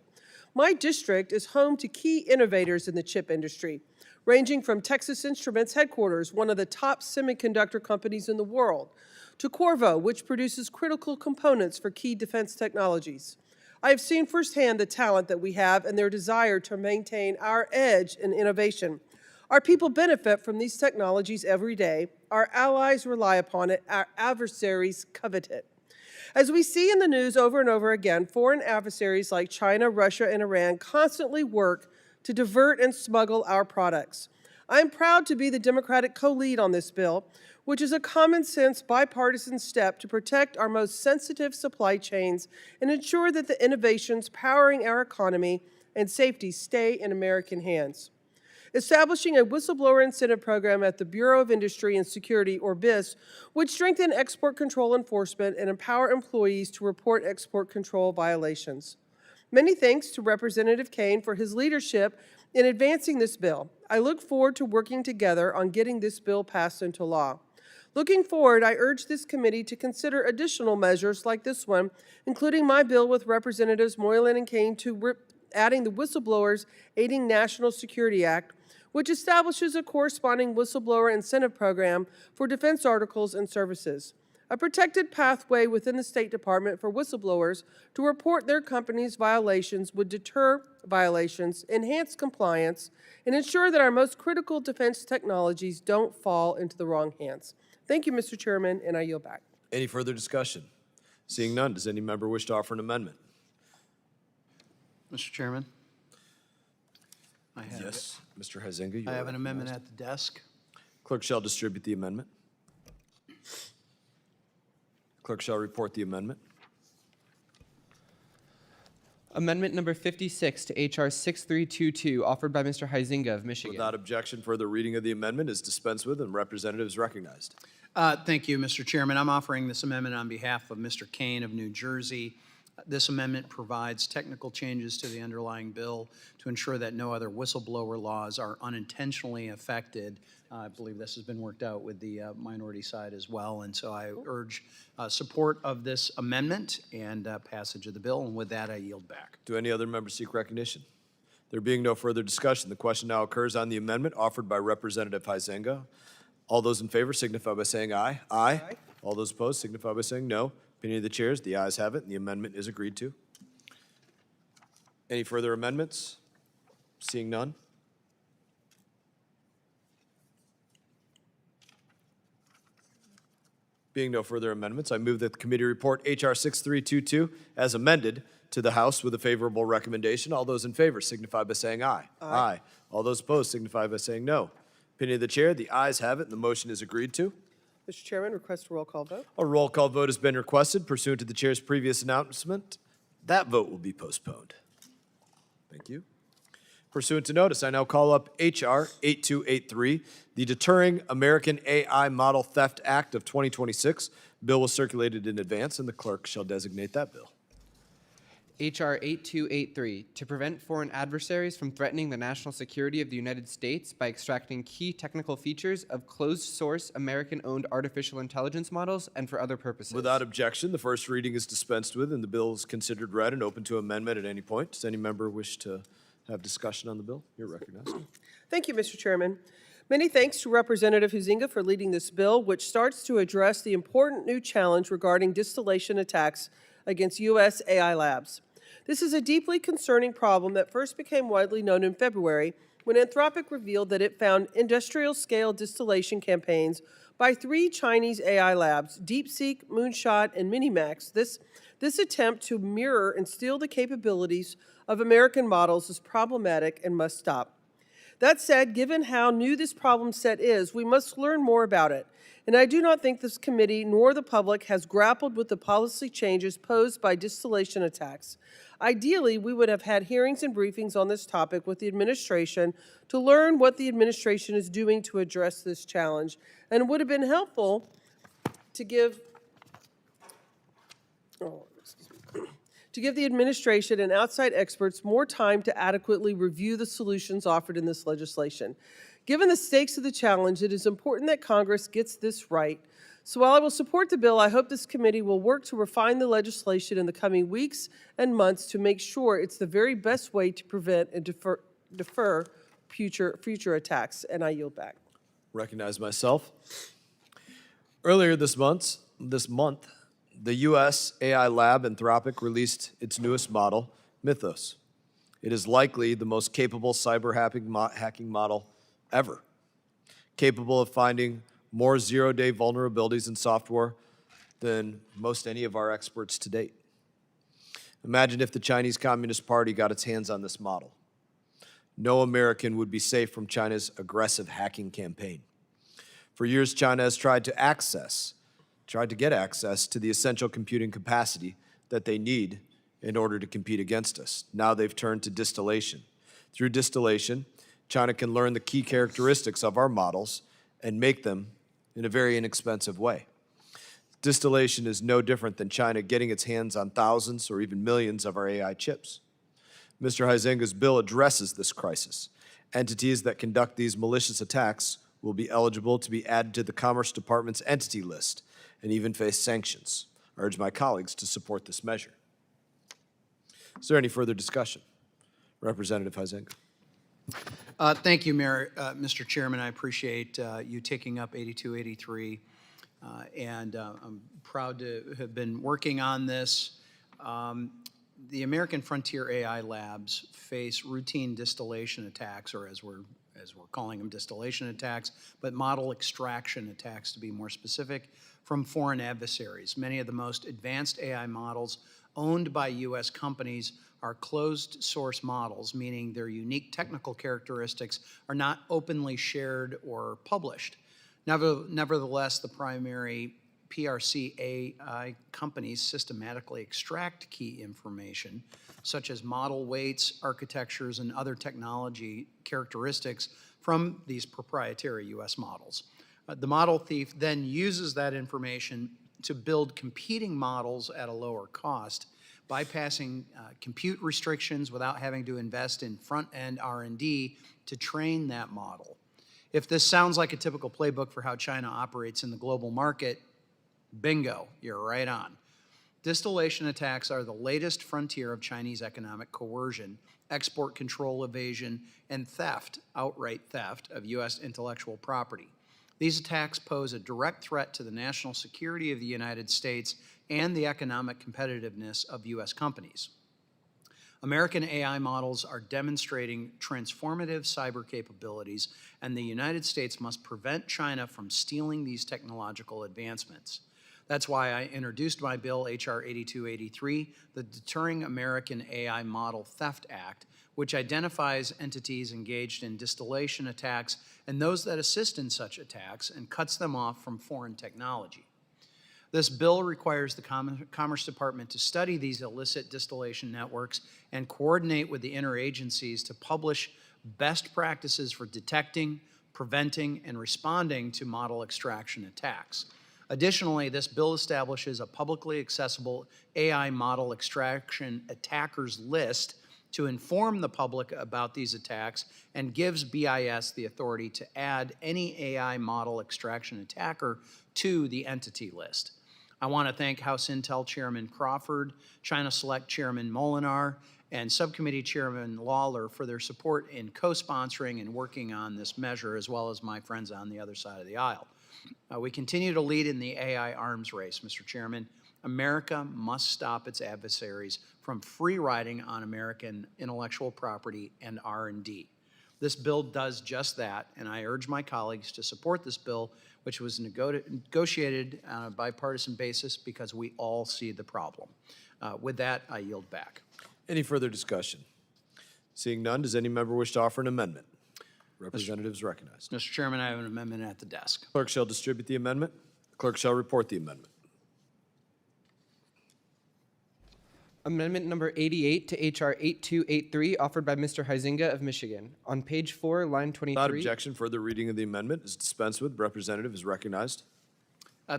Speaker 19: My district is home to key innovators in the chip industry, ranging from Texas Instruments headquarters, one of the top semiconductor companies in the world, to Qorvo, which produces critical components for key defense technologies. I have seen firsthand the talent that we have and their desire to maintain our edge in innovation. Our people benefit from these technologies every day. Our allies rely upon it. Our adversaries covet it. As we see in the news over and over again, foreign adversaries like China, Russia, and Iran constantly work to divert and smuggle our products. I am proud to be the Democratic co-lead on this bill, which is a common-sense bipartisan step to protect our most sensitive supply chains and ensure that the innovations powering our economy and safety stay in American hands. Establishing a whistleblower incentive program at the Bureau of Industry and Security, or BIS, would strengthen export control enforcement and empower employees to report export control violations. Many thanks to Representative Kane for his leadership in advancing this bill. I look forward to working together on getting this bill passed into law. Looking forward, I urge this committee to consider additional measures like this one, including my bill with Representatives Moylan and Kane to adding the Whistleblowers Aiding National Security Act, which establishes a corresponding whistleblower incentive program for defense articles and services. A protected pathway within the State Department for whistleblowers to report their company's violations would deter violations, enhance compliance, and ensure that our most critical defense technologies don't fall into the wrong hands. Thank you, Mr. Chairman, and I yield back.
Speaker 1: Any further discussion? Seeing none, does any member wish to offer an amendment?
Speaker 20: Mr. Chairman? I have
Speaker 1: Yes, Mr. Huizenga, you
Speaker 20: I
Speaker 1: are
Speaker 20: have an amendment
Speaker 1: recognized.
Speaker 20: at the desk.
Speaker 1: Clerk shall distribute the amendment. Clerk shall report the amendment.
Speaker 5: Amendment number 56 to HR 6322, offered by Mr. Huizenga of Michigan.
Speaker 1: Without objection, further reading of the amendment is dispensed with and representative is recognized.
Speaker 20: Thank you, Mr. Chairman. I'm offering this amendment on behalf of Mr. Kane of New Jersey. This amendment provides technical changes to the underlying bill to ensure that no other whistleblower laws are unintentionally affected. I believe this has been worked out with the minority side as well, and so I urge support of this amendment and passage of the bill, and with that, I yield back.
Speaker 1: Do any other members seek recognition? There being no further discussion, the question now occurs on the amendment offered by Representative Huizenga. All those in favor signify by saying aye. Aye. All those opposed signify by saying no. Opinion of the chairs, the ayes have it, and the amendment is agreed to. Any further amendments? Seeing none. Being no further amendments, I move that the committee report H.R. 6322 as amended to the House with a favorable recommendation. All those in favor signify by saying aye. Aye. All those opposed signify by saying no. Opinion of the chair, the ayes have it, and the motion is agreed to.
Speaker 19: Mr. Chairman, request a roll call vote.
Speaker 1: A roll call vote has been requested pursuant to the chair's previous announcement. That vote will be postponed. Thank you. Pursuant to notice, I now call up H.R. 8283, the Deterring American AI Model Theft Act of 2026. Bill was circulated in advance, and the clerk shall designate that bill.
Speaker 5: HR 8283, to prevent foreign adversaries from threatening the national security of the United States by extracting key technical features of closed-source American-owned artificial intelligence models and for other purposes.
Speaker 1: Without objection, the first reading is dispensed with, and the bill is considered read and open to amendment at any point. Does any member wish to have discussion on the bill? You're recognized.
Speaker 19: Thank you, Mr. Chairman. Many thanks to Representative Huizenga for leading this bill, which starts to address the important new challenge regarding distillation attacks against U.S. AI labs. This is a deeply concerning problem that first became widely known in February when Anthropic revealed that it found industrial-scale distillation campaigns by 3 Chinese AI labs, DeepSeek, Moonshot, and Minimax. This attempt to mirror and steal the capabilities of American models is problematic and must stop. That said, given how new this problem set is, we must learn more about it. And I do not think this committee nor the public has grappled with the policy changes posed by distillation attacks. Ideally, we would have had hearings and briefings on this topic with the administration to learn what the administration is doing to address this challenge. And it would have been helpful to give the administration and outside experts more time to adequately review the solutions offered in this legislation. Given the stakes of the challenge, it is important that Congress gets this right. So while I will support the bill, I hope this committee will work to refine the legislation in the coming weeks and months to make sure it's the very best way to prevent and defer future attacks. And I yield back.
Speaker 1: Recognize myself. Earlier this month, the U.S. AI lab Anthropic released its newest model, Mythos. It is likely the most capable cyber hacking model ever, capable of finding more zero-day vulnerabilities in software than most any of our experts to date. Imagine if the Chinese Communist Party got its hands on this model. No American would be safe from China's aggressive hacking campaign. For years, China has tried to get access to the essential computing capacity that they need in order to compete against us. Now they've turned to distillation. Through distillation, China can learn the key characteristics of our models and make them in a very inexpensive way. Distillation is no different than China getting its hands on thousands or even millions of our AI chips. Mr. Huizenga's bill addresses this crisis. Entities that conduct these malicious attacks will be eligible to be added to the Commerce Department's entity list and even face sanctions. I urge my colleagues to support this measure. Is there any further discussion? Representative Huizenga.
Speaker 20: Thank you, Mayor, Mr. Chairman. I appreciate you taking up 8283, and I'm proud to have been working on this. The American Frontier AI Labs face routine distillation attacks, or as we're calling them, distillation attacks, but model extraction attacks to be more specific, from foreign adversaries. Many of the most advanced AI models owned by U.S. companies are closed source models, meaning their unique technical characteristics are not openly shared or published. Nevertheless, the primary PRC AI companies systematically extract key information, such as model weights, architectures, and other technology characteristics from these proprietary U.S. models. The model thief then uses that information to build competing models at a lower cost, bypassing compute restrictions without having to invest in front-end R&D to train that model. If this sounds like a typical playbook for how China operates in the global market, bingo, you're right on. Distillation attacks are the latest frontier of Chinese economic coercion, export control evasion, and theft, outright theft, of U.S. intellectual property. These attacks pose a direct threat to the national security of the United States and the economic competitiveness of U.S. companies. American AI models are demonstrating transformative cyber capabilities, and the United States must prevent China from stealing these technological advancements. That's why I introduced my bill, H.R. 8283, the Deterring American AI Model Theft Act, which identifies entities engaged in distillation attacks and those that assist in such attacks and cuts them off from foreign technology. This bill requires the Commerce Department to study these illicit distillation networks and coordinate with the interagencies to publish best practices for detecting, preventing, and responding to model extraction attacks. Additionally, this bill establishes a publicly accessible AI model extraction attackers list to inform the public about these attacks and gives BIS the authority to add any AI model extraction attacker to the entity list. I want to thank House Intel Chairman Crawford, China Select Chairman Molinar, and Subcommittee Chairman Lawler for their support in co-sponsoring and working on this measure, as well as my friends on the other side of the aisle. We continue to lead in the AI arms race, Mr. Chairman. America must stop its adversaries from free riding on American intellectual property and R&D. This bill does just that, and I urge my colleagues to support this bill, which was negotiated on a bipartisan basis because we all see the problem. With that, I yield back.
Speaker 1: Any further discussion? Seeing none, does any member wish to offer an amendment? Representatives recognized.
Speaker 20: Mr. Chairman, I have an amendment at the desk.
Speaker 1: Clerk shall distribute the amendment. Clerk shall report the amendment.
Speaker 5: Amendment number 88 to H.R. 8283, offered by Mr. Huizinga of Michigan. On page 4, line 23.
Speaker 1: Without objection, further reading of the amendment is dispensed with. Representative is recognized.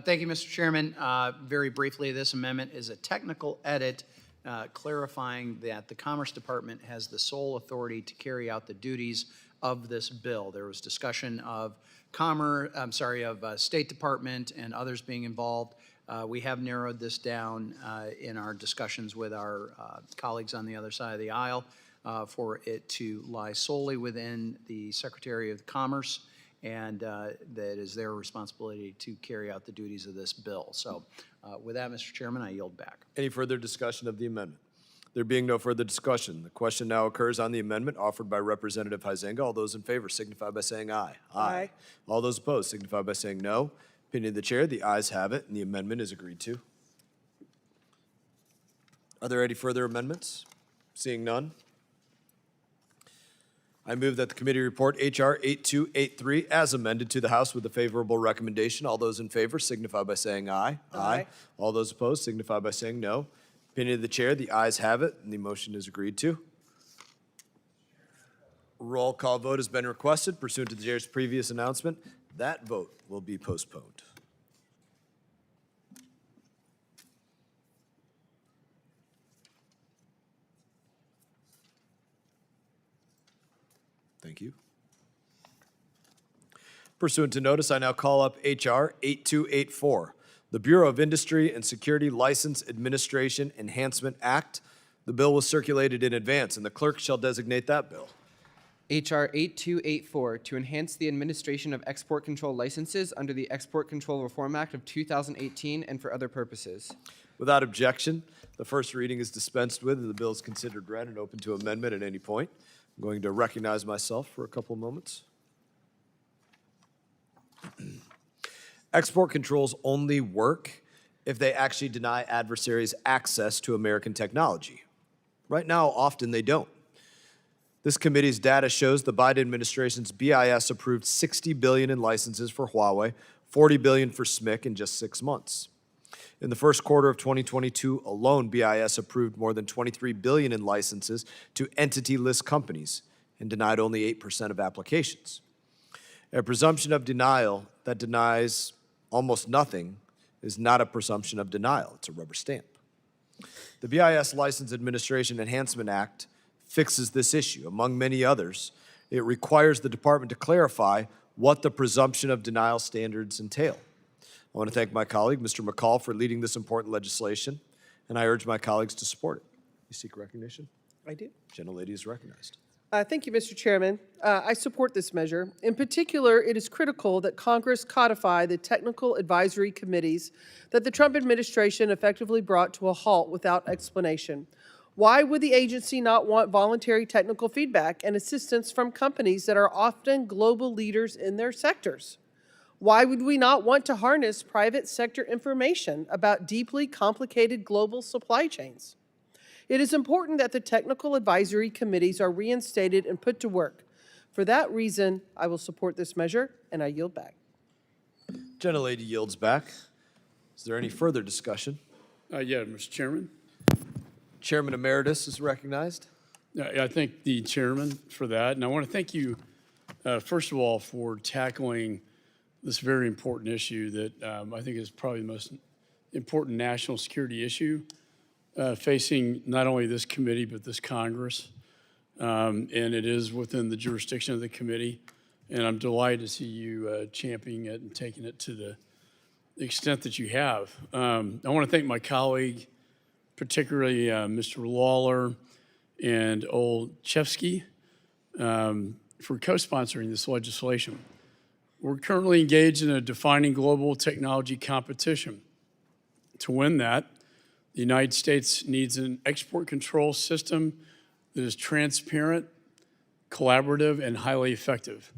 Speaker 20: Thank you, Mr. Chairman. Very briefly, this amendment is a technical edit clarifying that the Commerce Department has the sole authority to carry out the duties of this bill. There was discussion of State Department and others being involved. We have narrowed this down in our discussions with our colleagues on the other side of the aisle for it to lie solely within the Secretary of Commerce, and that is their responsibility to carry out the duties of this bill. So with that, Mr. Chairman, I yield back.
Speaker 1: Any further discussion of the amendment? There being no further discussion, the question now occurs on the amendment offered by Representative Huizinga. All those in favor signify by saying aye.
Speaker 19: Aye.
Speaker 1: All those opposed signify by saying no. Opinion of the chair, the ayes have it, and the amendment is agreed to. Are there any further amendments? Seeing none, I move that the committee report H.R. 8283 as amended to the House with a favorable recommendation. All those in favor signify by saying aye.
Speaker 19: Aye.
Speaker 1: All those opposed signify by saying no. Opinion of the chair, the ayes have it, and the motion is agreed to. Roll call vote has been requested pursuant to the chair's previous announcement. That vote will be postponed. Thank you. Pursuant to notice, I now call up H.R. 8284, the Bureau of Industry and Security License Administration Enhancement Act. The bill was circulated in advance, and the clerk shall designate that bill.
Speaker 5: H.R. 8284 to enhance the administration of export control licenses under the Export Control Reform Act of 2018 and for other purposes.
Speaker 1: Without objection, the first reading is dispensed with and the bill is considered read and open to amendment at any point. I'm going to recognize myself for a couple of moments. Export controls only work if they actually deny adversaries access to American technology. Right now, often they don't. This committee's data shows the Biden administration's BIS approved $60 billion in licenses for Huawei, $40 billion for SMIC in just 6 months. In the first quarter of 2022 alone, BIS approved more than $23 billion in licenses to entity list companies and denied only 8% of applications. A presumption of denial that denies almost nothing is not a presumption of denial. It's a rubber stamp. The BIS License Administration Enhancement Act fixes this issue. Among many others, it requires the department to clarify what the presumption of denial standards entail. I want to thank my colleague, Mr. McCall, for leading this important legislation, and I urge my colleagues to support it. You seek recognition?
Speaker 19: I do.
Speaker 1: Gentlelady is recognized.
Speaker 19: Thank you, Mr. Chairman. I support this measure. In particular, it is critical that Congress codify the technical advisory committees that the Trump administration effectively brought to a halt without explanation. Why would the agency not want voluntary technical feedback and assistance from companies that are often global leaders in their sectors? Why would we not want to harness private sector information about deeply complicated global supply chains? It is important that the technical advisory committees are reinstated and put to work. For that reason, I will support this measure, and I yield back.
Speaker 1: Gentlelady yields back. Is there any further discussion?
Speaker 21: Yeah, Mr. Chairman.
Speaker 1: Chairman Emeritus is recognized.
Speaker 21: I thank the chairman for that, and I want to thank you, first of all, for tackling this very important issue that I think is probably the most important national security issue facing not only this committee, but this Congress. And it is within the jurisdiction of the committee. And I'm delighted to see you championing it and taking it to the extent that you have. I want to thank my colleague, particularly Mr. Lawler and Olszewski, for co-sponsoring this legislation. We're currently engaged in a defining global technology competition. To win that, the United States needs an export control system that is transparent, collaborative, and highly effective.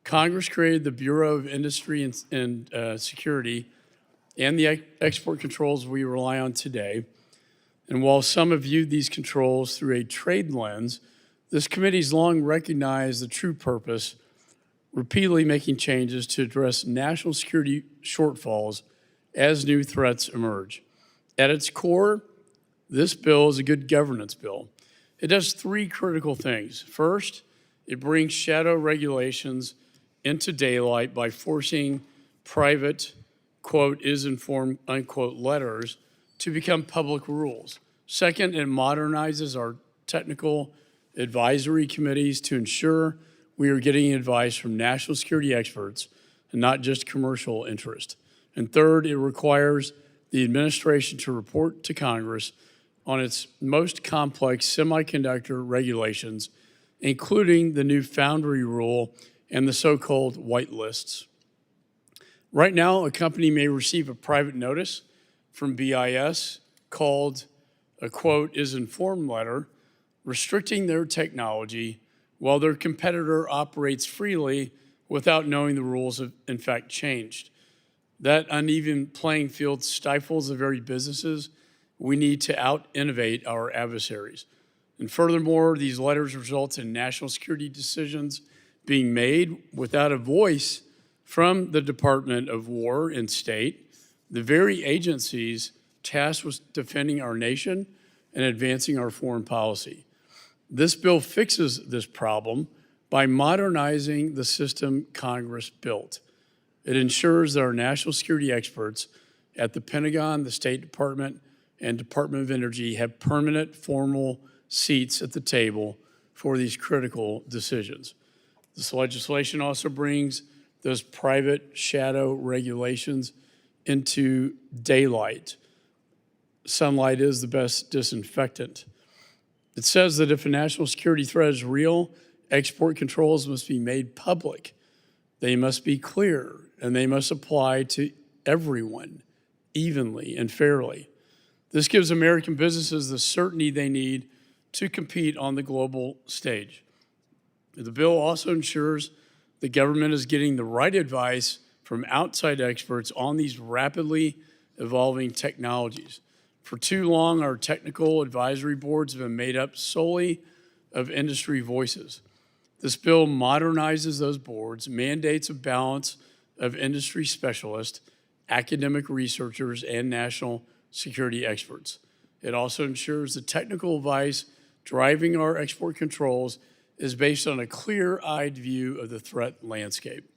Speaker 21: Congress created the Bureau of Industry and Security and the export controls we rely on today. And while some have viewed these controls through a trade lens, this committee's long recognized the true purpose, repeatedly making changes to address national security shortfalls as new threats emerge. At its core, this bill is a good governance bill. It does three critical things. First, it brings shadow regulations into daylight by forcing private, quote, is informed, unquote, letters to become public rules. Second, it modernizes our technical advisory committees to ensure we are getting advice from national security experts and not just commercial interest. And third, it requires the administration to report to Congress on its most complex semiconductor regulations, including the new foundry rule and the so-called white lists. Right now, a company may receive a private notice from BIS called a, quote, is informed letter, restricting their technology while their competitor operates freely without knowing the rules have in fact changed. That uneven playing field stifles the very businesses we need to out-innovate our adversaries. And furthermore, these letters result in national security decisions being made without a voice from the Department of War and State, the very agencies tasked with defending our nation and advancing our foreign policy. This bill fixes this problem by modernizing the system Congress built. It ensures that our national security experts at the Pentagon, the State Department, and Department of Energy have permanent formal seats at the table for these critical decisions. This legislation also brings those private shadow regulations into daylight. Sunlight is the best disinfectant. It says that if a national security threat is real Export controls must be made public. They must be clear, and they must apply to everyone evenly and fairly. This gives American businesses the certainty they need to compete on the global stage. The bill also ensures the government is getting the right advice from outside experts on these rapidly evolving technologies. For too long, our technical advisory boards have been made up solely of industry voices. This bill modernizes those boards, mandates a balance of industry specialists, academic researchers, and national security experts. It also ensures the technical advice driving our export controls is based on a clear-eyed view of the threat landscape.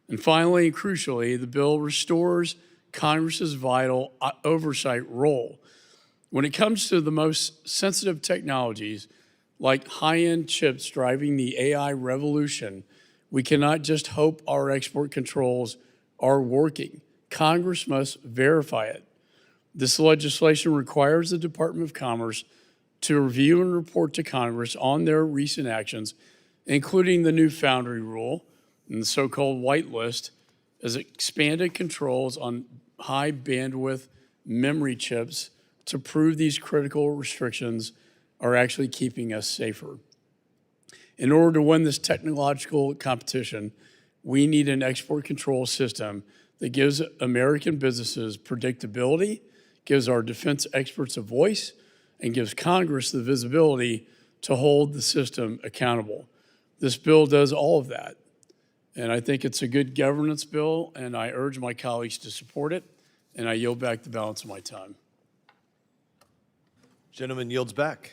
Speaker 21: And finally, and crucially, the bill restores Congress's vital oversight role. When it comes to the most sensitive technologies, like high-end chips driving the AI revolution, we cannot just hope our export controls are working. Congress must verify it. This legislation requires the Department of Commerce to review and report to Congress on their recent actions, including the new foundry rule and the so-called whitelist, as expanded controls on high bandwidth memory chips to prove these critical restrictions are actually keeping us safer. In order to win this technological competition, we need an export control system that gives American businesses predictability, gives our defense experts a voice, and gives Congress the visibility to hold the system accountable. This bill does all of that. And I think it's a good governance bill, and I urge my colleagues to support it, and I yield back the balance of my time.
Speaker 1: Gentleman yields back.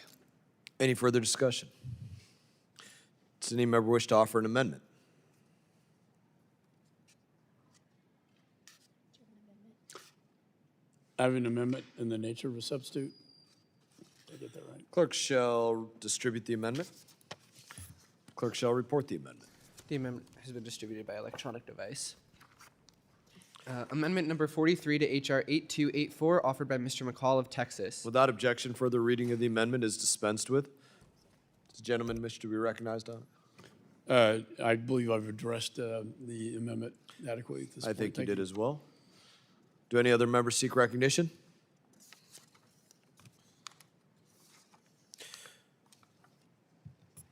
Speaker 1: Any further discussion? Does any member wish to offer an amendment?
Speaker 21: I have an amendment in the nature of a substitute. Did I get that right?
Speaker 1: Clerk shall distribute the amendment. Clerk shall report the amendment.
Speaker 5: The amendment has been distributed by electronic device. Amendment number 43 to H.R. 8284, offered by Mr. McCall of Texas.
Speaker 1: Without objection, further reading of the amendment is dispensed with. Does the gentleman wish to be recognized on it?
Speaker 21: I believe I've addressed the amendment adequately at this
Speaker 1: I
Speaker 21: point.
Speaker 1: think you
Speaker 21: Thank
Speaker 1: did as well. Do any other members seek recognition?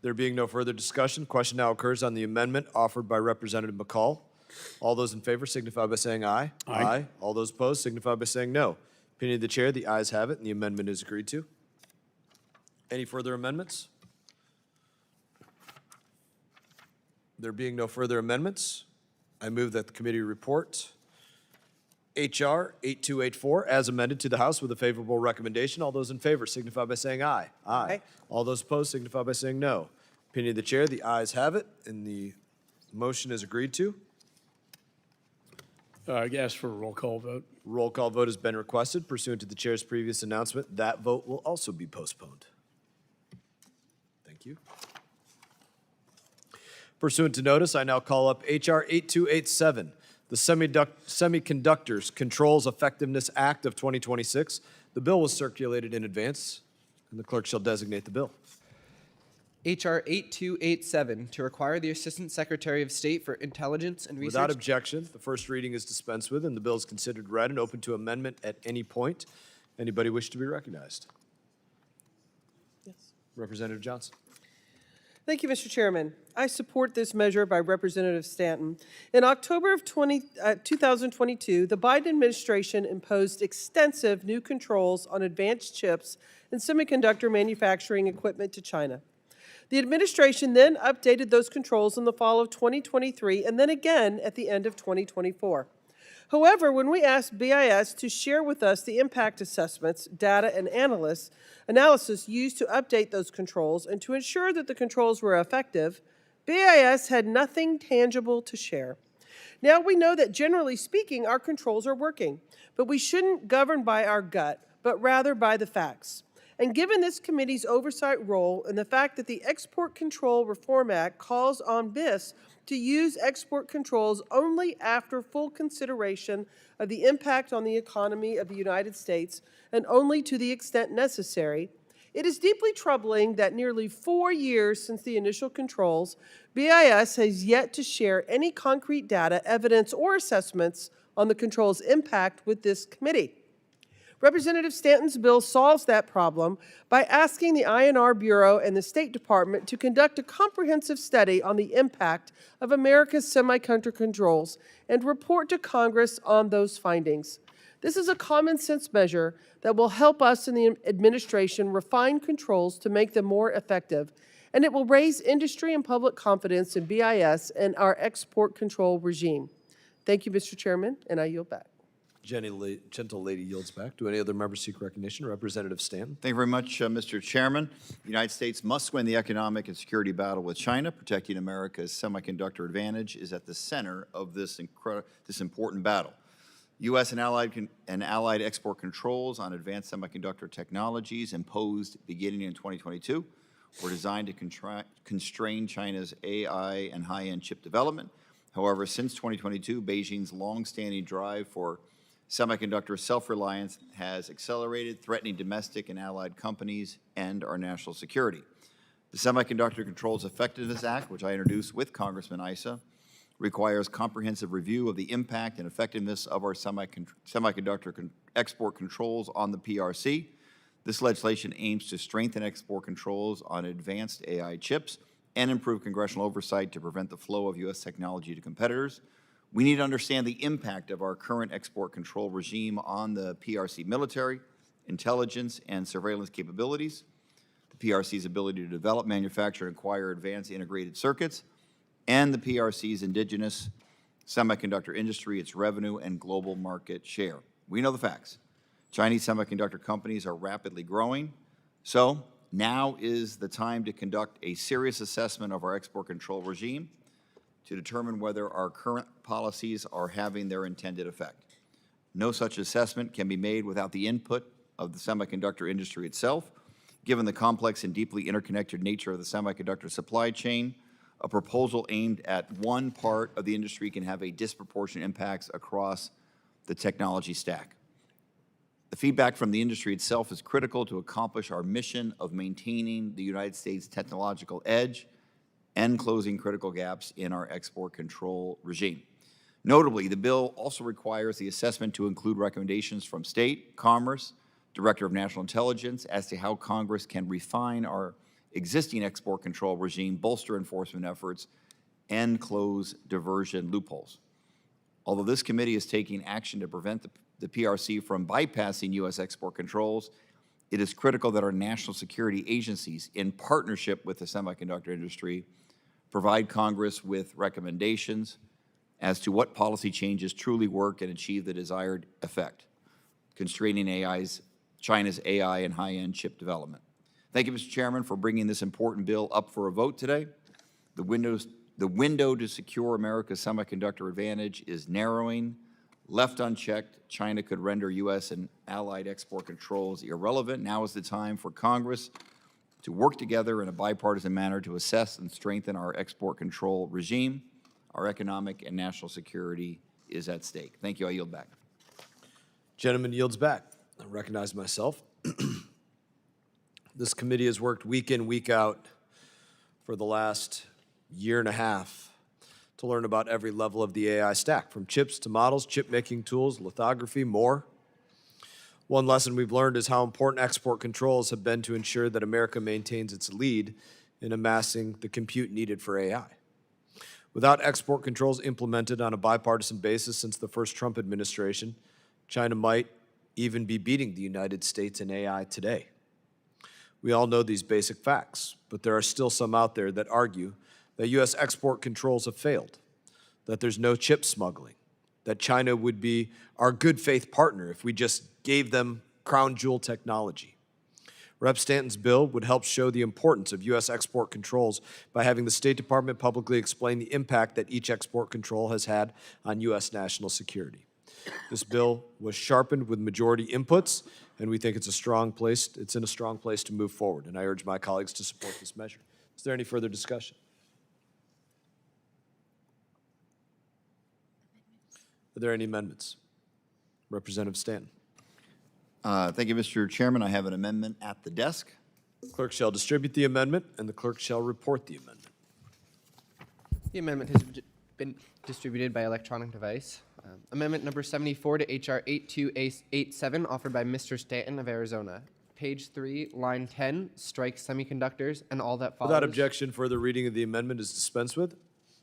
Speaker 1: There being no further discussion, question now occurs on the amendment offered by Representative McCall. All those in favor signify by saying aye.
Speaker 21: Aye.
Speaker 1: All those opposed signify by saying no. Opinion of the chair, the ayes have it, and the amendment is agreed to. Any further amendments? There being no further amendments, I move that the committee report H.R. 8284 as amended to the House with a favorable recommendation. All those in favor signify by saying aye. Aye. All those opposed signify by saying no. Opinion of the chair, the ayes have it, and the motion is agreed to.
Speaker 21: I ask for a roll call vote.
Speaker 1: Roll call vote has been requested pursuant to the chair's previous announcement. That vote will also be postponed. Thank you. Pursuant to notice, I now call up H.R. 8287, the Semiconductors Controls Effectiveness Act of 2026. The bill was circulated in advance, and the clerk shall designate the bill.
Speaker 5: H.R. 8287, to require the Assistant Secretary of State for Intelligence and Research.
Speaker 1: Without objection, the first reading is dispensed with, and the bill is considered read and open to amendment at any point. Anybody wish to be recognized?
Speaker 19: Yes.
Speaker 1: Representative Johnson.
Speaker 19: Thank you, Mr. Chairman. I support this measure by Representative Stanton. In October of 2022, the Biden administration imposed extensive new controls on advanced chips and semiconductor manufacturing equipment to China. The administration then updated those controls in the fall of 2023 and then again at the end of 2024. However, when we asked BIS to share with us the impact assessments, data, and analysis used to update those controls and to ensure that the controls were effective, BIS had nothing tangible to share. Now we know that generally speaking, our controls are working, but we shouldn't govern by our gut, but rather by the facts. And given this committee's oversight role and the fact that the Export Control Reform Act calls on BIS to use export controls only after full consideration of the impact on the economy of the United States and only to the extent necessary, It is deeply troubling that nearly 4 years since the initial controls, BIS has yet to share any concrete data, evidence, or assessments on the controls' impact with this committee. Representative Stanton's bill solves that problem by asking the INR Bureau and the State Department to conduct a comprehensive study on the impact of America's semiconductor controls and report to Congress on those findings. This is a common sense measure that will help us in the administration refine controls to make them more effective, and it will raise industry and public confidence in BIS and our export control regime. Thank you, Mr. Chairman, and I yield back.
Speaker 1: Gentle lady yields back. Do any other members seek recognition? Representative Stanton.
Speaker 15: Thank you very much, Mr. Chairman. The United States must win the economic and security battle with China. Protecting America's semiconductor advantage is at the center of this important battle. U.S. and allied export controls on advanced semiconductor technologies imposed beginning in 2022 were designed to constrain China's AI and high-end chip development. However, since 2022, Beijing's long-standing drive for semiconductor self-reliance has accelerated, threatening domestic and allied companies and our national security. The Semiconductor Controls Effectiveness Act, which I introduced with Congressman Issa, requires comprehensive review of the impact and effectiveness of our semiconductor export controls on the PRC. This legislation aims to strengthen export controls on advanced AI chips and improve congressional oversight to prevent the flow of U.S. technology to competitors. We need to understand the impact of our current export control regime on the PRC military, intelligence, and surveillance capabilities, the PRC's ability to develop, manufacture, and acquire advanced integrated circuits, and the PRC's indigenous semiconductor industry, its revenue, and global market share. We know the facts. Chinese semiconductor companies are rapidly growing, so now is the time to conduct a serious assessment of our export control regime to determine whether our current policies are having their intended effect. No such assessment can be made without the input of the semiconductor industry itself. Given the complex and deeply interconnected nature of the semiconductor supply chain, a proposal aimed at one part of the industry can have a disproportionate impacts across the technology stack. The feedback from the industry itself is critical to accomplish our mission of maintaining the United States technological edge and closing critical gaps in our export control regime. Notably, the bill also requires the assessment to include recommendations from State, Commerce, Director of National Intelligence as to how Congress can refine our existing export control regime, bolster enforcement efforts, and close diversion loopholes. Although this committee is taking action to prevent the PRC from bypassing U.S. export controls, it is critical that our national security agencies, in partnership with the semiconductor industry, provide Congress with recommendations as to what policy changes truly work and achieve the desired effect, constraining China's AI and high-end chip development. Thank you, Mr. Chairman, for bringing this important bill up for a vote today. The window to secure America's semiconductor advantage is narrowing. Left unchecked, China could render U.S. and allied export controls irrelevant. Now is the time for Congress to work together in a bipartisan manner to assess and strengthen our export control regime. Our economic and national security is at stake. Thank you. I yield back.
Speaker 1: Gentleman yields back. I recognize myself. This committee has worked week in, week out for the last year and a half to learn about every level of the AI stack, from chips to models, chip-making tools, lithography, more. One lesson we've learned is how important export controls have been to ensure that America maintains its lead in amassing the compute needed for AI. Without export controls implemented on a bipartisan basis since the first Trump administration, China might even be beating the United States in AI today. We all know these basic facts, but there are still some out there that argue that U.S. export controls have failed, that there's no chip smuggling, that China would be our good faith partner if we just gave them crown jewel technology. Rep. Stanton's bill would help show the importance of U.S. export controls by having the State Department publicly explain the impact that each export control has had on U.S. national security. This bill was sharpened with majority inputs, and we think it's in a strong place to move forward, and I urge my colleagues to support this measure. Is there any further discussion? Are there any amendments? Representative Stanton.
Speaker 15: Thank you, Mr. Chairman. I have an amendment at the desk.
Speaker 1: Clerk shall distribute the amendment, and the clerk shall report the amendment.
Speaker 5: The amendment has been distributed by electronic device. Amendment number 74 to H.R. 8287, offered by Mr. Stanton of Arizona. Page 3, line 10, strike semiconductors and all that follows.
Speaker 1: Without objection, further reading of the amendment is dispensed with.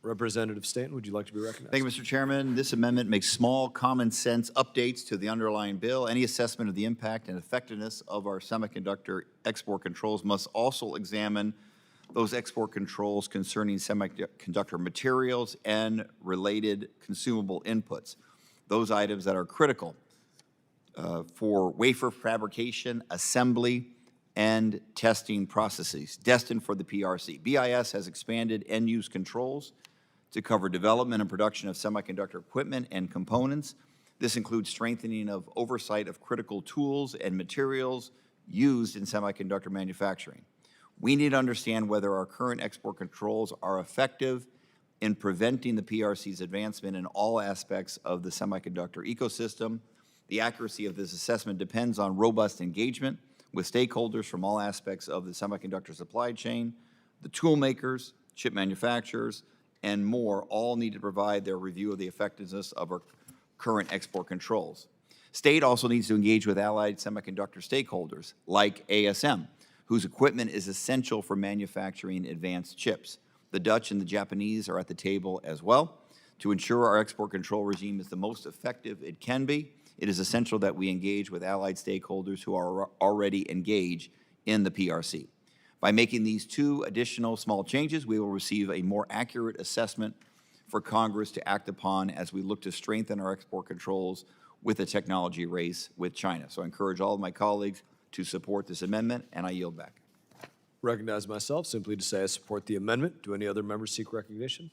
Speaker 1: Representative Stanton, would you like to be recognized?
Speaker 2: Thank you, Mr. Chairman. This amendment makes small, common sense updates to the underlying bill. Any assessment of the impact and effectiveness of our semiconductor export controls must also examine those export controls concerning semiconductor materials and related consumable inputs, those items that are critical for wafer fabrication, assembly, and testing processes destined for the PRC. BIS has expanded end-use controls to cover development and production of semiconductor equipment and components. This includes strengthening of oversight of critical tools and materials used in semiconductor manufacturing. We need to understand whether our current export controls are effective in preventing the PRC's advancement in all aspects of the semiconductor ecosystem. The accuracy of this assessment depends on robust engagement with stakeholders from all aspects of the semiconductor supply chain. The tool makers, chip manufacturers, and more all need to provide their review of the effectiveness of our current export controls. State also needs to engage with allied semiconductor stakeholders like ASM, whose equipment is essential for manufacturing advanced chips. The Dutch and the Japanese are at the table as well. To ensure our export control regime is the most effective it can be, it is essential that we engage with allied stakeholders who are already engaged in the PRC. By making these two additional small changes, we will receive a more accurate assessment for Congress to act upon as we look to strengthen our export controls with a technology race with China. So I encourage all of my colleagues to support this amendment, and I yield back.
Speaker 1: Recognize myself simply to say I support the amendment. Do any other members seek recognition?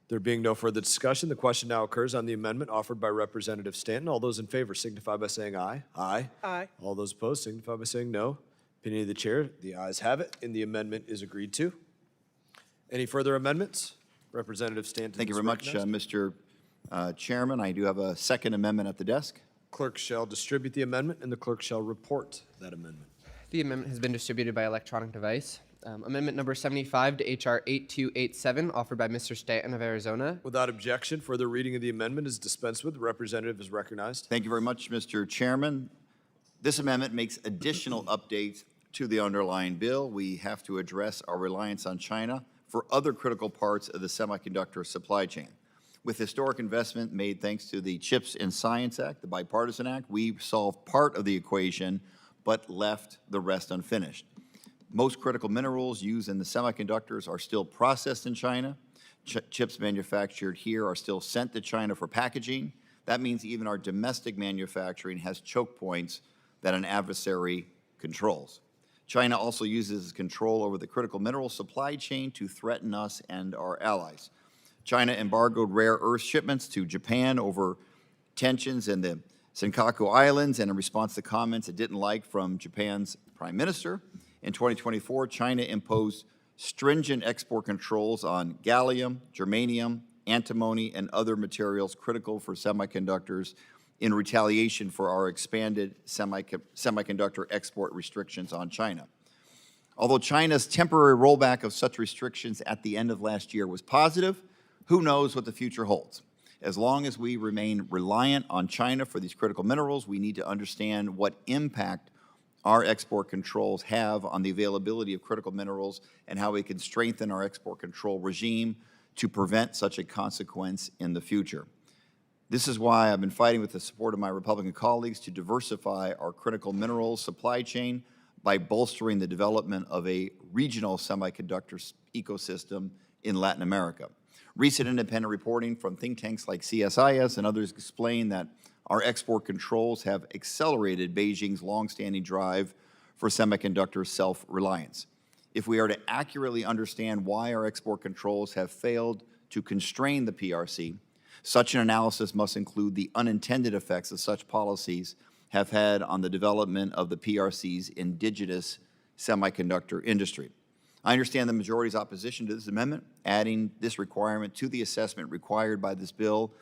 Speaker 1: There being no further discussion, the question now occurs on the amendment offered by Representative Stanton. All those in favor signify by saying aye. Aye.
Speaker 19: Aye.
Speaker 1: All those opposed signify by saying no. Opinion of the chair, the ayes have it, and the amendment is agreed to. Any further amendments? Representative Stanton.
Speaker 2: Thank you very much, Mr. Chairman. I do have a second amendment at the desk.
Speaker 1: Clerk shall distribute the amendment, and the clerk shall report that amendment.
Speaker 5: The amendment has been distributed by electronic device. Amendment number 75 to H.R. 8287, offered by Mr. Stanton of Arizona.
Speaker 1: Without objection, further reading of the amendment is dispensed with. The representative is recognized.
Speaker 2: Thank you very much, Mr. Chairman. This amendment makes additional updates to the underlying bill. We have to address our reliance on China for other critical parts of the semiconductor supply chain. With historic investment made thanks to the CHIPS and Science Act, the Bipartisan Act, we solved part of the equation but left the rest unfinished. Most critical minerals used in the semiconductors are still processed in China. Chips manufactured here are still sent to China for packaging. That means even our domestic manufacturing has choke points that an adversary controls. China also uses control over the critical mineral supply chain to threaten us and our allies. China embargoed rare earth shipments to Japan over tensions in the Senkaku Islands and in response to comments it didn't like from Japan's prime minister. In 2024, China imposed stringent export controls on gallium, germanium, antimony, and other materials critical for semiconductors in retaliation for our expanded semiconductor export restrictions on China. Although China's temporary rollback of such restrictions at the end of last year was positive, who knows what the future holds? As long as we remain reliant on China for these critical minerals, we need to understand what impact our export controls have on the availability of critical minerals and how we can strengthen our export control regime to prevent such a consequence in the future. This is why I've been fighting with the support of my Republican colleagues to diversify our critical minerals supply chain by bolstering the development of a regional semiconductor ecosystem in Latin America. Recent independent reporting from think tanks like CSIS and others explain that our export controls have accelerated Beijing's longstanding drive for semiconductor self-reliance. If we are to accurately understand why our export controls have failed to constrain the PRC, such an analysis must include the unintended effects that such policies have had on the development of the PRC's indigenous semiconductor industry. I understand the majority's opposition to this amendment. Adding this requirement to the assessment required by this bill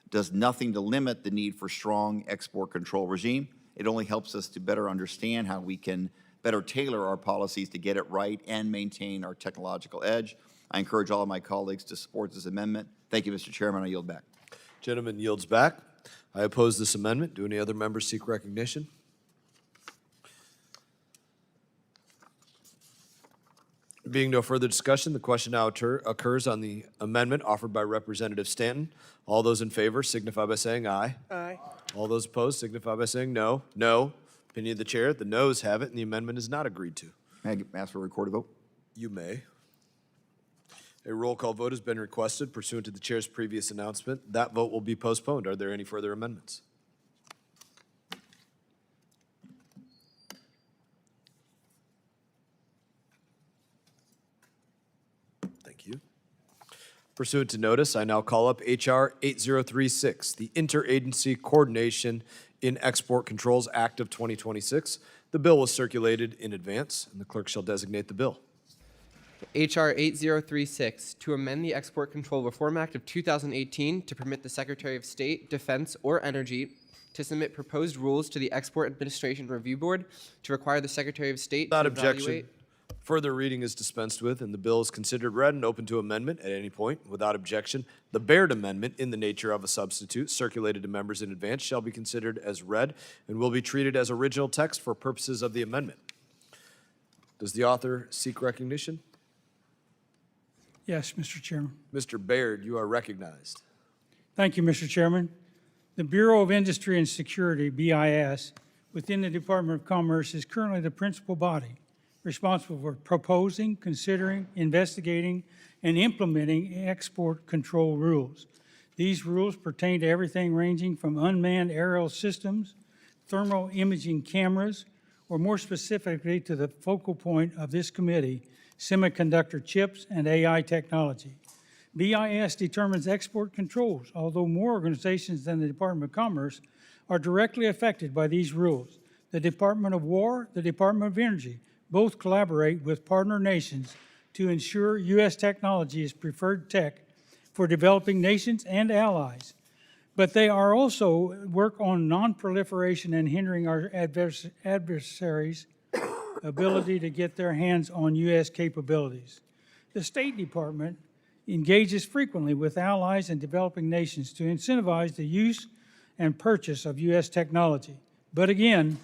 Speaker 2: does nothing to limit the need for strong export control regime. It only helps us to better understand how we can better tailor our policies to get it right and maintain our technological edge. I encourage all of my colleagues to support this amendment. Thank you, Mr. Chairman. I yield back.
Speaker 1: Gentleman yields back. I oppose this amendment. Do any other members seek recognition? Being no further discussion, the question now occurs on the amendment offered by Representative Stanton. All those in favor signify by saying aye.
Speaker 19: Aye.
Speaker 1: All those opposed signify by saying no. No. Opinion of the chair, the noes have it, and the amendment is not agreed to.
Speaker 2: May I ask for a recorded vote?
Speaker 1: You may. A roll call vote has been requested pursuant to the chair's previous announcement. That vote will be postponed. Are there any further amendments? Thank you. Pursuant to notice, I now call up H.R. 8036, the Interagency Coordination in Export Controls Act of 2026. The bill was circulated in advance, and the clerk shall designate the bill.
Speaker 5: H.R. 8036, to amend the Export Control Reform Act of 2018 to permit the Secretary of State, Defense, or Energy to submit proposed rules to the Export Administration Review Board to require the Secretary of State
Speaker 1: Without
Speaker 5: to
Speaker 1: objection,
Speaker 5: evaluate.
Speaker 1: further reading is dispensed with, and the bill is considered read and open to amendment at any point. Without objection, the Baird Amendment, in the nature of a substitute, circulated to members in advance, shall be considered as read and will be treated as original text for purposes of the amendment. Does the author seek recognition?
Speaker 6: Yes, Mr. Chairman.
Speaker 1: Mr. Baird, you are recognized.
Speaker 6: Thank you, Mr. Chairman. The Bureau of Industry and Security, BIS, within the Department of Commerce is currently the principal body responsible for proposing, considering, investigating, and implementing export control rules. These rules pertain to everything ranging from unmanned aerial systems, thermal imaging cameras, or more specifically to the focal point of this committee, semiconductor chips and AI technology. BIS determines export controls, although more organizations than the Department of Commerce are directly affected by these rules. The Department of War, the Department of Energy, both collaborate with partner nations to ensure U.S. technology is preferred tech for developing nations and allies. But they are also work on non-proliferation and hindering our adversaries' ability to get their hands on U.S. capabilities. The State Department engages frequently with allies and developing nations to incentivize the use and purchase of U.S. technology. But again,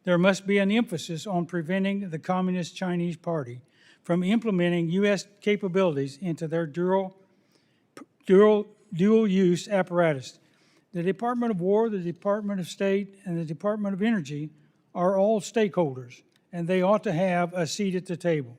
Speaker 6: there must be an emphasis on preventing the Communist Chinese Party from implementing U.S. capabilities into their dual-use apparatus. The Department of War, the Department of State, and the Department of Energy are all stakeholders, and they ought to have a seat at the table.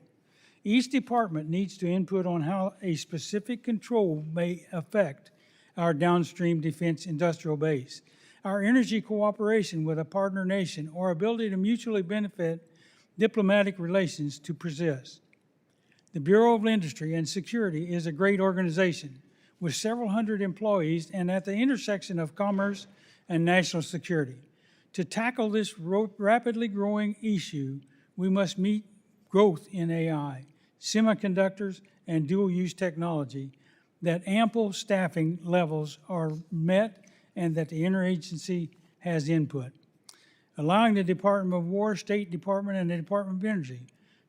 Speaker 6: Each department needs to input on how a specific control may affect our downstream defense industrial base, our energy cooperation with a partner nation, or ability to mutually benefit diplomatic relations to persist. The Bureau of Industry and Security is a great organization with several hundred employees and at the intersection of commerce and national security. To tackle this rapidly growing issue, we must meet growth in AI, semiconductors, and dual-use technology, that ample staffing levels are met and that the interagency has input. Allowing the Department of War, State Department, and the Department of Energy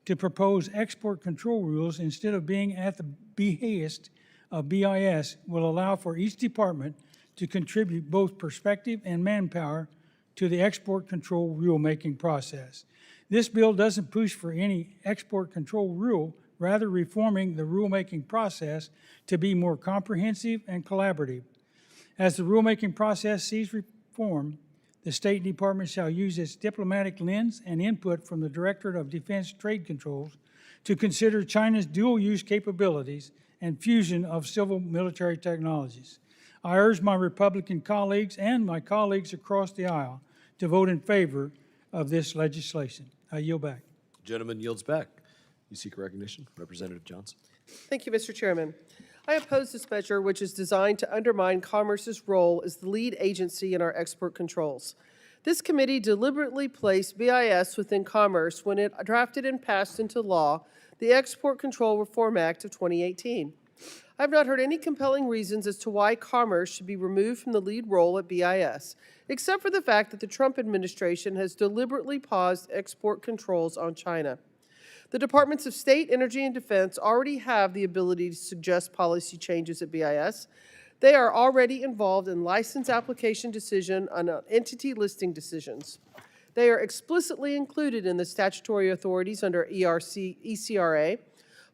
Speaker 6: to propose export control rules instead of being at the behest of BIS will allow for each department to contribute both perspective and manpower to the export control rulemaking process. This bill doesn't push for any export control rule, rather reforming the rulemaking process to be more comprehensive and collaborative. As the rulemaking process sees reform, the State Department shall use its diplomatic lens and input from the Directorate of Defense Trade Controls to consider China's dual-use capabilities and fusion of civil military technologies. I urge my Republican colleagues and my colleagues across the aisle to vote in favor of this legislation. I yield back.
Speaker 1: Gentleman yields back. You seek recognition. Representative Johnson.
Speaker 19: Thank you, Mr. Chairman. I oppose this measure, which is designed to undermine Commerce's role as the lead agency in our export controls. This committee deliberately placed BIS within Commerce when it drafted and passed into law the Export Control Reform Act of 2018. I have not heard any compelling reasons as to why Commerce should be removed from the lead role at BIS, except for the fact that the Trump administration has deliberately paused export controls on China. The Departments of State, Energy, and Defense already have the ability to suggest policy changes at BIS. They are already involved in license application decision and entity listing decisions. They are explicitly included in the statutory authorities under ECRA,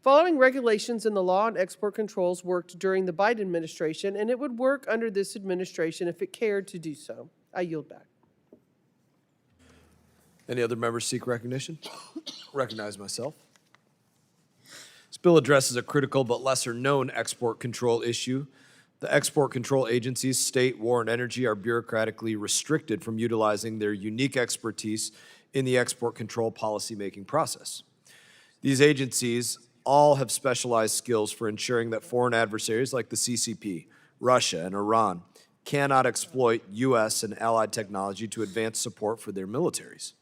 Speaker 19: following regulations in the law on export controls worked during the Biden administration, and it would work under this administration if it cared to do so. I yield back.
Speaker 1: Any other members seek recognition? Recognize myself. This bill addresses a critical but lesser-known export control issue. The export control agencies, state, war, and energy, are bureaucratically restricted from utilizing their unique expertise in the export control policymaking process. These agencies all have specialized skills for ensuring that foreign adversaries like the CCP, Russia, and Iran cannot exploit U.S. and allied technology to advance support for their militaries.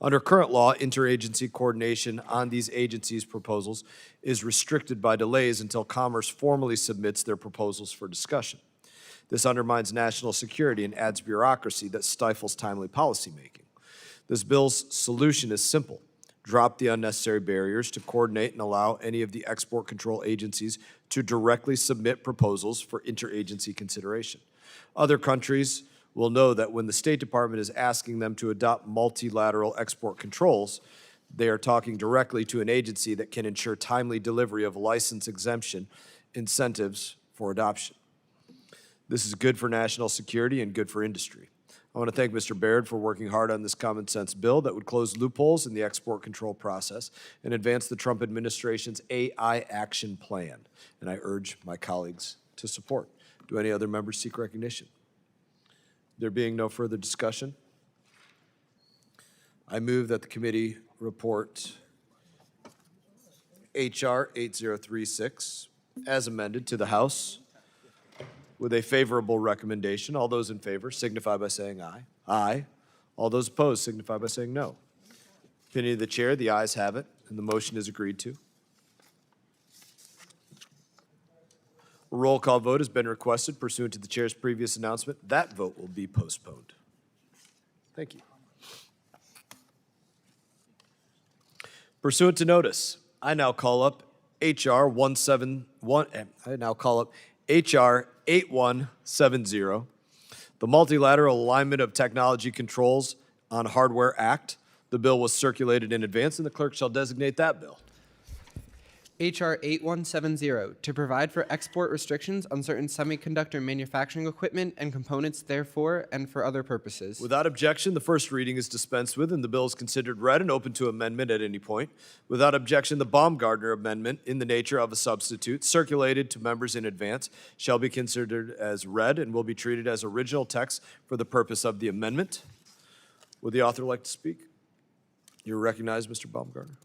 Speaker 1: Under current law, interagency coordination on these agencies' proposals is restricted by delays until Commerce formally submits their proposals for discussion. This undermines national security and adds bureaucracy that stifles timely policymaking. This bill's solution is simple. Drop the unnecessary barriers to coordinate and allow any of the export control agencies to directly submit proposals for interagency consideration. Other countries will know that when the State Department is asking them to adopt multilateral export controls, they are talking directly to an agency that can ensure timely delivery of license exemption incentives for adoption. This is good for national security and good for industry. I want to thank Mr. Baird for working hard on this common sense bill that would close loopholes in the export control process and advance the Trump administration's AI action plan. And I urge my colleagues to support. Do any other members seek recognition? There being no further discussion, I move that the committee report H.R. 8036 as amended to the House with a favorable recommendation. All those in favor signify by saying aye. Aye. All those opposed signify by saying no. Opinion of the chair, the ayes have it, and the motion is agreed to. A roll call vote has been requested pursuant to the chair's previous announcement. That vote will be postponed. Thank you. Pursuant to notice, I now call up H.R. 8170, the Multilateral Alignment of Technology Controls on Hardware Act. The bill was circulated in advance, and the clerk shall designate that bill.
Speaker 5: H.R. 8170, to provide for export restrictions on certain semiconductor manufacturing equipment and components therefore and for other purposes.
Speaker 1: Without objection, the first reading is dispensed with, and the bill is considered read and open to amendment at any point. Without objection, the Baumgartner amendment, in the nature of a substitute, circulated to members in advance, shall be considered as read and will be treated as original text for the purpose of the amendment. Would the author like to speak? You're recognized, Mr. Baumgartner.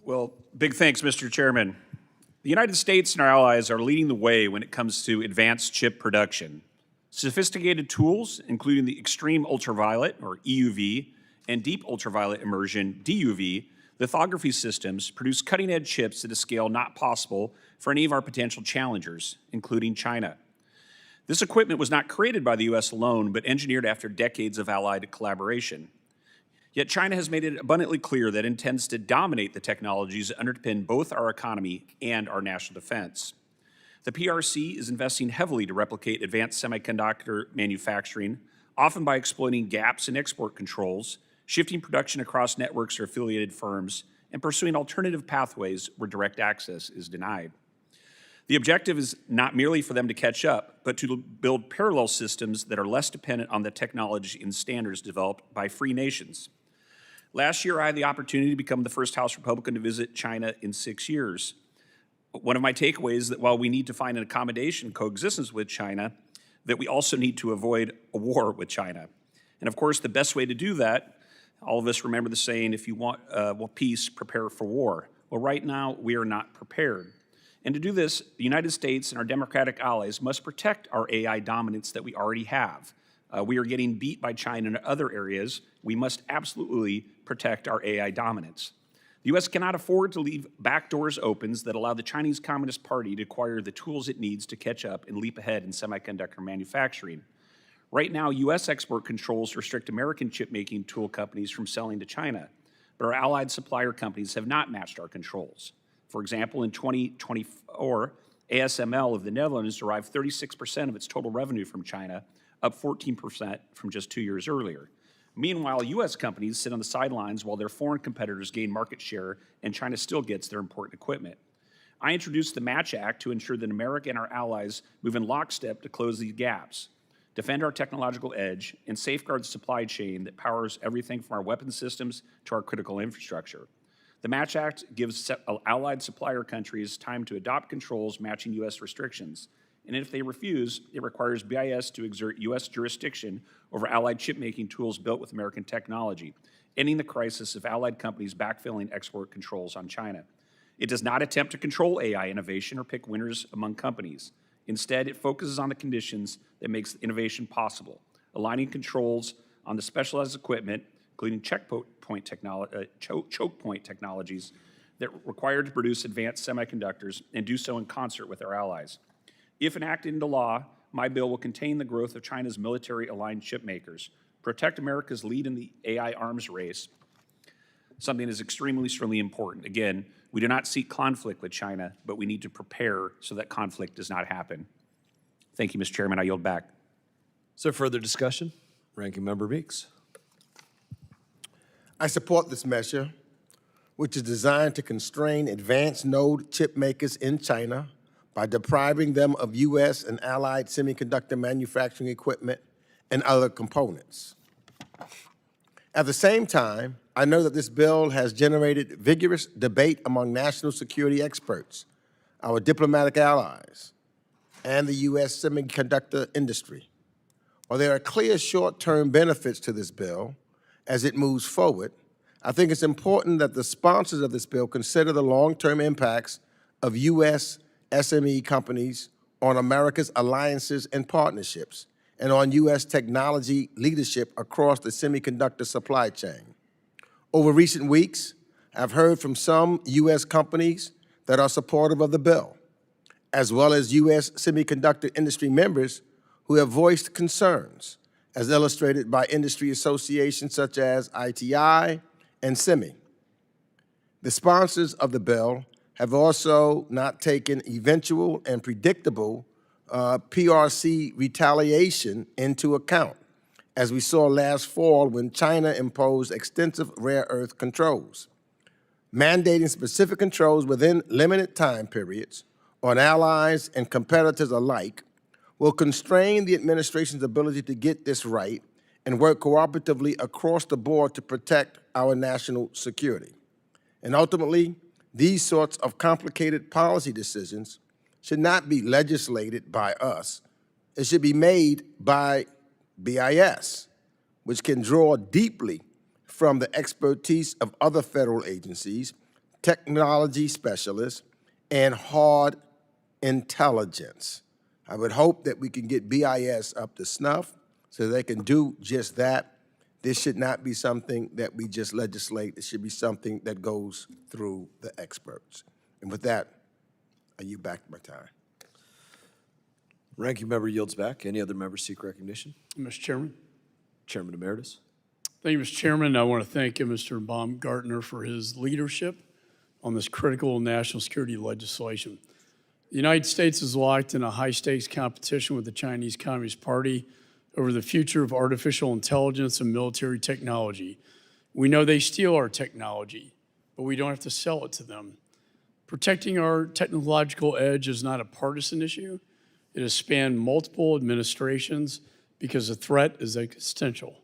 Speaker 4: Well, big thanks, Mr. Chairman. The United States and our allies are leading the way when it comes to advanced chip production. Sophisticated tools, including the extreme ultraviolet, or EUV, and deep ultraviolet immersion, DUV, lithography systems produce cutting-edge chips at a scale not possible for any of our potential challengers, including China. This equipment was not created by the U.S. alone, but engineered after decades of allied collaboration. Yet China has made it abundantly clear that it intends to dominate the technologies that underpin both our economy and our national defense. The PRC is investing heavily to replicate advanced semiconductor manufacturing, often by exploiting gaps in export controls, shifting production across networks or affiliated firms, and pursuing alternative pathways where direct access is denied. The objective is not merely for them to catch up, but to build parallel systems that are less dependent on the technology and standards developed by free nations. Last year, I had the opportunity to become the first House Republican to visit China in 6 years. One of my takeaways is that while we need to find an accommodation coexistence with China, that we also need to avoid a war with China. And of course, the best way to do that, all of us remember the saying, if you want peace, prepare for war. Well, right now, we are not prepared. And to do this, the United States and our democratic allies must protect our AI dominance that we already have. We are getting beat by China in other areas. We must absolutely protect our AI dominance. The U.S. cannot afford to leave back doors open that allow the Chinese Communist Party to acquire the tools it needs to catch up and leap ahead in semiconductor manufacturing. Right now, U.S. export controls restrict American chip-making tool companies from selling to China, but our allied supplier companies have not matched our controls. For example, in 2024, ASML of the Netherlands derived 36% of its total revenue from China, up 14% from just 2 years earlier. Meanwhile, U.S. companies sit on the sidelines while their foreign competitors gain market share and China still gets their important equipment. I introduced the Match Act to ensure that America and our allies move in lockstep to close these gaps, defend our technological edge, and safeguard the supply chain that powers everything from our weapons systems to our critical infrastructure. The Match Act gives allied supplier countries time to adopt controls matching U.S. restrictions, and if they refuse, it requires BIS to exert U.S. jurisdiction over allied chip-making tools built with American technology, ending the crisis of allied companies backfilling export controls on China. It does not attempt to control AI innovation or pick winners among companies. Instead, it focuses on the conditions that makes innovation possible, aligning controls on the specialized equipment, including choke point technologies that are required to produce advanced semiconductors and do so in concert with our allies. If enacted into law, my bill will contain the growth of China's military-aligned chip makers, protect America's lead in the AI arms race, something that is extremely important. Again, we do not seek conflict with China, but we need to prepare so that conflict does not happen. Thank you, Mr. Chairman. I yield back.
Speaker 1: Is there further discussion? Ranking Member Meeks.
Speaker 3: I support this measure, which is designed to constrain advanced node chip makers in China by depriving them of U.S. and allied semiconductor manufacturing equipment and other components. At the same time, I know that this bill has generated vigorous debate among national security experts, our diplomatic allies, and the U.S. semiconductor industry. While there are clear short-term benefits to this bill as it moves forward, I think it's important that the sponsors of this bill consider the long-term impacts of U.S. SME companies on America's alliances and partnerships, and on U.S. technology leadership across the semiconductor supply chain. Over recent weeks, I've heard from some U.S. companies that are supportive of the bill, as well as U.S. semiconductor industry members who have voiced concerns, as illustrated by industry associations such as ITI and SEMI. The sponsors of the bill have also not taken eventual and predictable PRC retaliation into account, as we saw last fall when China imposed extensive rare earth controls. Mandating specific controls within limited time periods on allies and competitors alike will constrain the administration's ability to get this right and work cooperatively across the board to protect our national security. And ultimately, these sorts of complicated policy decisions should not be legislated by us. It should be made by BIS, which can draw deeply from the expertise of other federal agencies, technology specialists, and hard intelligence. I would hope that we can get BIS up to snuff so they can do just that. This should not be something that we just legislate. It should be something that goes through the experts. And with that, I yield back my time.
Speaker 1: Ranking Member yields back. Any other members seek recognition?
Speaker 21: Mr. Chairman.
Speaker 1: Chairman Emeritus.
Speaker 21: Thank you, Mr. Chairman. I want to thank Mr. Baumgartner for his leadership on this critical national security legislation. The United States is locked in a high-stakes competition with the Chinese Communist Party over the future of artificial intelligence and military technology. We know they steal our technology, but we don't have to sell it to them. Protecting our technological edge is not a partisan issue. It has spanned multiple administrations because the threat is existential.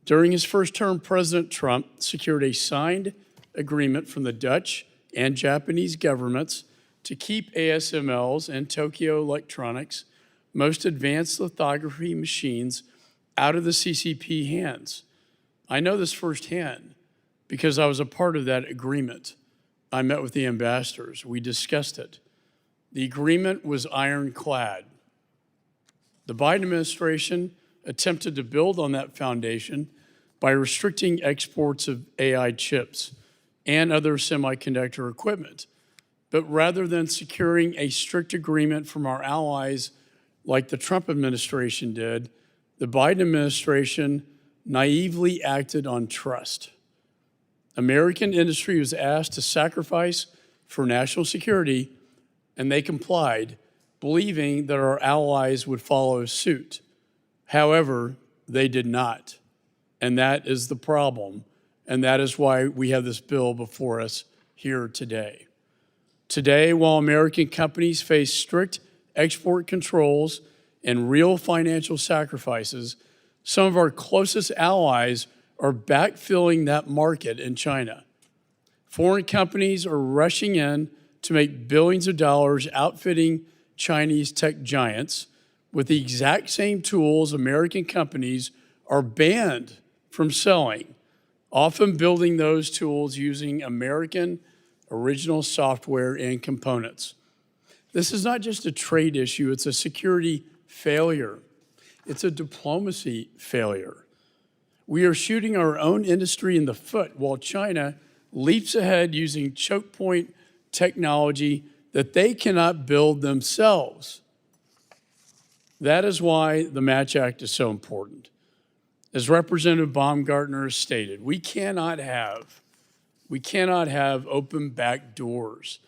Speaker 21: During his first term, President Trump secured a signed agreement from the Dutch and Japanese governments to keep ASML's and Tokyo Electronics' most advanced lithography machines out of the CCP hands. I know this firsthand because I was a part of that agreement. I met with the ambassadors. We discussed it. The agreement was ironclad. The Biden administration attempted to build on that foundation by restricting exports of AI chips and other semiconductor equipment. But rather than securing a strict agreement from our allies like the Trump administration did, the Biden administration naively acted on trust. American industry was asked to sacrifice for national security, and they complied, believing that our allies would follow suit. However, they did not. And that is the problem. And that is why we have this bill before us here today. Today, while American companies face strict export controls and real financial sacrifices, some of our closest allies are backfilling that market in China. Foreign companies are rushing in to make billions of dollars outfitting Chinese tech giants with the exact same tools American companies are banned from selling, often building those tools using American original software and components. This is not just a trade issue, it's a security failure. It's a diplomacy failure. We are shooting our own industry in the foot while China leaps ahead using choke point technology that they cannot build themselves. That is why the Match Act is so important. As Representative Baumgartner has stated, we cannot have open back doors.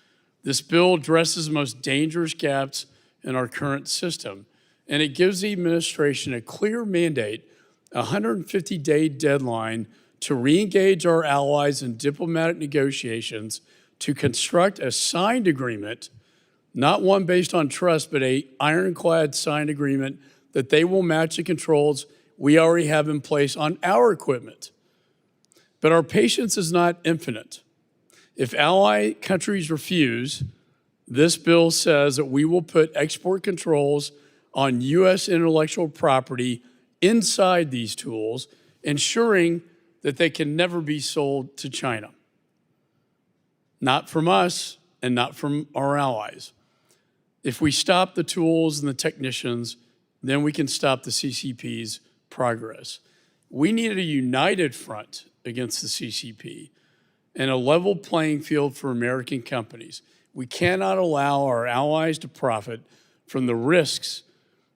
Speaker 21: This bill addresses the most dangerous gaps in our current system, and it gives the administration a clear mandate, a 150-day deadline to re-engage our allies in diplomatic negotiations to construct a signed agreement, not one based on trust, but an ironclad signed agreement that they will match the controls we already have in place on our equipment. But our patience is not infinite. If ally countries refuse, this bill says that we will put export controls on U.S. intellectual property inside these tools, ensuring that they can never be sold to China. Not from us and not from our allies. If we stop the tools and the technicians, then we can stop the CCP's progress. We need a united front against the CCP and a level playing field for American companies. We cannot allow our allies to profit from the risks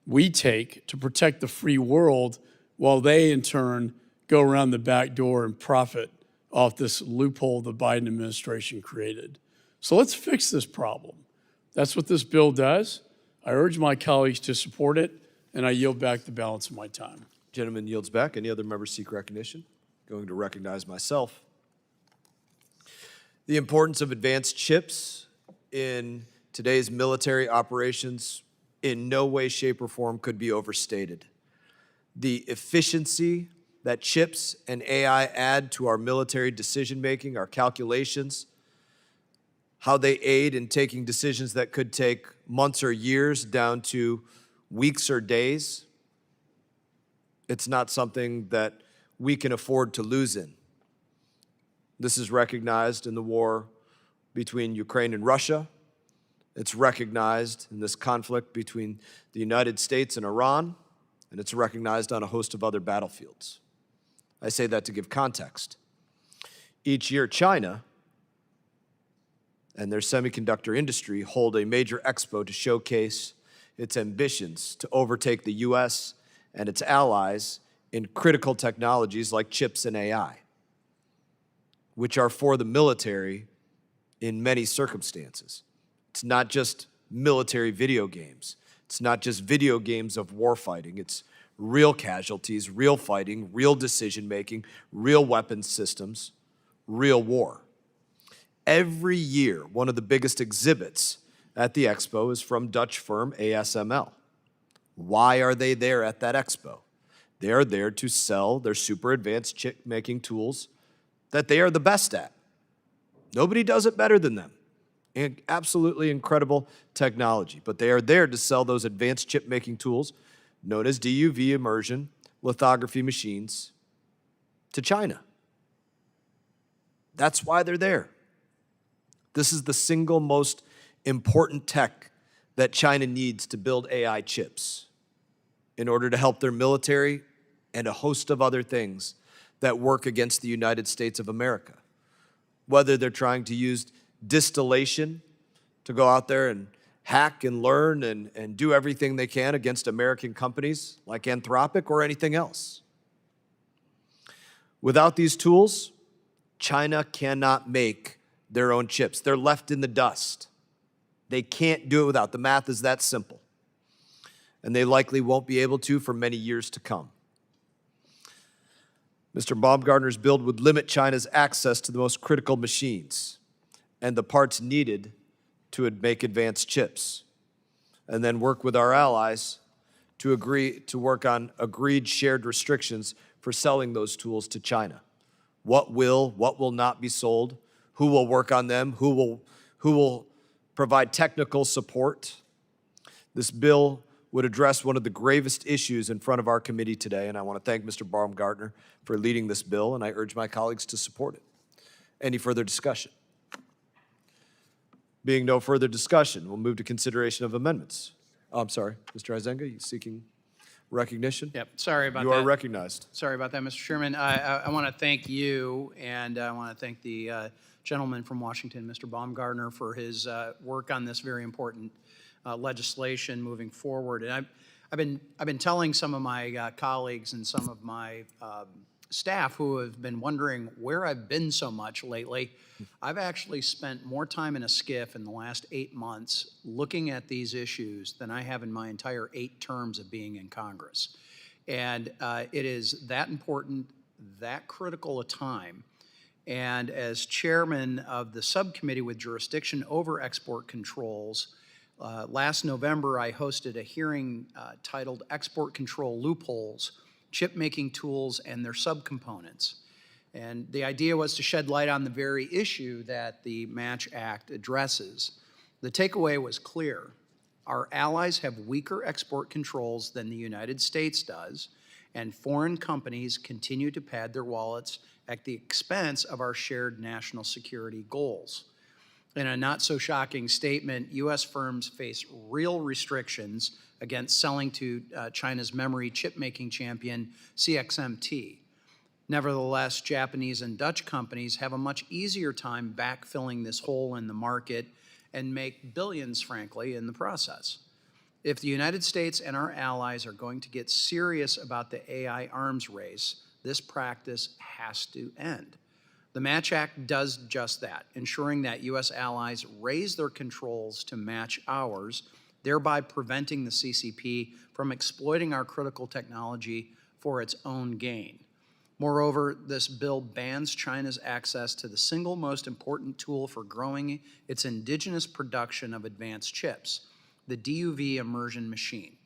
Speaker 21: we take to protect the free world while they, in turn, go around the back door and profit off this loophole the Biden administration created. So let's fix this problem. That's what this bill does. I urge my colleagues to support it, and I yield back the balance of my time.
Speaker 1: Gentleman yields back. Any other members seek recognition? Going to recognize myself. The importance of advanced chips in today's military operations in no way, shape, or form could be overstated. The efficiency that chips and AI add to our military decision-making, our calculations, how they aid in taking decisions that could take months or years down to weeks or days, it's not something that we can afford to lose in. This is recognized in the war between Ukraine and Russia. It's recognized in this conflict between the United States and Iran, and it's recognized on a host of other battlefields. I say that to give context. Each year, China and their semiconductor industry hold a major expo to showcase its ambitions to overtake the U.S. and its allies in critical technologies like chips and AI, which are for the military in many circumstances. It's not just military video games. It's not just video games of warfighting. It's real casualties, real fighting, real decision-making, real weapons systems, real war. Every year, one of the biggest exhibits at the expo is from Dutch firm ASML. Why are they there at that expo? They are there to sell their super advanced chip-making tools that they are the best at. Nobody does it better than them. And absolutely incredible technology. But they are there to sell those advanced chip-making tools known as DUV immersion lithography machines to China. That's why they're there. This is the single most important tech that China needs to build AI chips in order to help their military and a host of other things that work against the United States of America. Whether they're trying to use distillation to go out there and hack and learn and do everything they can against American companies like Anthropic or anything else. Without these tools, China cannot make their own chips. They're left in the dust. They can't do it without. The math is that simple. And they likely won't be able to for many years to come. Mr. Baumgartner's bill would limit China's access to the most critical machines and the parts needed to make advanced chips, and then work with our allies to agree to work on agreed shared restrictions for selling those tools to China. What will not be sold, who will work on them, who will provide technical support. This bill would address one of the gravest issues in front of our committee today, and I want to thank Mr. Baumgartner for leading this bill, and I urge my colleagues to support it. Any further discussion? Being no further discussion, we'll move to consideration of amendments. Oh, I'm sorry, Mr. Izenga, you seeking recognition?
Speaker 20: Yep, sorry about that.
Speaker 1: You are recognized.
Speaker 20: Sorry about that, Mr. Chairman. I want to thank you, and I want to thank the gentleman from Washington, Mr. Baumgartner, for his work on this very important legislation moving forward. And I've been telling some of my colleagues and some of my staff who have been wondering where I've been so much lately. I've actually spent more time in a skiff in the last 8 months looking at these issues than I have in my entire 8 terms of being in Congress. And it is that important, that critical a time. And as chairman of the subcommittee with jurisdiction over export controls, last November I hosted a hearing titled Export Control Loopholes, Chip-Making Tools and Their Subcomponents. And the idea was to shed light on the very issue that the Match Act addresses. The takeaway was clear. Our allies have weaker export controls than the United States does, and foreign companies continue to pad their wallets at the expense of our shared national security goals. In a not-so-shocking statement, U.S. firms face real restrictions against selling to China's memory chip-making champion, CXMT. Nevertheless, Japanese and Dutch companies have a much easier time backfilling this hole in the market and make billions, frankly, in the process. If the United States and our allies are going to get serious about the AI arms race, this practice has to end. The Match Act does just that, ensuring that U.S. allies raise their controls to match ours, thereby preventing the CCP from exploiting our critical technology for its own gain. Moreover, this bill bans China's access to the single most important tool for growing its indigenous production of advanced chips, the DUV immersion machine.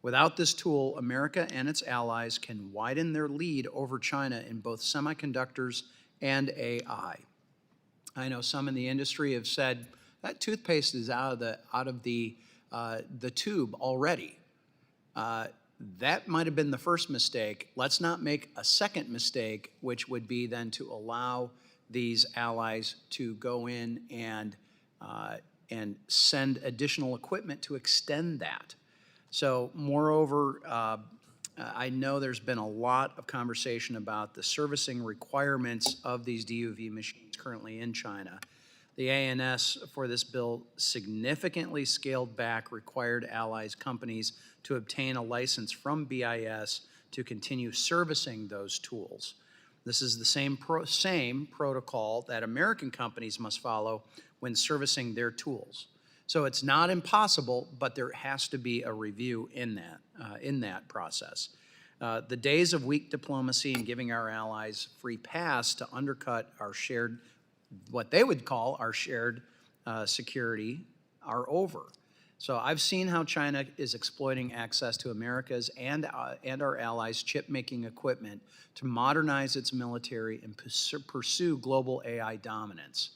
Speaker 20: Without this tool, America and its allies can widen their lead over China in both semiconductors and AI. I know some in the industry have said that toothpaste is out of the tube already. That might have been the first mistake. Let's not make a second mistake, which would be then to allow these allies to go in and send additional equipment to extend that. So moreover, I know there's been a lot of conversation about the servicing requirements of these DUV machines currently in China. The ANS for this bill significantly scaled back required allies companies to obtain a license from BIS to continue servicing those tools. This is the same protocol that American companies must follow when servicing their tools. So it's not impossible, but there has to be a review in that process. The days of weak diplomacy and giving our allies free pass to undercut our shared, what they would call our shared security, are over. So I've seen how China is exploiting access to America's and our allies' chip-making equipment to modernize its military and pursue global AI dominance.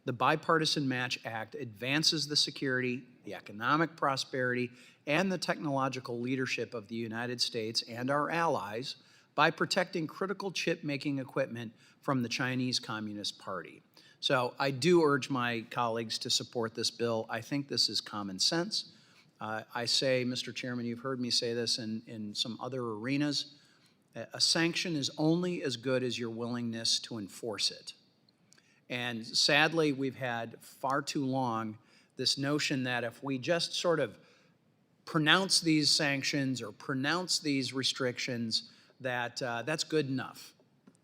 Speaker 20: The Bipartisan Match Act advances the security, the economic prosperity, and the technological leadership of the United States and our allies by protecting critical chip-making equipment from the Chinese Communist Party. So I do urge my colleagues to support this bill. I think this is common sense. I say, Mr. Chairman, you've heard me say this in some other arenas, a sanction is only as good as your willingness to enforce it. And sadly, we've had far too long This notion that if we just sort of pronounce these sanctions or pronounce these restrictions, that that's good enough.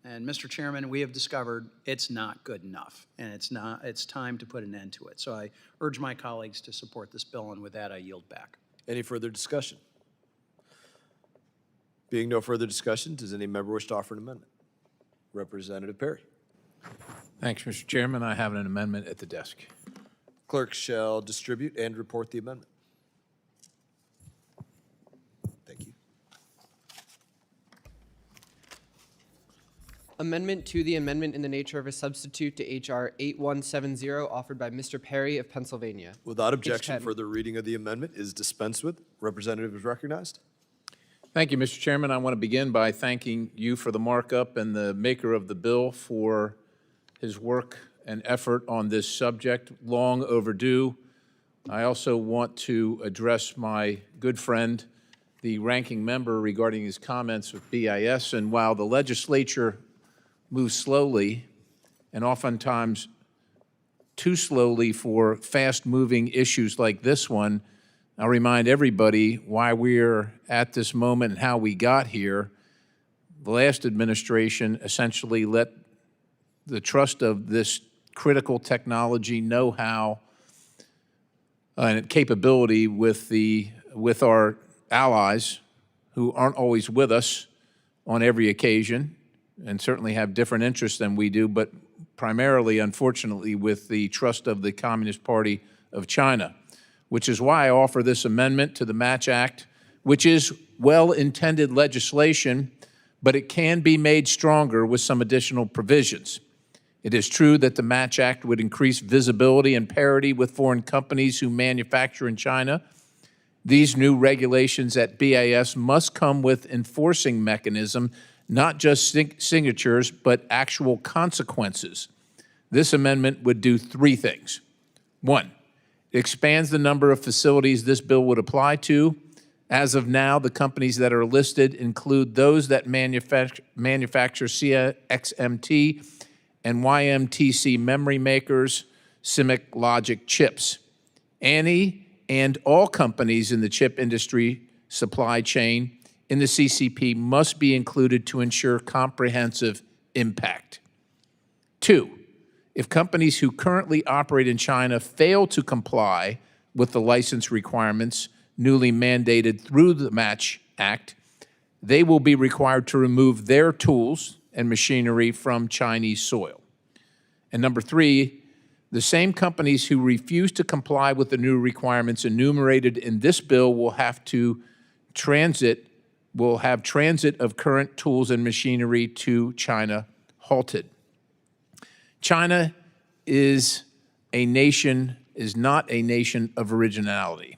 Speaker 20: And Mr. Chairman, we have discovered it's not good enough, and it's time to put an end to it. So I urge my colleagues to support this bill, and with that, I yield back.
Speaker 1: Any further discussion? Being no further discussion, does any member wish to offer an amendment? Representative Perry.
Speaker 9: Thanks, Mr. Chairman. I have an amendment at the desk.
Speaker 1: Clerk shall distribute and report the amendment. Thank you.
Speaker 5: Amendment to the amendment in the nature of a substitute to H.R. 8170, offered by Mr. Perry of Pennsylvania.
Speaker 1: Without objection,
Speaker 5: 10.
Speaker 1: further reading of the amendment is dispensed with. Representative is recognized.
Speaker 9: Thank you, Mr. Chairman. I want to begin by thanking you for the markup and the maker of the bill for his work and effort on this subject, long overdue. I also want to address my good friend, the ranking member, regarding his comments with BIS. And while the legislature moves slowly, and oftentimes too slowly for fast-moving issues like this one, I'll remind everybody why we're at this moment and how we got here. The last administration essentially let the trust of this critical technology, know-how, and capability with our allies, who aren't always with us on every occasion, and certainly have different interests than we do, but primarily, unfortunately, with the trust of the Communist Party of China, which is why I offer this amendment to the Match Act, which is well-intended legislation, but it can be made stronger with some additional provisions. It is true that the Match Act would increase visibility and parity with foreign companies who manufacture in China. These new regulations at BIS must come with enforcing mechanism, not just signatures, but actual consequences. This amendment would do three things. One, it expands the number of facilities this bill would apply to. As of now, the companies that are listed include those that manufacture CXMT and YMTC memory makers, CIMIC logic chips. Any and all companies in the chip industry supply chain in the CCP must be included to ensure comprehensive impact. Two, if companies who currently operate in China fail to comply with the license requirements newly mandated through the Match Act, they will be required to remove their tools and machinery from Chinese soil. And number three, the same companies who refuse to comply with the new requirements enumerated in this bill will have transit of current tools and machinery to China halted. China is not a nation of originality.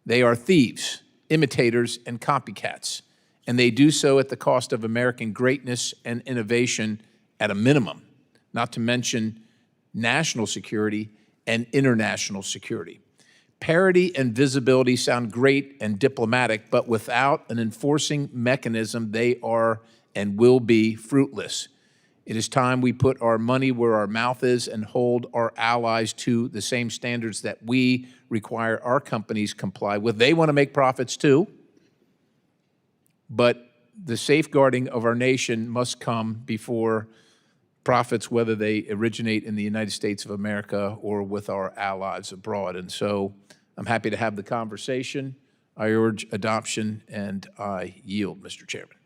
Speaker 9: They are thieves, imitators, and copycats, and they do so at the cost of American greatness and innovation at a minimum, not to mention national security and international security. Parity and visibility sound great and diplomatic, but without an enforcing mechanism, they are and will be fruitless. It is time we put our money where our mouth is and hold our allies to the same standards that we require our companies comply with. They want to make profits too, but the safeguarding of our nation must come before profits, whether they originate in the United States of America or with our allies abroad. And so I'm happy to have the conversation. I urge adoption, and I yield, Mr. Chairman.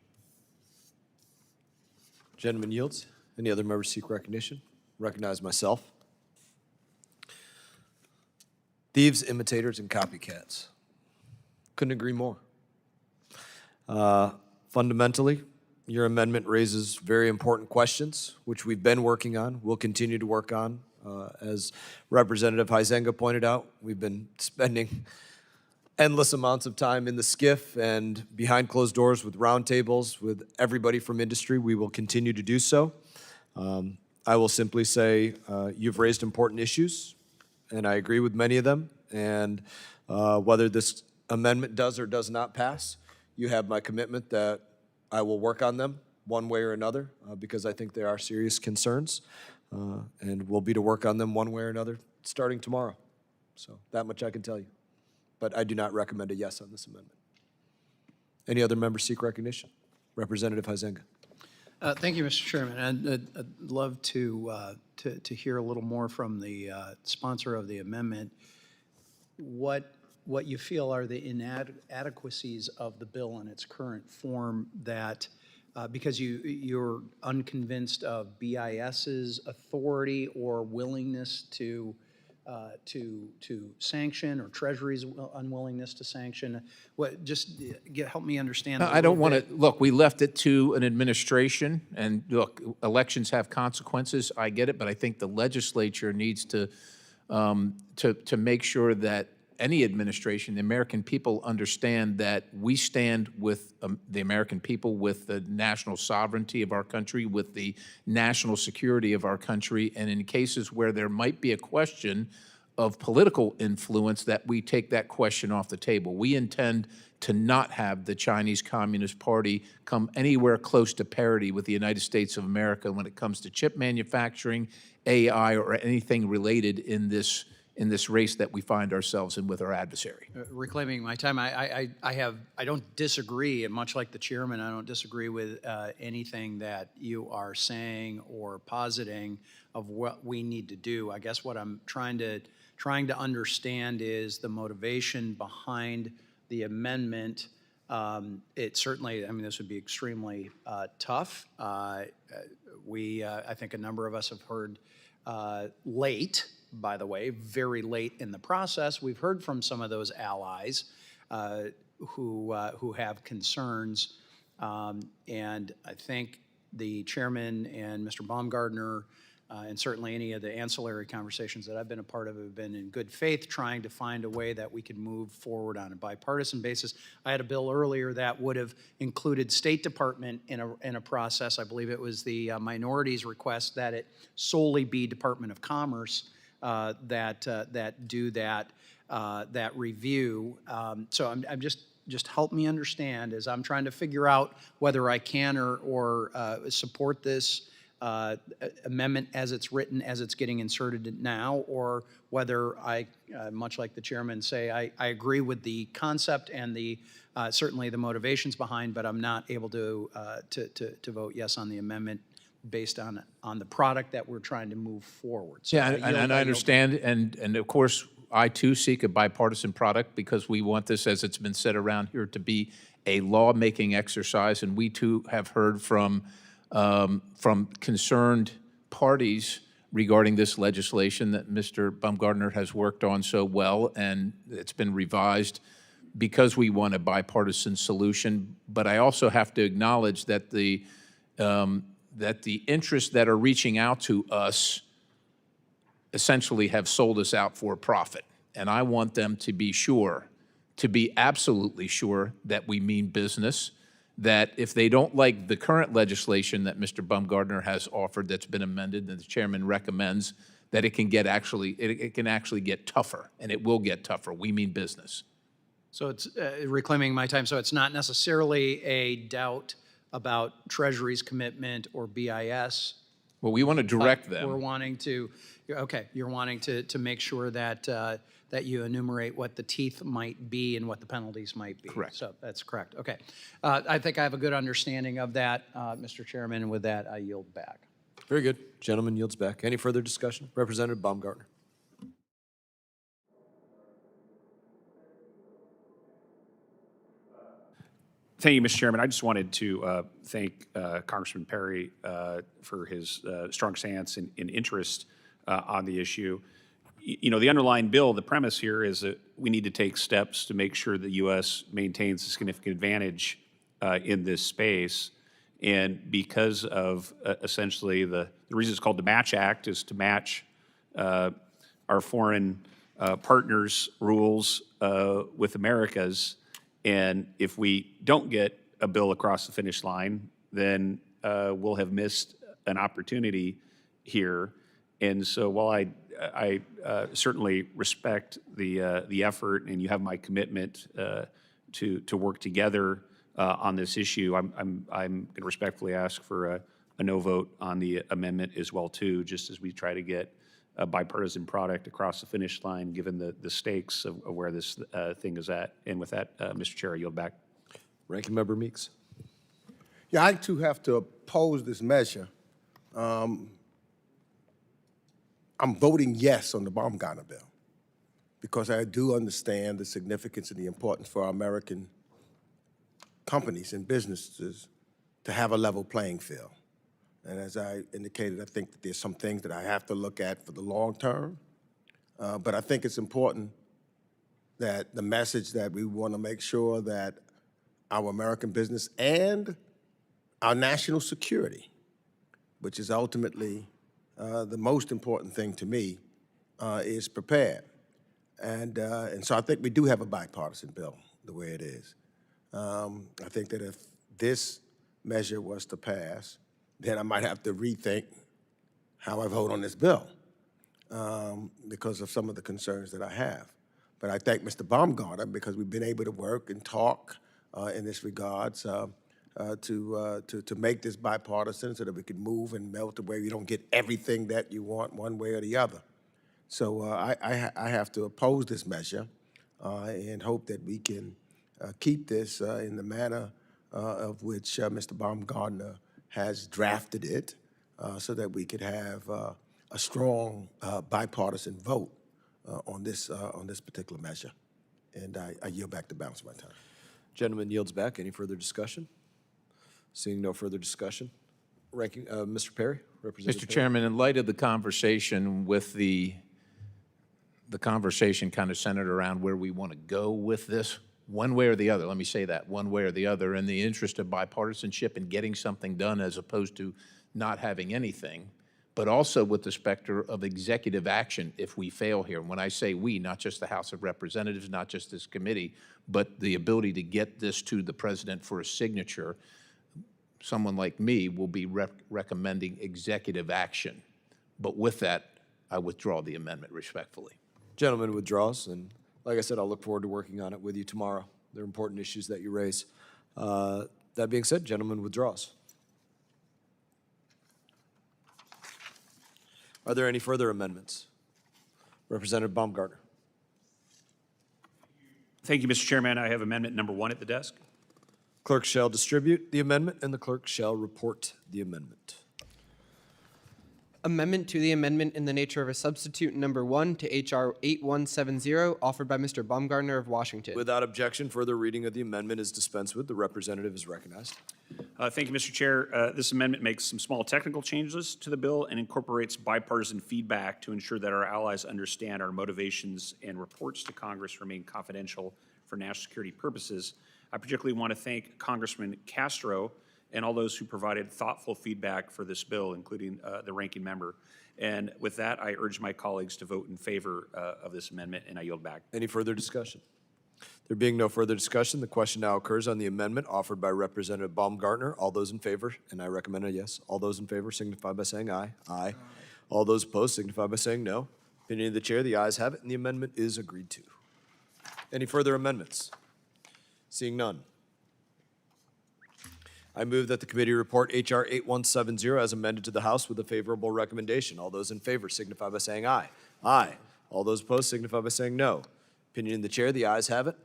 Speaker 1: Gentleman yields. Any other members seek recognition? Recognize myself. Thieves, imitators, and copycats. Couldn't agree more. Fundamentally, your amendment raises very important questions, which we've been working on, we'll continue to work on. As Representative Huizenga pointed out, we've been spending endless amounts of time in the SCIF and behind closed doors with roundtables with everybody from industry. We will continue to do so. I will simply say you've raised important issues, and I agree with many of them. And whether this amendment does or does not pass, you have my commitment that I will work on them one way or another because I think there are serious concerns, and we'll be to work on them one way or another starting tomorrow. So that much I can tell you. But I do not recommend a yes on this amendment. Any other members seek recognition? Representative Huizenga.
Speaker 20: Thank you, Mr. Chairman. I'd love to hear a little more from the sponsor of the amendment. What you feel are the inadequacies of the bill in its current form that, because you're unconvinced of BIS's authority or willingness to sanction, or Treasury's unwillingness to sanction. Help me understand.
Speaker 9: I don't want to, look, we left it to an administration, and look, elections have consequences, I get it, but I think the legislature needs to make sure that any administration, the American people understand that we stand with the American people, with the national sovereignty of our country, with the national security of our country, and in cases where there might be a question of political influence, that we take that question off the table. We intend to not have the Chinese Communist Party come anywhere close to parity with the United States of America when it comes to chip manufacturing, AI, or anything related in this race that we find ourselves in with our adversary.
Speaker 20: Reclaiming my time, I don't disagree, and much like the chairman, I don't disagree with anything that you are saying or positing of what we need to do. I guess what I'm trying to understand is the motivation behind the amendment. It certainly, I mean, this would be extremely tough. I think a number of us have heard late, by the way, very late in the process. We've heard from some of those allies who have concerns, and I think the chairman and Mr. Baumgartner, and certainly any of the ancillary conversations that I've been a part of, have been in good faith trying to find a way that we could move forward on a bipartisan basis. I had a bill earlier that would have included State Department in a process. I believe it was the minority's request that it solely be Department of Commerce that do that review. So I'm just help me understand as I'm trying to figure out whether I can or support this amendment as it's written, as it's getting inserted now, or whether I, much like the chairman, say I agree with the concept and the certainly the motivations behind, but I'm not able to vote yes on the amendment based on the product that we're trying to move forward. So
Speaker 9: yeah, and I understand, and of course, I too seek a bipartisan product because we want this, as it's been said around here, to be a law-making exercise, and we too have heard from concerned parties regarding this legislation that Mr. Baumgartner has worked on so well, and it's been revised because we want a bipartisan solution. But I also have to acknowledge that the interests that are reaching out to us essentially have sold us out for profit. And I want them to be sure, to be absolutely sure that we mean business, that if they don't like the current legislation that Mr. Baumgartner has offered that's been amended and the chairman recommends, that it can get it can actually get tougher, and it will get tougher. We mean business.
Speaker 20: So it's reclaiming my time. So it's not necessarily a doubt about Treasury's commitment or BIS.
Speaker 9: Well, we want to direct them.
Speaker 20: We're wanting to, okay, you're wanting to make sure that that you enumerate what the teeth might be and what the penalties might be.
Speaker 9: Correct.
Speaker 20: So that's correct. Okay. I think I have a good understanding of that, Mr. Chairman, and with that, I yield back.
Speaker 1: Very good. Gentleman yields back. Any further discussion? Representative Baumgartner.
Speaker 4: Thank you, Mr. Chairman. I just wanted to thank Congressman Perry for his strong stance and interest on the issue. You know, the underlying bill, the premise here is that we need to take steps to make sure the U.S. maintains a significant advantage in this space. And because of essentially the reason it's called the Match Act is to match our foreign partners' rules with America's. And if we don't get a bill across the finish line, then we'll have missed an opportunity here. And so while I certainly respect the effort, and you have my commitment to work together on this issue, I'm going to respectfully ask for a no vote on the amendment as well too, just as we try to get a bipartisan product across the finish line, given the stakes of where this thing is at. And with that, Mr. Chair, I yield back.
Speaker 1: Ranking Member Meeks.
Speaker 3: Yeah, I too have to oppose this measure. I'm voting yes on the Baumgartner bill because I do understand the significance and the importance for our American companies and businesses to have a level playing field. And as I indicated, I think that there's some things that I have to look at for the long term. But I think it's important that the message that we want to make sure that our American business and our national security, which is ultimately the most important thing to me, is prepared. And so I think we do have a bipartisan bill the way it is. I think that if this measure was to pass, then I might have to rethink how I vote on this bill because of some of the concerns that I have. But I thank Mr. Baumgartner because we've been able to work and talk in this regard to make this bipartisan so that we can move and melt away. You don't get everything that you want one way or the other. So I have to oppose this measure and hope that we can keep this in the manner of which Mr. Baumgartner has drafted it so that we could have a strong bipartisan vote on this particular measure. And I yield back the balance of my time.
Speaker 1: Gentleman yields back. Any further discussion? Seeing no further discussion. Mr. Perry, Representative
Speaker 9: Mr.
Speaker 1: Perry.
Speaker 9: Chairman, in light of the conversation with the conversation kind of centered around where we want to go with this, one way or the other, let me say that, one way or the other, in the interest of bipartisanship and getting something done as opposed to not having anything, but also with the specter of executive action if we fail here. And when I say we, not just the House of Representatives, not just this committee, but the ability to get this to the president for a signature, someone like me will be recommending executive action. But with that, I withdraw the amendment respectfully.
Speaker 1: Gentleman withdraws, and like I said, I'll look forward to working on it with you tomorrow. They're important issues that you raise. That being said, gentleman withdraws. Are there any further amendments? Representative Baumgartner.
Speaker 4: Thank you, Mr. Chairman. I have amendment number 1 at the desk.
Speaker 1: Clerk shall distribute the amendment, and the clerk shall report the amendment.
Speaker 5: Amendment to the amendment in the nature of a substitute number 1 to H.R. 8170, offered by Mr. Baumgartner of Washington.
Speaker 1: Without objection, further reading of the amendment is dispensed with. The representative is recognized.
Speaker 4: Thank you, Mr. Chair. This amendment makes some small technical changes to the bill and incorporates bipartisan feedback to ensure that our allies understand our motivations and reports to Congress remain confidential for national security purposes. I particularly want to thank Congressman Castro and all those who provided thoughtful feedback for this bill, including the ranking member. And with that, I urge my colleagues to vote in favor of this amendment, and I yield back.
Speaker 1: Any further discussion? There being no further discussion, the question now occurs on the amendment offered by Representative Baumgartner. All those in favor, and I recommend a yes. All those in favor signify by saying aye. Aye. All those opposed signify by saying no. Opinion of the chair, the ayes have it, and the amendment is agreed to. Any further amendments? Seeing none. I move that the committee report H.R. 8170 as amended to the House with a favorable recommendation. All those in favor signify by saying aye. Aye. All those opposed signify by saying no. Opinion of the chair, the ayes have it.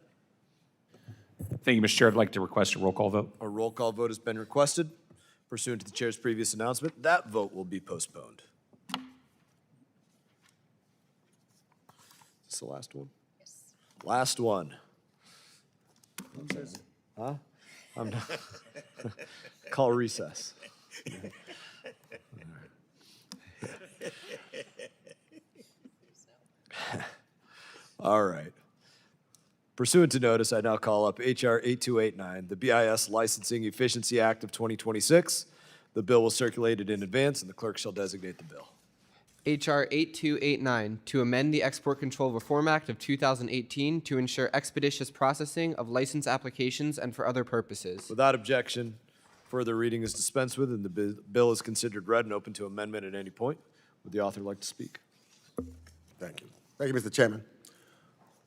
Speaker 4: Thank you, Mr. Chair. I'd like to request a roll call vote.
Speaker 1: A roll call vote has been requested. Pursuant to the chair's previous announcement, that vote will be postponed. Is this the last one? Yes. Last one. Huh? I'm not. Call recess. All right. Pursuant to notice, I now call up H.R. 8289, the BIS Licensing Efficiency Act of 2026. The bill was circulated in advance, and the clerk shall designate the bill.
Speaker 5: H.R. 8289, to amend the Export Control Reform Act of 2018 to ensure expeditious processing of license applications and for other purposes.
Speaker 1: Without objection, further reading is dispensed with, and the bill is considered read and open to amendment at any point. Would the author like to speak?
Speaker 3: Thank you. Thank you, Mr. Chairman.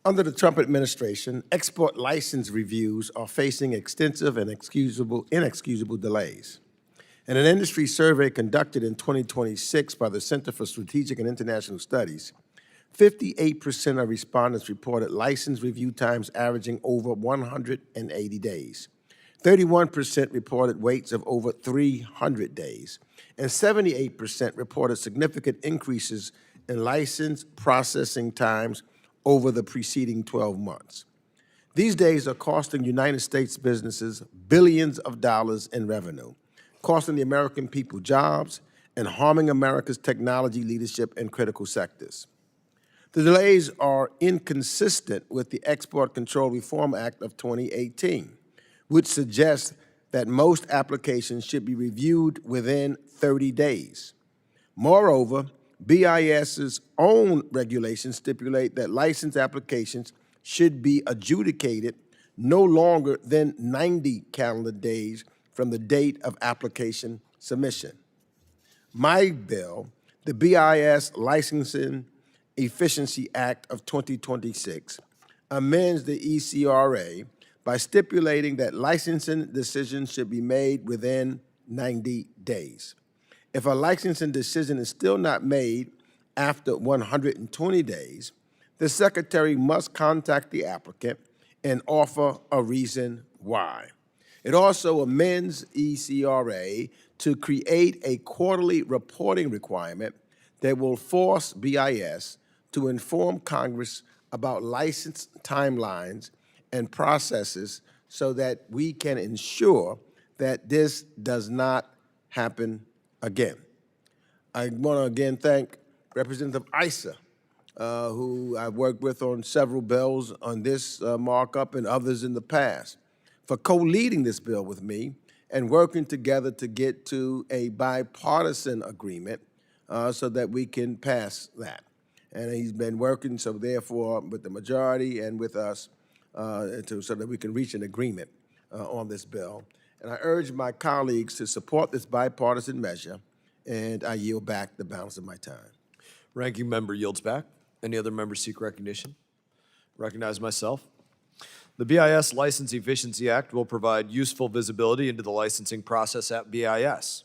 Speaker 3: Under the Trump administration, export license reviews are facing extensive and inexcusable delays. In an industry survey conducted in 2026 by the Center for Strategic and International Studies, 58% of respondents reported license review times averaging over 180 days. 31% reported waits of over 300 days, and 78% reported significant increases in license processing times over the preceding 12 months. These days are costing United States businesses billions of dollars in revenue, costing the American people jobs, and harming America's technology leadership in critical sectors. The delays are inconsistent with the Export Control Reform Act of 2018, which suggests that most applications should be reviewed within 30 days. Moreover, BIS's own regulations stipulate that license applications should be adjudicated no longer than 90 calendar days from the date of application submission. My bill, the BIS Licensing Efficiency Act of 2026, amends the ECRA by stipulating that licensing decisions should be made within 90 days. If a licensing decision is still not made after 120 days, the Secretary must contact the applicant and offer a reason why. It also amends ECRA to create a quarterly reporting requirement that will force BIS to inform Congress about license timelines and processes so that we can ensure that this does not happen again. I want to again thank Representative Issa, who I've worked with on several bills on this markup and others in the past, for co-leading this bill with me and working together to get to a bipartisan agreement so that we can pass that. And he's been working, so therefore, with the majority and with us so that we can reach an agreement on this bill. And I urge my colleagues to support this bipartisan measure, and I yield back the balance of my time.
Speaker 1: Ranking member yields back. Any other members seek recognition? Recognize myself. The BIS License Efficiency Act will provide useful visibility into the licensing process at BIS.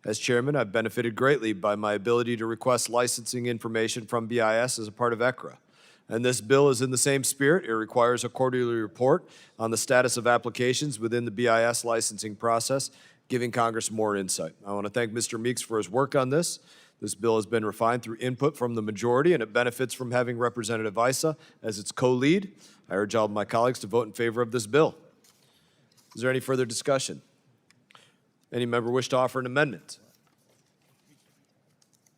Speaker 1: As chairman, I've benefited greatly by my ability to request licensing information from BIS as a part of ECRA. And this bill is in the same spirit. It requires a quarterly report on the status of applications within the BIS licensing process, giving Congress more insight. I want to thank Mr. Meeks for his work on this. This bill has been refined through input from the majority, and it benefits from having Representative Issa as its co-lead. I urge all of my colleagues to vote in favor of this bill. Is there any further discussion? Any member wish to offer an amendment?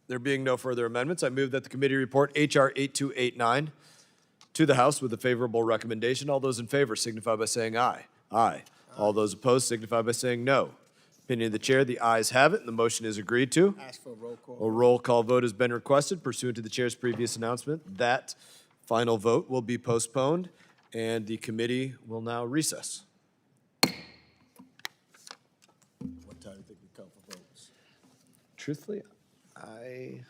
Speaker 1: There being no further amendments, I move that the committee report H.R. 8289 to the House with a favorable recommendation. All those in favor signify by saying aye. Aye. All those opposed signify by saying no. Opinion of the chair, the ayes have it, and the motion is agreed to.
Speaker 3: Ask for a roll call.
Speaker 1: A roll call vote has been requested pursuant to the chair's previous announcement. That final vote will be postponed, and the committee will now recess.
Speaker 3: What time do you think we come for votes?
Speaker 1: Truthfully, I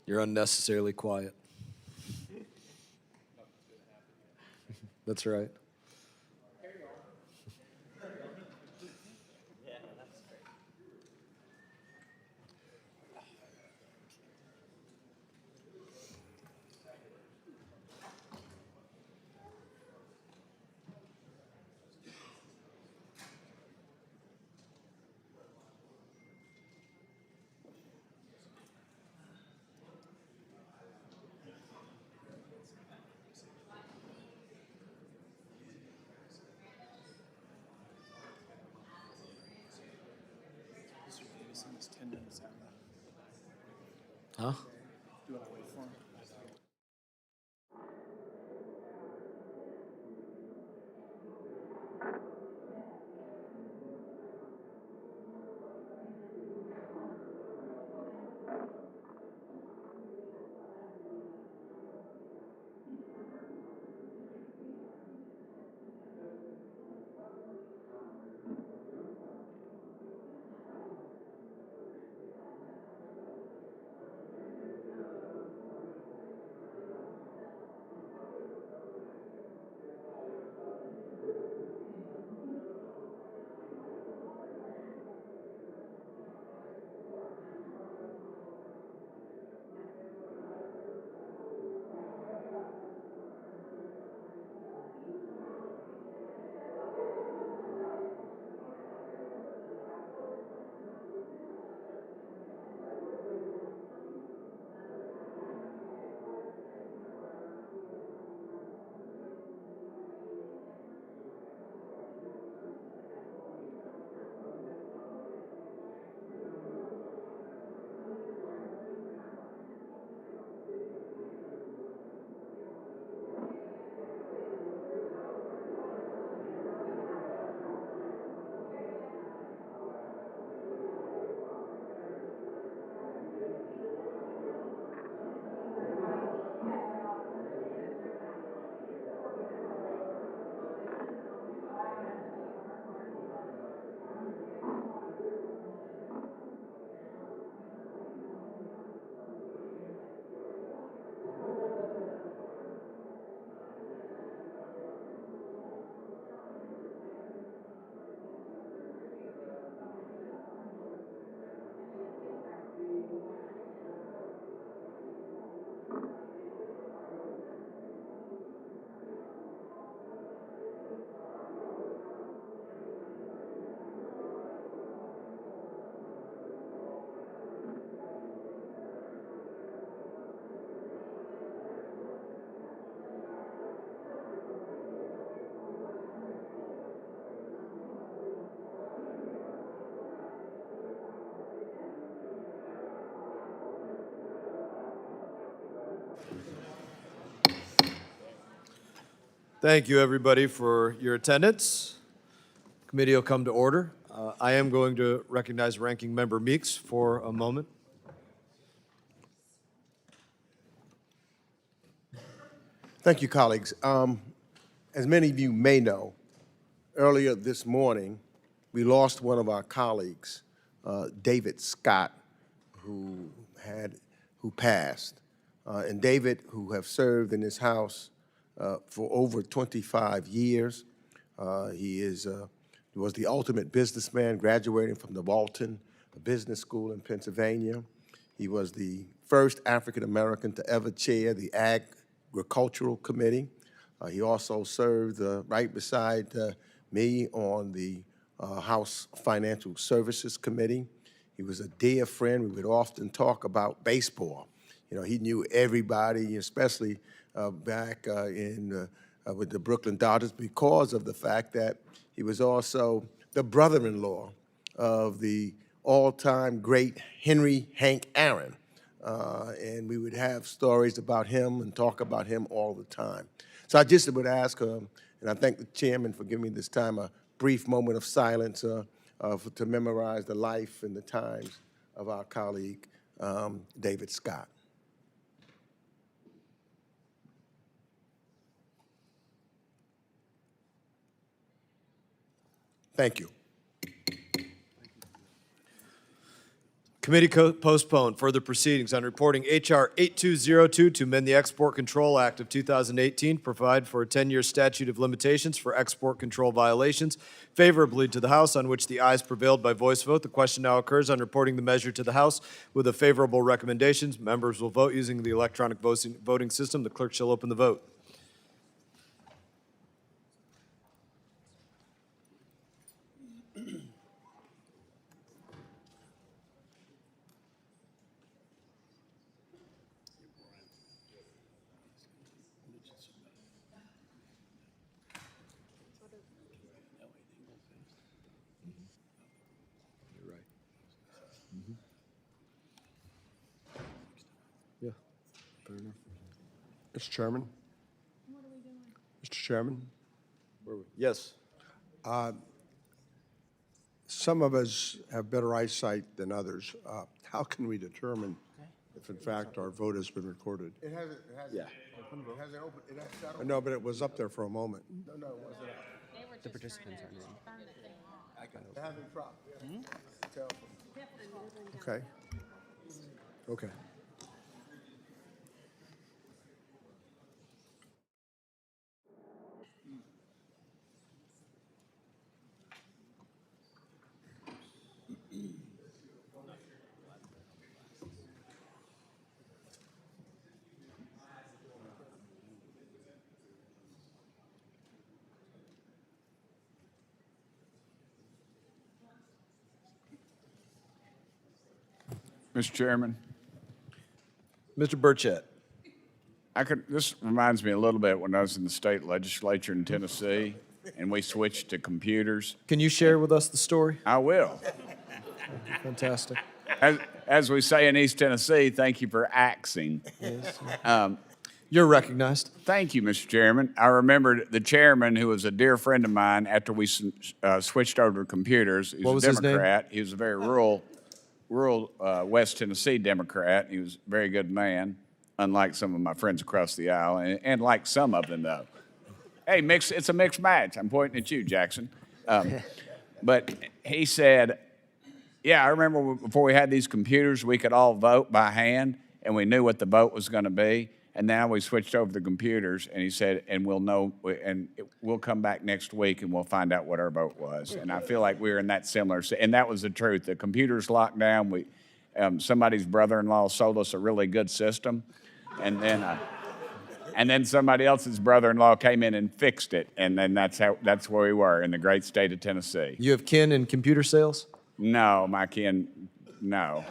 Speaker 1: You're unnecessarily quiet. That's right. Huh? Thank you, everybody, for your attendance. Committee will come to order. I am going to recognize Ranking Member Meeks for a moment.
Speaker 3: Thank you, colleagues. As many of you may know, earlier this morning, we lost one of our colleagues, David Scott, who passed. And David, who have served in this House for over 25 years. He was the ultimate businessman, graduating from the Walton Business School in Pennsylvania. He was the first African-American to ever chair the Agricultural Committee. He also served right beside me on the House Financial Services Committee. He was a dear friend. We would often talk about baseball. You know, he knew everybody, especially back with the Brooklyn Dodgers, because of the fact that he was also the brother-in-law of the all-time great Hank Aaron. And we would have stories about him and talk about him all the time. So I just would ask, and I thank the chairman for giving me this time, a brief moment of silence to memorize the life and the times of our colleague, David Scott. Thank you.
Speaker 1: Committee postponed further proceedings on reporting H.R. 8202 to amend the Export Control Act of 2018, provide for a 10-year statute of limitations for export control violations favorably to the House, on which the ayes prevailed by voice vote. The question now occurs on reporting the measure to the House with a favorable recommendation. Members will vote using the electronic voting system. The clerk shall open the vote. Yeah, fair enough.
Speaker 12: Mr. Chairman? Mr. Chairman?
Speaker 1: Yes.
Speaker 12: Some of us have better eyesight than others. How can we determine if in fact our vote has been recorded? It hasn't.
Speaker 1: Yeah.
Speaker 12: It hasn't opened. No, but it was up there for a moment. No, it wasn't.
Speaker 5: The participants are named.
Speaker 12: Having problems. Okay. Okay.
Speaker 10: Mr. Chairman,
Speaker 1: Mr. Burchett.
Speaker 10: this reminds me a little bit when I was in the state legislature in Tennessee and we switched to computers.
Speaker 1: Can you share with us the story?
Speaker 10: I will.
Speaker 1: Fantastic.
Speaker 10: As we say in East Tennessee, thank you for axing.
Speaker 1: You're recognized.
Speaker 10: Thank you, Mr. Chairman. I remember the chairman, who was a dear friend of mine, after we switched over to computers. He
Speaker 1: What
Speaker 10: was
Speaker 1: was
Speaker 10: a
Speaker 1: his name?
Speaker 10: Democrat. He was a very rural West Tennessee Democrat. He was a very good man, unlike some of my friends across the aisle, and like some of them, though. Hey, it's a mixed match. I'm pointing at you, Jackson. But he said, yeah, I remember before we had these computers, we could all vote by hand, and we knew what the vote was going to be. And now we switched over to computers, and he said, and we'll know, and we'll come back next week, and we'll find out what our vote was. And I feel like we're in that similar, and that was the truth. The computers locked down. Somebody's brother-in-law sold us a really good system, and then somebody else's brother-in-law came in and fixed it, and then that's where we were in the great state of Tennessee.
Speaker 1: You have kin in computer sales?
Speaker 10: No, my kin, no.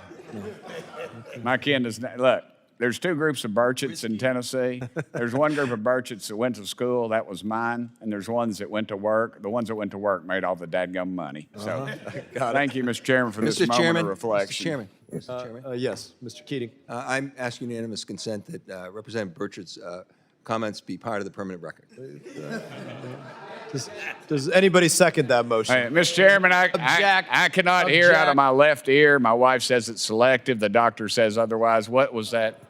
Speaker 10: My kin does not, look. There's two groups of Burchetts in Tennessee. There's one group of Burchetts that went to school, that was mine, and there's ones that went to work. The ones that went to work made all the dadgum money. So thank you, Mr. Chairman, for this moment of reflection.
Speaker 22: Mr. Chairman.
Speaker 1: Yes, Mr. Keating.
Speaker 22: I'm asking unanimous consent that Representative Burchett's comments be part of the permanent record.
Speaker 1: Does anybody second that motion?
Speaker 10: Hey, Mr. Chairman, I cannot hear out of my left ear. My wife says it's selective. The doctor says otherwise. What was that?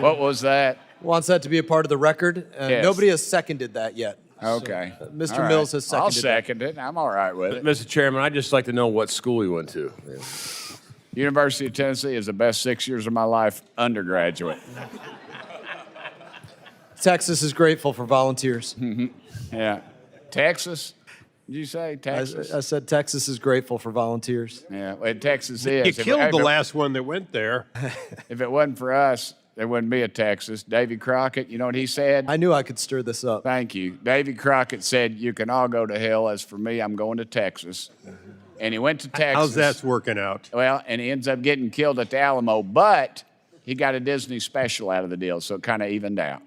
Speaker 10: What was that?
Speaker 1: Wants that to be a part of the record.
Speaker 10: Yes.
Speaker 1: Nobody has seconded that yet.
Speaker 10: Okay.
Speaker 1: So, Mr.
Speaker 10: All right.
Speaker 1: Mills has seconded
Speaker 10: I'll second it. I'm all right with it.
Speaker 23: Mr. Chairman, I'd just like to know what school he went to.
Speaker 10: University of Tennessee is the best 6 years of my life undergraduate.
Speaker 1: Texas is grateful for volunteers.
Speaker 10: Yeah. Texas? Did you say Texas?
Speaker 1: I said Texas is grateful for volunteers.
Speaker 10: Yeah, well, Texas is.
Speaker 12: You killed the last one that went there.
Speaker 10: If it wasn't for us, there wouldn't be a Texas. Davy Crockett, you know what he said?
Speaker 1: I knew I could stir this up.
Speaker 10: Thank you. Davy Crockett said, you can all go to hell. As for me, I'm going to Texas. And he went to Texas.
Speaker 12: How's that working out?
Speaker 10: Well, and he ends up getting killed at the Alamo, but he got a Disney special out of the deal, so it kind of evened out.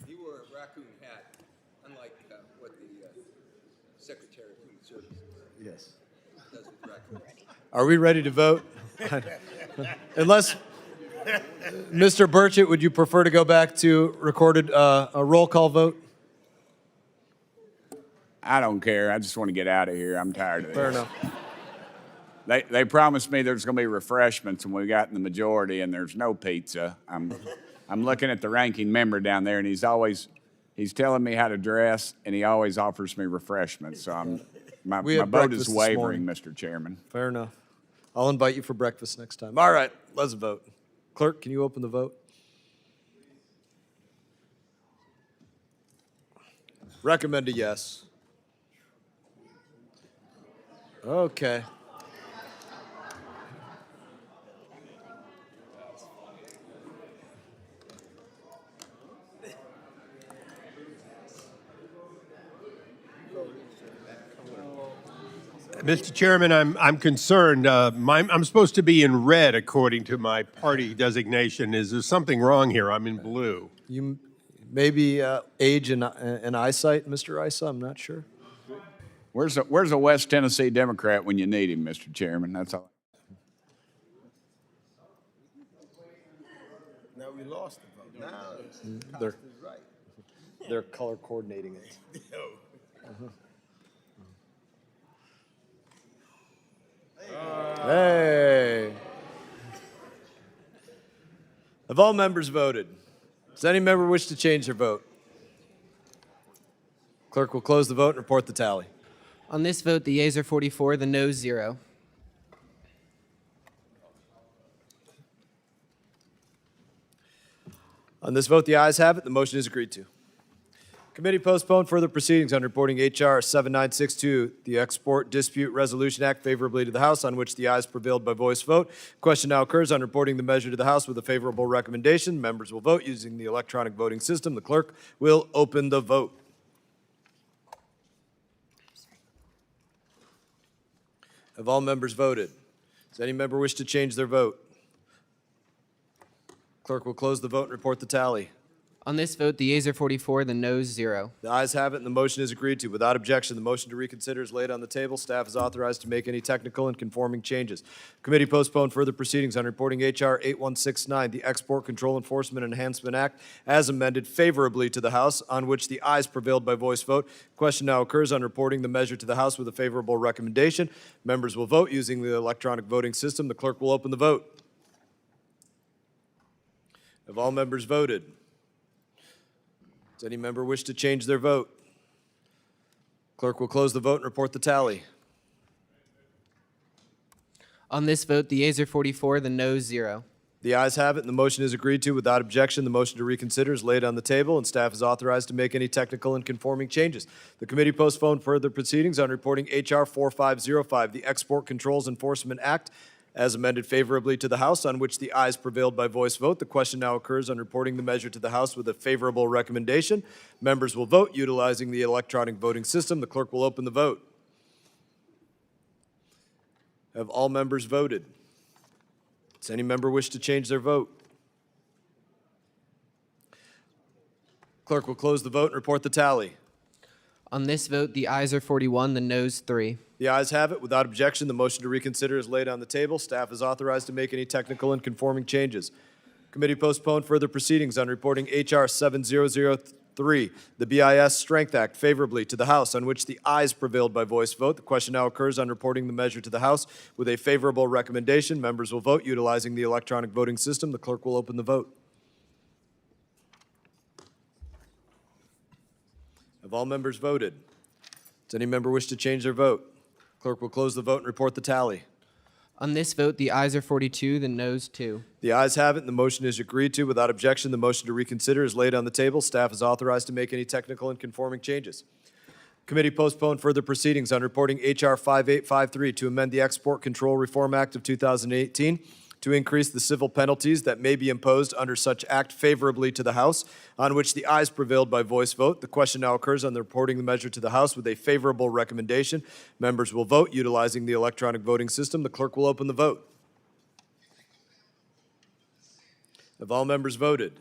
Speaker 22: He wore a raccoon hat, unlike what the Secretary of Human Services does with raccoons.
Speaker 1: Are we ready to vote? Unless, Mr. Burchett, would you prefer to go back to recorded a roll call vote?
Speaker 10: I don't care. I just want to get out of here. I'm tired of this.
Speaker 1: Fair enough.
Speaker 10: They promised me there's going to be refreshments when we got in the majority, and there's no pizza. I'm looking at the ranking member down there, and he's telling me how to dress, and he always offers me refreshments. So my vote is wavering, Mr. Chairman.
Speaker 1: Fair enough. I'll invite you for breakfast next time. All right, let's vote. Clerk, can you open the vote? Recommend a yes. Okay.
Speaker 12: Mr. Chairman, I'm concerned. I'm supposed to be in red according to my party designation. Is there something wrong here? I'm in blue.
Speaker 1: You maybe age and eyesight, Mr. Issa, I'm not sure.
Speaker 10: Where's a West Tennessee Democrat when you need him, Mr. Chairman? That's all.
Speaker 3: Now we lost the vote. Now
Speaker 1: They're color coordinating it. Hey. Have all members voted? Does any member wish to change their vote? Clerk will close the vote and report the tally.
Speaker 5: On this vote, the yeas are 44, the noes 0.
Speaker 1: On this vote, the ayes have it. The motion is agreed to. Committee postponed further proceedings on reporting H.R. 7962, the Export Dispute Resolution Act, favorably to the House, on which the ayes prevailed by voice vote. Question now occurs on reporting the measure to the House with a favorable recommendation. Members will vote using the electronic voting system. The clerk will open the vote. Have all members voted? Does any member wish to change their vote? Clerk will close the vote and report the tally.
Speaker 5: On this vote, the yeas are 44, the noes 0.
Speaker 1: The ayes have it, and the motion is agreed to. Without objection, the motion to reconsider is laid on the table. Staff is authorized to make any technical and conforming changes. Committee postponed further proceedings on reporting H.R. 8169, the Export Control Enforcement Enhancement Act, as amended favorably to the House, on which the ayes prevailed by voice vote. Question now occurs on reporting the measure to the House with a favorable recommendation. Members will vote using the electronic voting system. The clerk will open the vote. Have all members voted? Does any member wish to change their vote? Clerk will close the vote and report the tally.
Speaker 5: On this vote, the yeas are 44, the noes 0.
Speaker 1: The ayes have it, and the motion is agreed to. Without objection, the motion to reconsider is laid on the table, and staff is authorized to make any technical and conforming changes. The committee postponed further proceedings on reporting H.R. 4505, the Export Controls Enforcement Act, as amended favorably to the House, on which the ayes prevailed by voice vote. The question now occurs on reporting the measure to the House with a favorable recommendation. Members will vote utilizing the electronic voting system. The clerk will open the vote. Have all members voted? Does any member wish to change their vote? Clerk will close the vote and report the tally.
Speaker 5: On this vote, the ayes are 41, the noes 3.
Speaker 1: The ayes have it. Without objection, the motion to reconsider is laid on the table. Staff is authorized to make any technical and conforming changes. Committee postponed further proceedings on reporting H.R. 7003, the BIS Strength Act, favorably to the House, on which the ayes prevailed by voice vote. The question now occurs on reporting the measure to the House with a favorable recommendation. Members will vote utilizing the electronic voting system. The clerk will open the vote. Have all members voted? Does any member wish to change their vote? Clerk will close the vote and report the tally.
Speaker 5: On this vote, the ayes are 42, the noes 2.
Speaker 1: The ayes have it, and the motion is agreed to. Without objection, the motion to reconsider is laid on the table. Staff is authorized to make any technical and conforming changes. Committee postponed further proceedings on reporting H.R. 5853 to amend the Export Control Reform Act of 2018 to increase the civil penalties that may be imposed under such act favorably to the House, on which the ayes prevailed by voice vote. The question now occurs on the reporting the measure to the House with a favorable recommendation. Members will vote utilizing the electronic voting system. The clerk will open the vote. Have all members voted?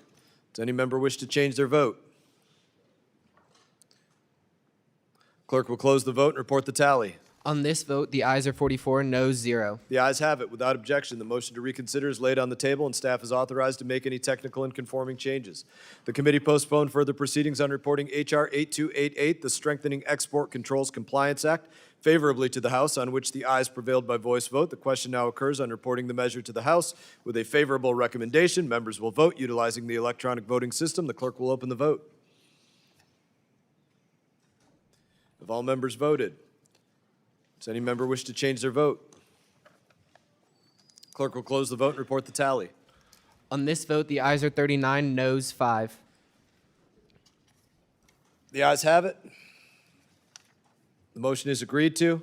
Speaker 1: Does any member wish to change their vote? Clerk will close the vote and report the tally.
Speaker 5: On this vote, the ayes are 44, noes 0.
Speaker 1: The ayes have it. Without objection, the motion to reconsider is laid on the table, and staff is authorized to make any technical and conforming changes. The committee postponed further proceedings on reporting H.R. 8288, the Strengthening Export Controls Compliance Act, favorably to the House, on which the ayes prevailed by voice vote. The question now occurs on reporting the measure to the House with a favorable recommendation. Members will vote utilizing the electronic voting system. The clerk will open the vote. Have all members voted? Does any member wish to change their vote? Clerk will close the vote and report the tally.
Speaker 5: On this vote, the ayes are 39, noes 5.
Speaker 1: The ayes have it. The motion is agreed to.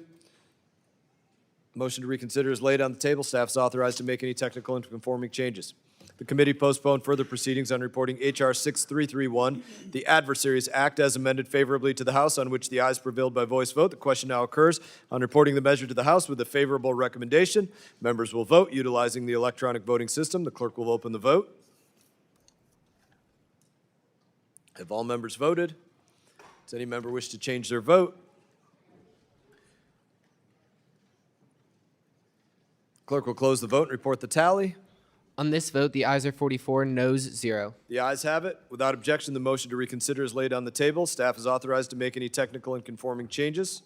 Speaker 1: Motion to reconsider is laid on the table. Staff is authorized to make any technical and conforming changes. The committee postponed further proceedings on reporting H.R. 6331, the Adversaries Act, as amended favorably to the House, on which the ayes prevailed by voice vote. The question now occurs on reporting the measure to the House with a favorable recommendation. Members will vote utilizing the electronic voting system. The clerk will open the vote. Have all members voted? Does any member wish to change their vote? Clerk will close the vote and report the tally.
Speaker 5: On this vote, the ayes are 44, noes 0.
Speaker 1: The ayes have it. Without objection, the motion to reconsider is laid on the table. Staff is authorized to make any technical and conforming changes.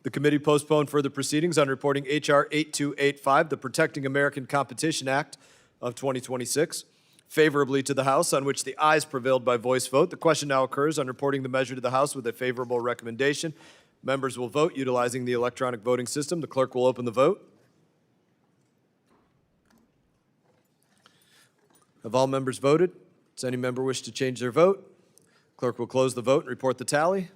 Speaker 1: The committee postponed further proceedings on reporting H.R. 8285, the Protecting American Competition Act of 2026, favorably to the House, on which the ayes prevailed by voice vote. The question now occurs on reporting the measure to the House with a favorable recommendation. Members will vote utilizing the electronic voting system. The clerk will open the vote. Have all members voted? Does any member wish to change their vote? Clerk will close the vote and report the tally.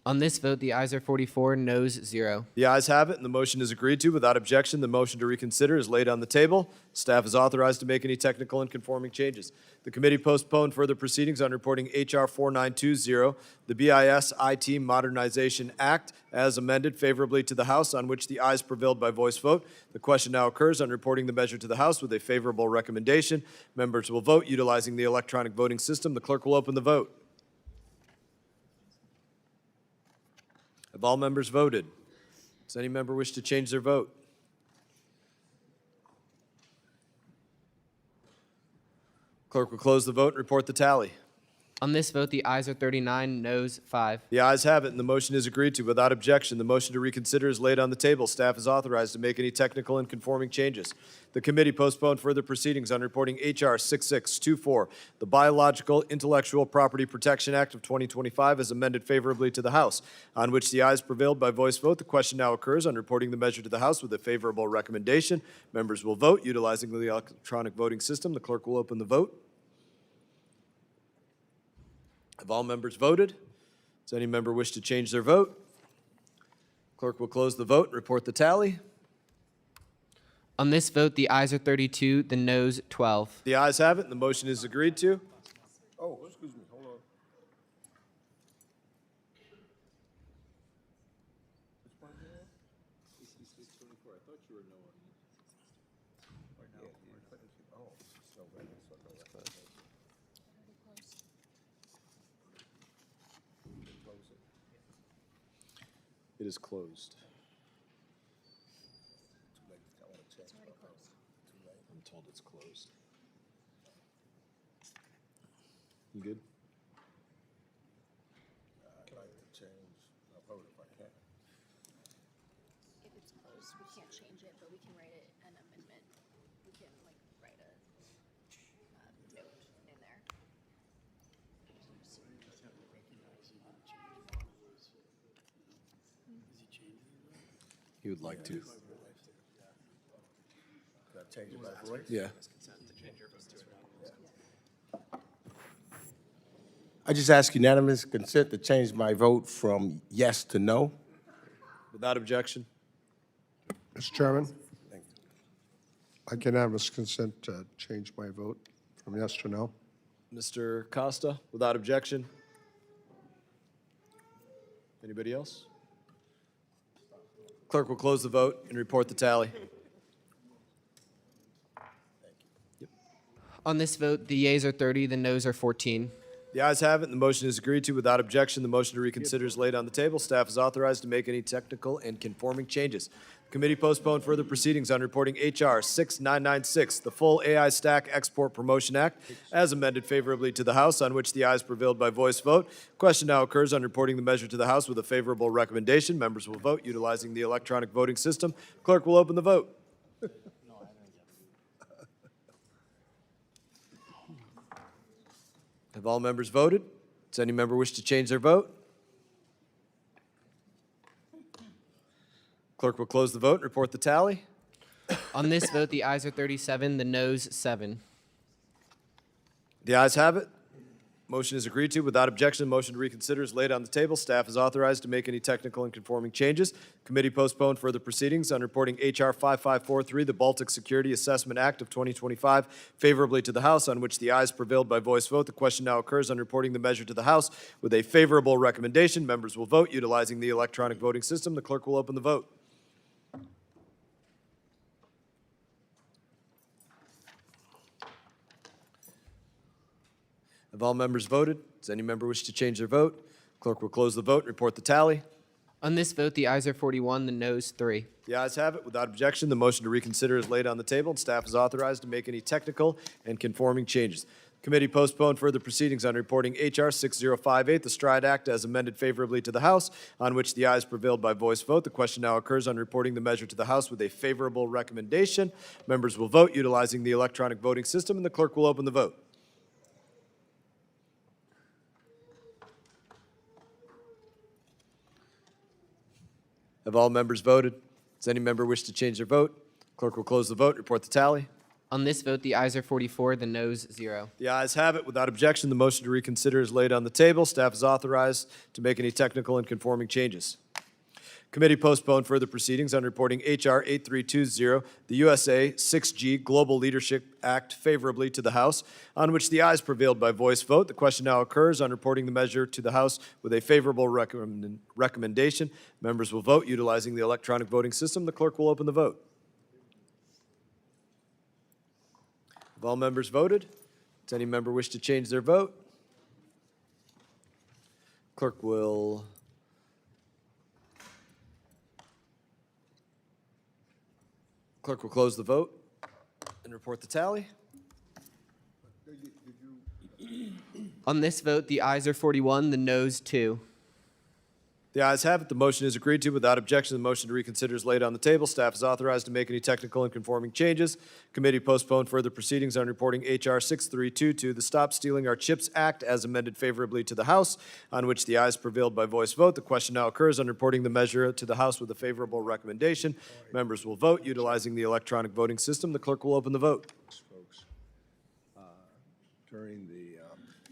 Speaker 5: On this vote, the ayes are 44, noes 0.
Speaker 1: The ayes have it, and the motion is agreed to. Without objection, the motion to reconsider is laid on the table. Staff is authorized to make any technical and conforming changes. The committee postponed further proceedings on reporting H.R. 4920, the BIS IT Modernization Act, as amended favorably to the House, on which the ayes prevailed by voice vote. The question now occurs on reporting the measure to the House with a favorable recommendation. Members will vote utilizing the electronic voting system. The clerk will open the vote. Have all members voted? Does any member wish to change their vote? Clerk will close the vote and report the tally.
Speaker 5: On this vote, the ayes are 39, noes 5.
Speaker 1: The ayes have it, and the motion is agreed to. Without objection, the motion to reconsider is laid on the table. Staff is authorized to make any technical and conforming changes. The committee postponed further proceedings on reporting H.R. 6624, the Biological Intellectual Property Protection Act of 2025, as amended favorably to the House, on which the ayes prevailed by voice vote. The question now occurs on reporting the measure to the House with a favorable recommendation. Members will vote utilizing the electronic voting system. The clerk will open the vote. Have all members voted? Does any member wish to change their vote? Clerk will close the vote and report the tally.
Speaker 5: On this vote, the ayes are 32, the noes 12.
Speaker 1: The ayes have it, and the motion is agreed to.
Speaker 3: Oh, excuse me, hold on.
Speaker 1: It is closed. I'm told it's closed. You good?
Speaker 3: I'd like to change my vote if I can.
Speaker 8: If it's closed, we can't change it, but we can write it an amendment. We can write a note in there.
Speaker 1: He would like to.
Speaker 3: Can I change my voice?
Speaker 1: Yeah.
Speaker 3: I just ask unanimous consent to change my vote from yes to no.
Speaker 1: Without objection.
Speaker 11: Mr. Chairman, I can have this consent to change my vote from yes to no.
Speaker 1: Mr. Costa, without objection. Anybody else? Clerk will close the vote and report the tally.
Speaker 5: On this vote, the yeas are 30, the noes are 14.
Speaker 1: The ayes have it, and the motion is agreed to. Without objection, the motion to reconsider is laid on the table. Staff is authorized to make any technical and conforming changes. The committee postponed further proceedings on reporting H.R. 6996, the full AI Stack Export Promotion Act, as amended favorably to the House, on which the ayes prevailed by voice vote. Question now occurs on reporting the measure to the House with a favorable recommendation. Members will vote utilizing the electronic voting system. Clerk will open the vote. Have all members voted? Does any member wish to change their vote? Clerk will close the vote and report the tally.
Speaker 5: On this vote, the ayes are 37, the noes 7.
Speaker 1: The ayes have it. Motion is agreed to. Without objection, the motion to reconsider is laid on the table. Staff is authorized to make any technical and conforming changes. Committee postponed further proceedings on reporting H.R. 5543, the Baltic Security Assessment Act of 2025, favorably to the House, on which the ayes prevailed by voice vote. The question now occurs on reporting the measure to the House with a favorable recommendation. Members will vote utilizing the electronic voting system. The clerk will open the vote. Have all members voted? Does any member wish to change their vote? Clerk will close the vote and report the tally.
Speaker 5: On this vote, the ayes are 41, the noes 3.
Speaker 1: The ayes have it. Without objection, the motion to reconsider is laid on the table, and staff is authorized to make any technical and conforming changes. Committee postponed further proceedings on reporting H.R. 6058, the Stride Act, as amended favorably to the House, on which the ayes prevailed by voice vote. The question now occurs on reporting the measure to the House with a favorable recommendation. Members will vote utilizing the electronic voting system, and the clerk will open the vote. Have all members voted? Does any member wish to change their vote? Clerk will close the vote, report the tally.
Speaker 5: On this vote, the ayes are 44, the noes 0.
Speaker 1: The ayes have it. Without objection, the motion to reconsider is laid on the table. Staff is authorized to make any technical and conforming changes. Committee postponed further proceedings on reporting H.R. 8320, the USA 6G Global Leadership Act, favorably to the House, on which the ayes prevailed by voice vote. The question now occurs on reporting the measure to the House with a favorable recommendation. Members will vote utilizing the electronic voting system. The clerk will open the vote. Have all members voted? Does any member wish to change their vote? Clerk will close the vote and report the tally.
Speaker 5: On this vote, the ayes are 41, the noes 2.
Speaker 1: The ayes have it. The motion is agreed to. Without objection, the motion to reconsider is laid on the table. Staff is authorized to make any technical and conforming changes. Committee postponed further proceedings on reporting H.R. 6322, the Stop Stealing Our Chips Act, as amended favorably to the House, on which the ayes prevailed by voice vote. The question now occurs on reporting the measure to the House with a favorable recommendation. Members will vote utilizing the electronic voting system. The clerk will open the vote.
Speaker 3: Folks, during the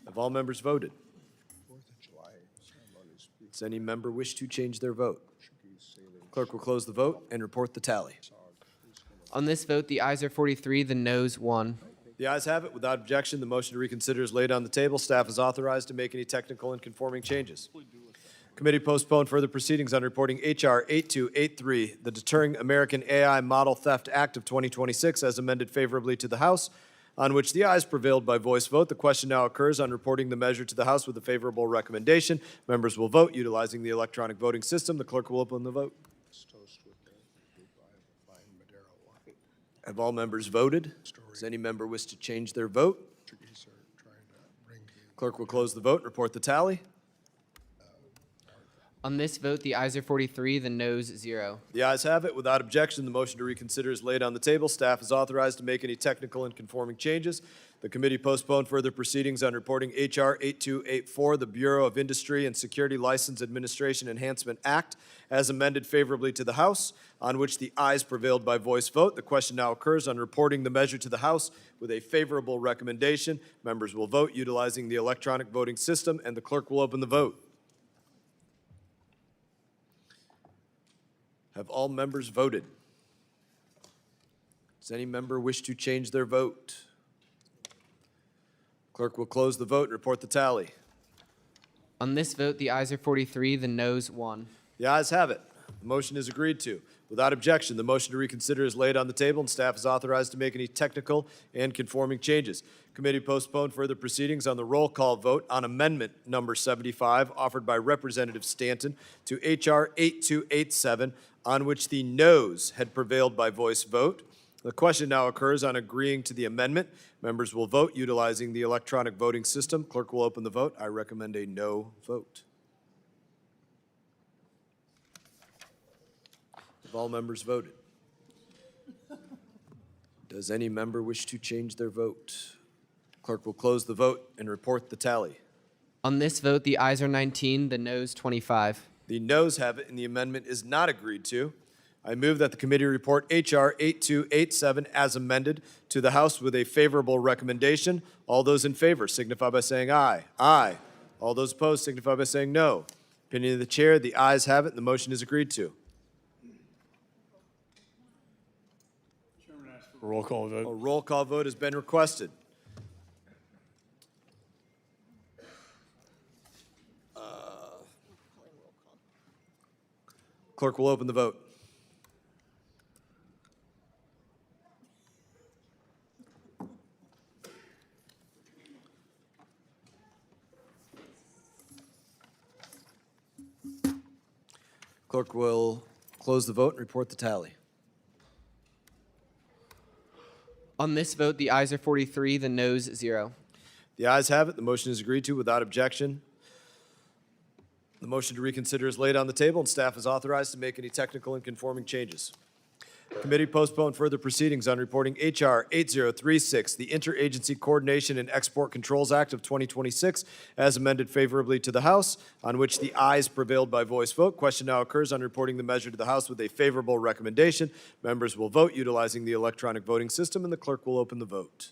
Speaker 1: Have all members voted? Does any member wish to change their vote? Clerk will close the vote and report the tally.
Speaker 5: On this vote, the ayes are 43, the noes 1.
Speaker 1: The ayes have it. Without objection, the motion to reconsider is laid on the table. Staff is authorized to make any technical and conforming changes. Committee postponed further proceedings on reporting H.R. 8283, the Deterring American AI Model Theft Act of 2026, as amended favorably to the House, on which the ayes prevailed by voice vote. The question now occurs on reporting the measure to the House with a favorable recommendation. Members will vote utilizing the electronic voting system. The clerk will open the vote. Have all members voted? Does any member wish to change their vote? Clerk will close the vote and report the tally.
Speaker 5: On this vote, the ayes are 43, the noes 0.
Speaker 1: The ayes have it. Without objection, the motion to reconsider is laid on the table. Staff is authorized to make any technical and conforming changes. The committee postponed further proceedings on reporting H.R. 8284, the Bureau of Industry and Security License Administration Enhancement Act, as amended favorably to the House, on which the ayes prevailed by voice vote. The question now occurs on reporting the measure to the House with a favorable recommendation. Members will vote utilizing the electronic voting system, and the clerk will open the vote. Have all members voted? Does any member wish to change their vote? Clerk will close the vote and report the tally.
Speaker 5: On this vote, the ayes are 43, the noes 1.
Speaker 1: The ayes have it. The motion is agreed to. Without objection, the motion to reconsider is laid on the table, and staff is authorized to make any technical and conforming changes. Committee postponed further proceedings on the roll call vote on amendment number 75 offered by Representative Stanton to H.R. 8287, on which the noes had prevailed by voice vote. The question now occurs on agreeing to the amendment. Members will vote utilizing the electronic voting system. Clerk will open the vote. I recommend a no vote. Have all members voted? Does any member wish to change their vote? Clerk will close the vote and report the tally.
Speaker 5: On this vote, the ayes are 19, the noes 25.
Speaker 1: The noes have it, and the amendment is not agreed to. I move that the committee report H.R. 8287 as amended to the House with a favorable recommendation. All those in favor signify by saying aye. Aye. All those opposed signify by saying no. Opinion of the chair, the ayes have it, and the motion is agreed to.
Speaker 21: Roll call
Speaker 1: A
Speaker 21: vote.
Speaker 1: roll call vote has been requested. Clerk will open the vote. Clerk will close the vote and report the tally.
Speaker 5: On this vote, the ayes are 43, the noes 0.
Speaker 1: The ayes have it. The motion is agreed to without objection. The motion to reconsider is laid on the table, and staff is authorized to make any technical and conforming changes. Committee postponed further proceedings on reporting H.R. 8036, the Interagency Coordination and Export Controls Act of 2026, as amended favorably to the House, on which the ayes prevailed by voice vote. Question now occurs on reporting the measure to the House with a favorable recommendation. Members will vote utilizing the electronic voting system, and the clerk will open the vote.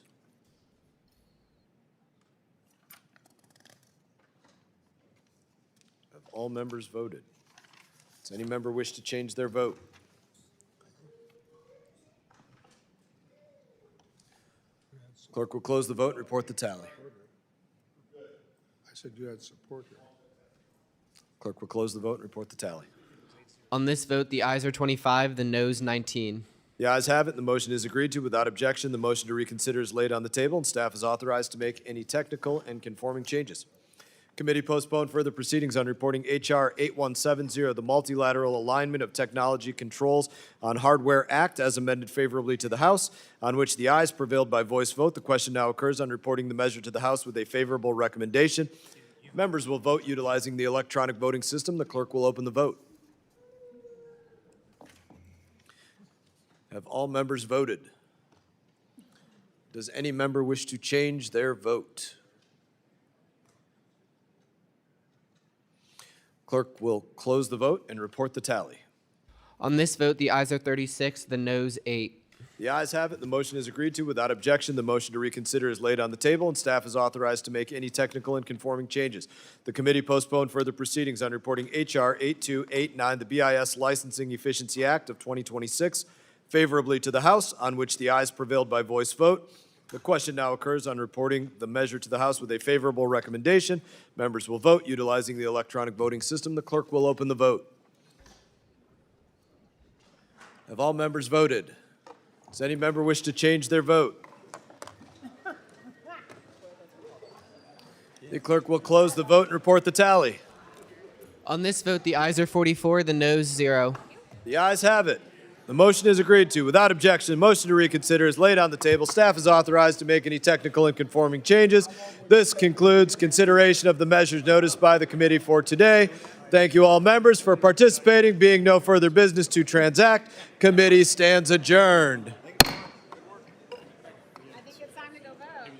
Speaker 1: Have all members voted? Does any member wish to change their vote? Clerk will close the vote and report the tally.
Speaker 11: I said you had support here.
Speaker 1: Clerk will close the vote and report the tally.
Speaker 5: On this vote, the ayes are 25, the noes 19.
Speaker 1: The ayes have it. The motion is agreed to without objection. The motion to reconsider is laid on the table, and staff is authorized to make any technical and conforming changes. Committee postponed further proceedings on reporting H.R. 8170, the Multilateral Alignment of Technology Controls on Hardware Act, as amended favorably to the House, on which the ayes prevailed by voice vote. The question now occurs on reporting the measure to the House with a favorable recommendation. Members will vote utilizing the electronic voting system. The clerk will open the vote. Have all members voted? Does any member wish to change their vote? Clerk will close the vote and report the tally.
Speaker 5: On this vote, the ayes are 36, the noes 8.
Speaker 1: The ayes have it. The motion is agreed to without objection. The motion to reconsider is laid on the table, and staff is authorized to make any technical and conforming changes. The committee postponed further proceedings on reporting H.R. 8289, the BIS Licensing Efficiency Act of 2026, favorably to the House, on which the ayes prevailed by voice vote. The question now occurs on reporting the measure to the House with a favorable recommendation. Members will vote utilizing the electronic voting system. The clerk will open the vote. Have all members voted? Does any member wish to change their vote? The clerk will close the vote and report the tally.
Speaker 5: On this vote, the ayes are 44, the noes 0.
Speaker 1: The ayes have it. The motion is agreed to without objection. Motion to reconsider is laid on the table. Staff is authorized to make any technical and conforming changes. This concludes consideration of the measures noticed by the committee for today. Thank you all members for participating. Being no further business to transact, committee stands adjourned.
Speaker 8: I think it's time to go vote.